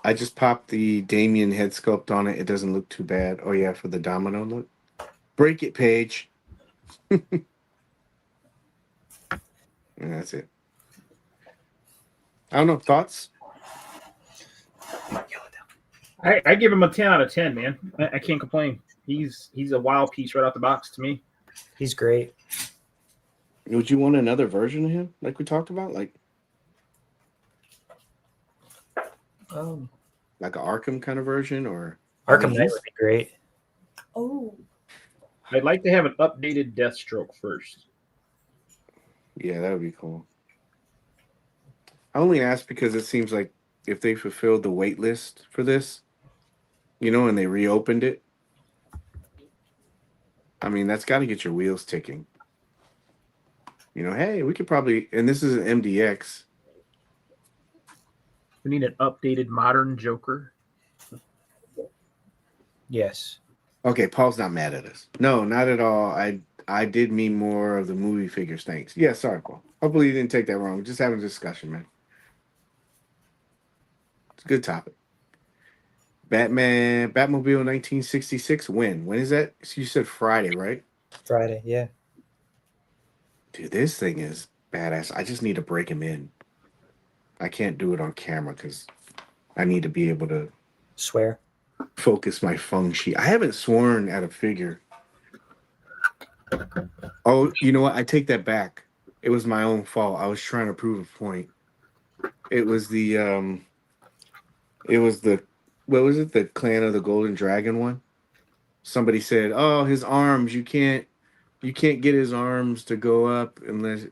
I just popped the Damien head sculpt on it. It doesn't look too bad. Oh yeah, for the domino look. Break it, Paige. And that's it. I don't know. Thoughts?
I give him a 10 out of 10, man. I can't complain. He's a wild piece right out the box to me.
He's great.
Would you want another version of him, like we talked about, like like an Arkham kind of version, or
Arkham Knight would be great.
Oh,
I'd like to have an updated Deathstroke first.
Yeah, that would be cool. I only ask because it seems like if they fulfilled the wait list for this, and they reopened it, I mean, that's got to get your wheels ticking. Hey, we could probably, and this is an MDX.
We need an updated modern Joker.
Yes.
Okay, Paul's not mad at us. No, not at all. I did mean more of the movie figures. Thanks. Yeah, sorry, Paul. Hopefully you didn't take that wrong. Just having a discussion, man. It's a good topic. Batmobile 1966. When is that? You said Friday, right?
Friday, yeah.
Dude, this thing is badass. I just need to break him in. I can't do it on camera because I need to be able to
Swear.
focus my feng shui. I haven't sworn at a figure. Oh, you know what? I take that back. It was my own fault. I was trying to prove a point. It was the what was it? The Clan of the Golden Dragon one. Somebody said, "Oh, his arms, you can't get his arms to go up unless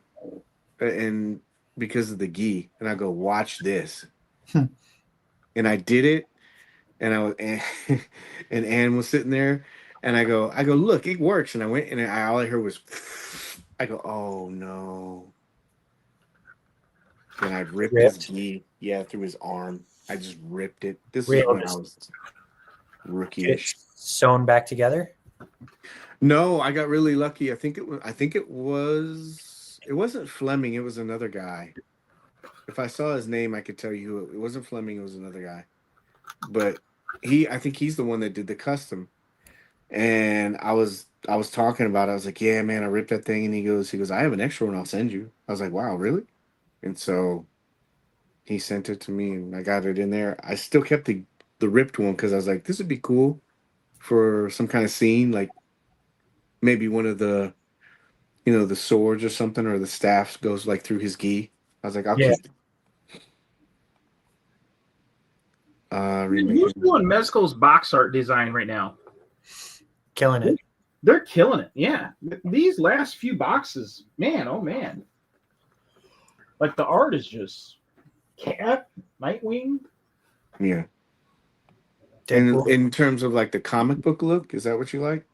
and because of the gi." And I go, "Watch this." And I did it, and I was and Ann was sitting there, and I go, "Look, it works." And I went, and all I heard was, I go, "Oh no." And I ripped his gi, through his arm. I just ripped it. This
Were
was
you able
when I
to
was
get
rookie-ish.
it sewn back together?
No, I got really lucky. I think it wasn't Fleming, it was another guy. If I saw his name, I could tell you who it wasn't Fleming, it was another guy. But I think he's the one that did the custom. And I was talking about it. I was like, "Yeah, man, I ripped that thing." And he goes, "I have an extra one, I'll send you." I was like, "Wow, really?" And so he sent it to me, and I got it in there. I still kept the ripped one because I was like, this would be cool for some kind of scene, like maybe one of the the swords or something, or the staff goes like through his gi. I was like, I'll keep it.
Who's doing Mezco's box art design right now?
Killing it.
They're killing it. Yeah, these last few boxes, man, oh man, like the art is just Cat, Nightwing.
Yeah.
Deadpool.
And in terms of like the comic book look, is that what you like?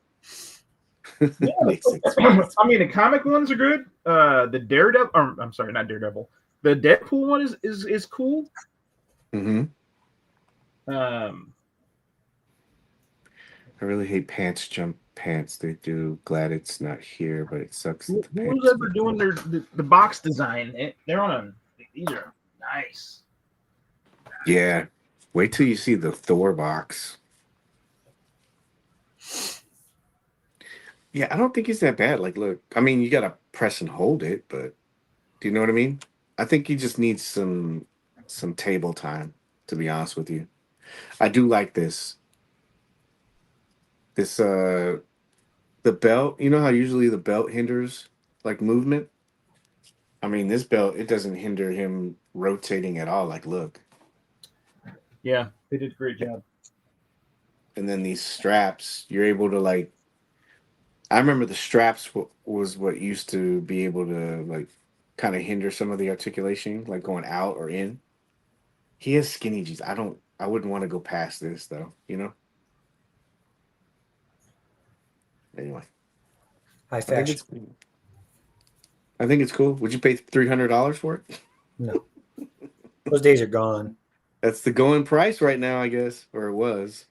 Yeah, I mean, the comic ones are good. The Daredevil, I'm sorry, not Daredevil. The Deadpool one is cool.
Mm-hmm.
I
really hate pants jump pants. They do. Glad it's not here, but it sucks.
Who's ever doing the box design? They're on these are nice.
Yeah. Wait till you see the Thor box. Yeah, I don't think he's that bad. Like, look, I mean, you gotta press and hold it, but do you know what I mean? I think he just needs some table time, to be honest with you. I do like this. The belt, you know how usually the belt hinders like movement? I mean, this belt, it doesn't hinder him rotating at all. Like, look.
Yeah, they did a great job.
And then these straps, you're able to like. I remember the straps was what used to be able to like kind of hinder some of the articulation, like going out or in. He has skinny jeans. I wouldn't want to go past this though, you know? Anyway.
High fashion.
I think it's cool. Would you pay $300 for it?
No. Those days are gone.
That's the going price right now, I guess, or it was.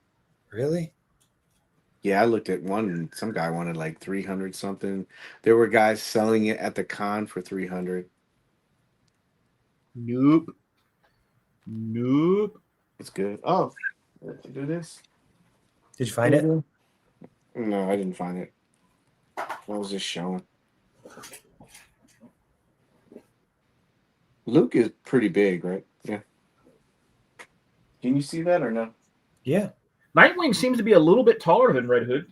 Really?
Yeah, I looked at one and some guy wanted like 300 something. There were guys selling it at the con for 300.
Nope.
It's good. Oh, let's do this.
Did you find it?
No, I didn't find it. I was just showing. Luke is pretty big, right? Yeah. Can you see that or no?
Yeah.
Nightwing seems to be a little bit taller than Red Hood.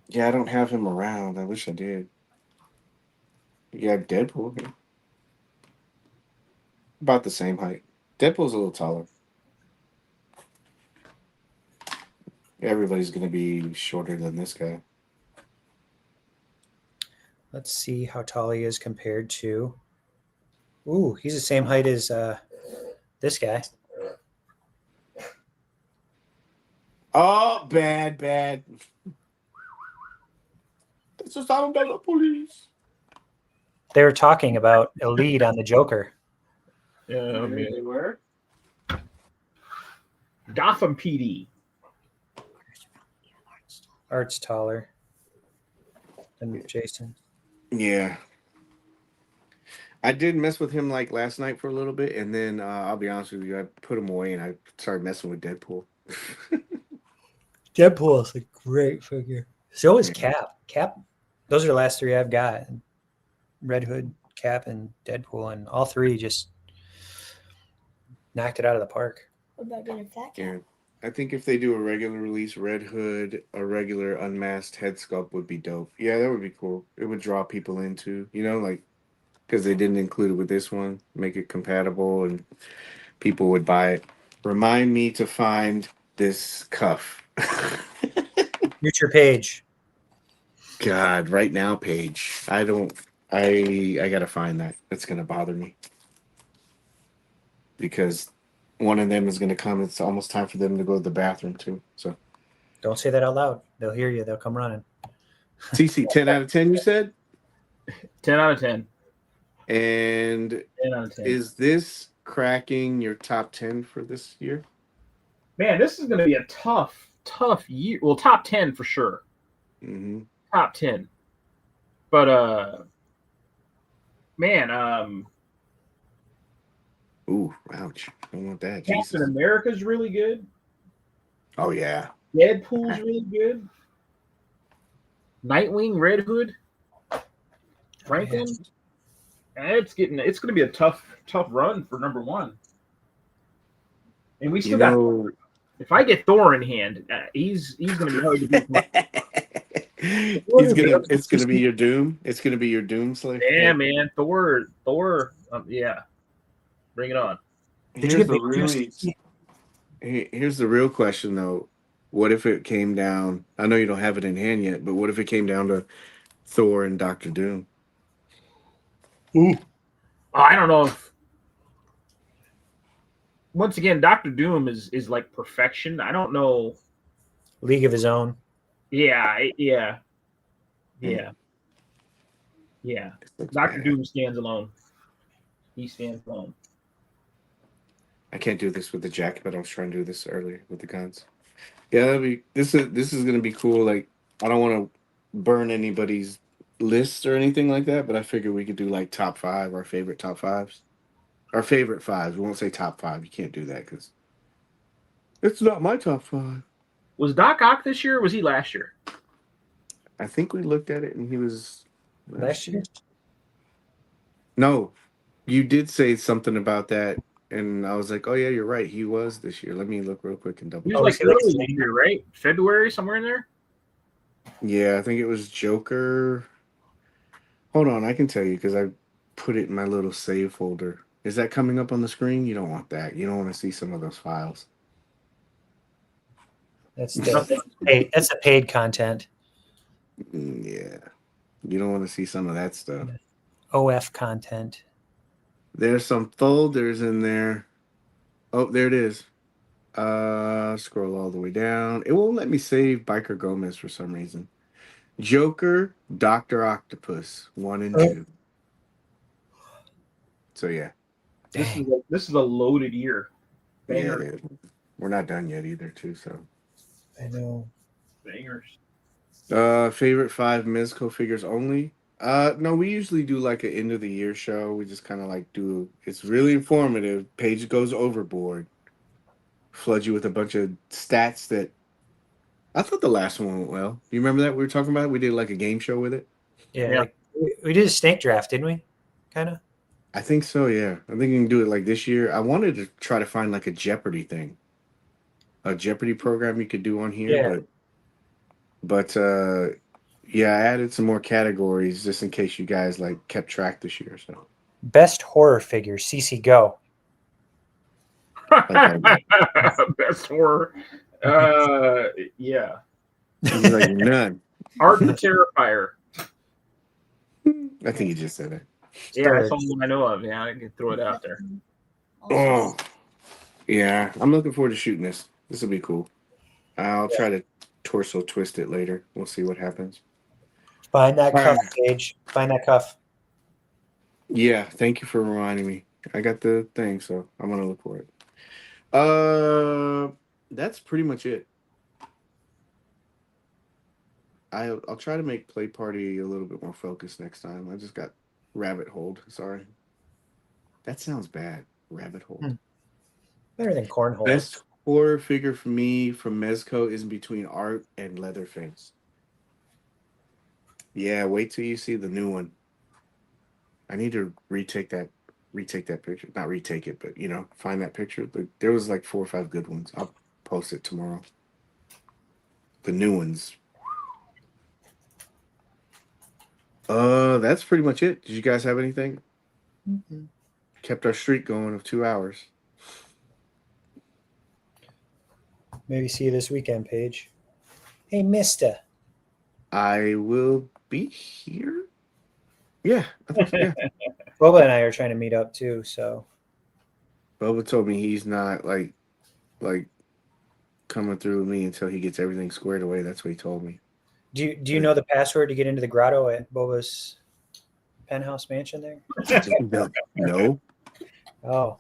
Yeah, I don't have him around. I wish I did. You have Deadpool here. About the same height. Deadpool's a little taller. Everybody's going to be shorter than this guy.
Let's see how tall he is compared to. Ooh, he's the same height as this guy.
Oh, bad. This is out of the police.
They were talking about a lead on the Joker.
Yeah,
They were.
Gotham PD.
Art's taller than Jason.
Yeah. I did mess with him like last night for a little bit, and then I'll be honest with you, I put him away and I started messing with Deadpool.
Deadpool is a great figure. So is Cap. Cap, those are the last three I've got. Red Hood, Cap, and Deadpool, and all three just knocked it out of the park.
What about getting Fat Cat?
Yeah. I think if they do a regular release Red Hood, a regular unmasked head sculpt would be dope. Yeah, that would be cool. It would draw people into, like because they didn't include it with this one, make it compatible, and people would buy it. Remind me to find this cuff.
Future Page.
God, right now, Paige. I gotta find that. It's gonna bother me because one of them is gonna come. It's almost time for them to go to the bathroom too. So,
Don't say that out loud. They'll hear you. They'll come running.
TC, 10 out of 10. You said,
10 out of 10.
and
10 out of 10.
is this cracking your top 10 for this year?
Man, this is going to be a tough year. Well, top 10 for sure.
Mm-hmm.
Top 10. But man,
Ooh, ouch! I don't want that.
Captain
Jesus.
America's really good.
Oh yeah.
Deadpool's really good. Nightwing, Red Hood, Franklin. It's going to be a tough run for number one. And we still got. If I get Thor in hand, he's going to be hard to beat.
It's gonna be your doom. It's gonna be your doom slayer.
Yeah, man, Thor. Yeah, bring it on.
Here's the real question though. What if it came down? I know you don't have it in hand yet, but what if it came down to Thor and Doctor Doom?
Ooh. I don't know if. Once again, Doctor Doom is like perfection. I don't know.
League of His Own.
Yeah. Doctor Doom stands alone. He stands alone.
I can't do this with the jacket, but I was trying to do this earlier with the guns. Yeah, this is gonna be cool. Like, I don't want to burn anybody's list or anything like that, but I figured we could do like top 5, our favorite top 5s. Our favorite 5s. We won't say top 5. You can't do that because it's not my top 5.
Was Doc Ock this year or was he last year?
I think we looked at it and he was
Last year?
No, you did say something about that, and I was like, oh yeah, you're right. He was this year. Let me look real quick and double.
He was like literally this year, right? February, somewhere in there?
Yeah, I think it was Joker. Hold on, I can tell you because I put it in my little save folder. Is that coming up on the screen? You don't want that. You don't want to see some of those files.
That's the paid content.
Yeah. You don't want to see some of that stuff.
OF content.
There's some folders in there. Oh, there it is. Scroll all the way down. It won't let me save Biker Gomez for some reason. Joker, Dr. Octopus, 1 and 2. So yeah.
This is a loaded year.
Yeah, we're not done yet either, too. So
I know.
Bangers.
Favorite 5 Mezco figures only. No, we usually do like an end of the year show. We just kind of like it's really informative. Paige goes overboard, floods you with a bunch of stats that I thought the last one went well. You remember that we were talking about? We did like a game show with it.
Yeah. Like, we did a snake draft, didn't we? Kind of.
I think so. Yeah, I think you can do it like this year. I wanted to try to find like a Jeopardy thing, a Jeopardy program you could do on here, but yeah, I added some more categories just in case you guys like kept track this year. So
best horror figure, CC Go.
Best horror. Yeah.
He's like none.
Art the Terrifier.
I think you just said it.
Yeah, that's the only one I know of. Yeah, I can throw it out there.
Oh, yeah. I'm looking forward to shooting this. This will be cool. I'll try to torso twist it later. We'll see what happens.
Find that cuff, Paige. Find that cuff.
Yeah, thank you for reminding me. I got the thing, so I'm gonna look for it. That's pretty much it. I'll try to make Play Party a little bit more focused next time. I just got rabbit holed. Sorry. That sounds bad. Rabbit hole.
Better than cornhole.
Best horror figure for me from Mezco is between Art and Leatherface. Yeah, wait till you see the new one. I need to retake that picture. Not retake it, but find that picture. There was like 4 or 5 good ones. I'll post it tomorrow. The new ones. That's pretty much it. Did you guys have anything?
Mm-hmm.
Kept our streak going of 2 hours.
Maybe see you this weekend, Paige. Hey, Mister.
I will be here. Yeah, I think so, yeah.
Boba and I are trying to meet up too. So
Boba told me he's not like coming through with me until he gets everything squared away. That's what he told me.
do you know the password to get into the grotto at Boba's penthouse mansion there?
No.
Oh.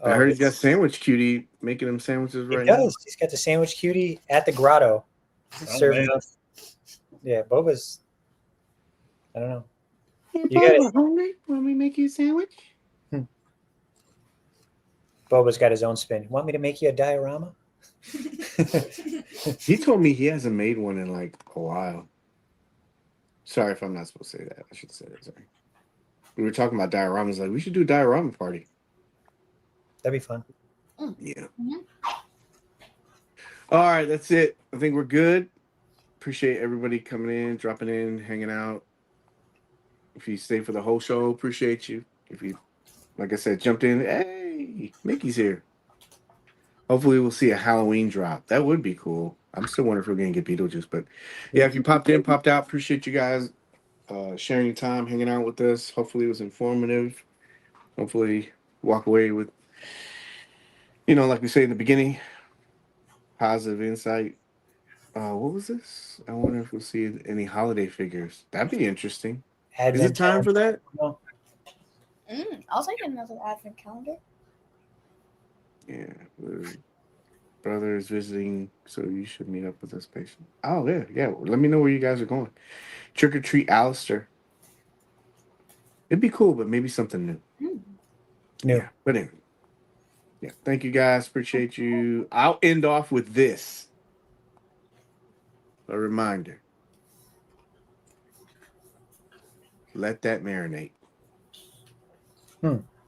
I heard he's got sandwich cutie making him sandwiches
He
right
does.
now.
He's got the sandwich cutie at the grotto. Serving
man.
up. Yeah, Boba's. I don't know.
Hey,
You gotta-
Boba, homie, want me to make you a sandwich?
Boba's got his own spin. Want me to make you a diorama?
He told me he hasn't made one in like a while. Sorry if I'm not supposed to say that. I should say that. Sorry. We were talking about dioramas. Like, we should do a diorama party.
That'd be fun.
Yeah.
Mhm.
All right, that's it. I think we're good. Appreciate everybody coming in, dropping in, hanging out. If you stay for the whole show, appreciate you. If you, like I said, jumped in, hey, Mickey's here. Hopefully we'll see a Halloween drop. That would be cool. I'm still wondering if we're going to get Beetlejuice. But yeah, if you popped in, popped out, appreciate you guys sharing your time, hanging out with us. Hopefully it was informative. Hopefully walk away with, like we say in the beginning, positive insight. What was this? I wonder if we'll see any holiday figures. That'd be interesting. Is it time for that?
No.
I was thinking another advent calendar.
Yeah. The brother is visiting, so you should meet up with this patient. Oh, yeah. Yeah. Let me know where you guys are going. Trick or treat Alistair. It'd be cool, but maybe something new.
New.
Yeah. But anyway. Yeah. Thank you guys. Appreciate you. I'll end off with this. A reminder. Let that marinate.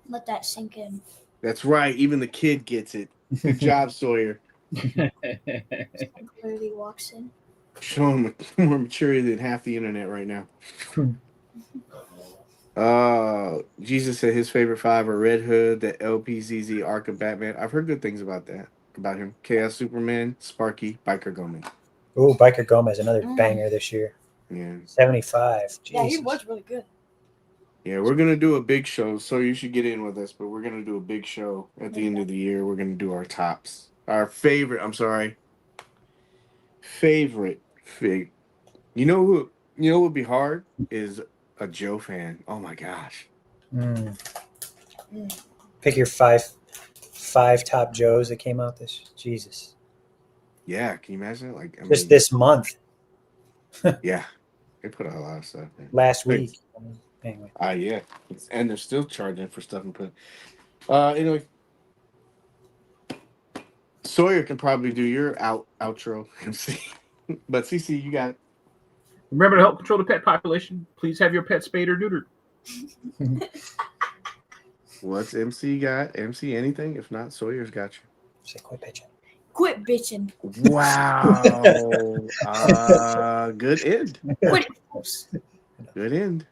Let that sink in.
That's right. Even the kid gets it. Good job, Sawyer.
Clearly walks in.
Showing more maturity than half the internet right now. Jesus said his favorite 5 are Red Hood, the LPZZ Arkham Batman. I've heard good things about him. Chaos Superman, Sparky, Biker Gomez.
Ooh, Biker Gomez, another banger this year.
Yeah.
75.
Yeah, he
Jesus.
was really good.
Yeah, we're going to do a big show, so you should get in with us, but we're going to do a big show at the end of the year. We're going to do our tops. Our favorite fig. You know what would be hard is a Joe fan. Oh my gosh.
Pick your five top Joes that came out this. Jesus.
Yeah, can you imagine? Like,
Just this month.
Yeah, they put a lot of stuff in.
Last week. Anyway.
Yeah, and they're still charging for stuff and put. Anyway, Sawyer can probably do your outro, MC. But CC, you got it.
Remember to help control the pet population. Please have your pet spayed or neutered.
What's MC got? MC anything? If not, Sawyer's got you.
Say quit bitching.
Quit bitching.
Wow. Good end.
Quit.
Good end.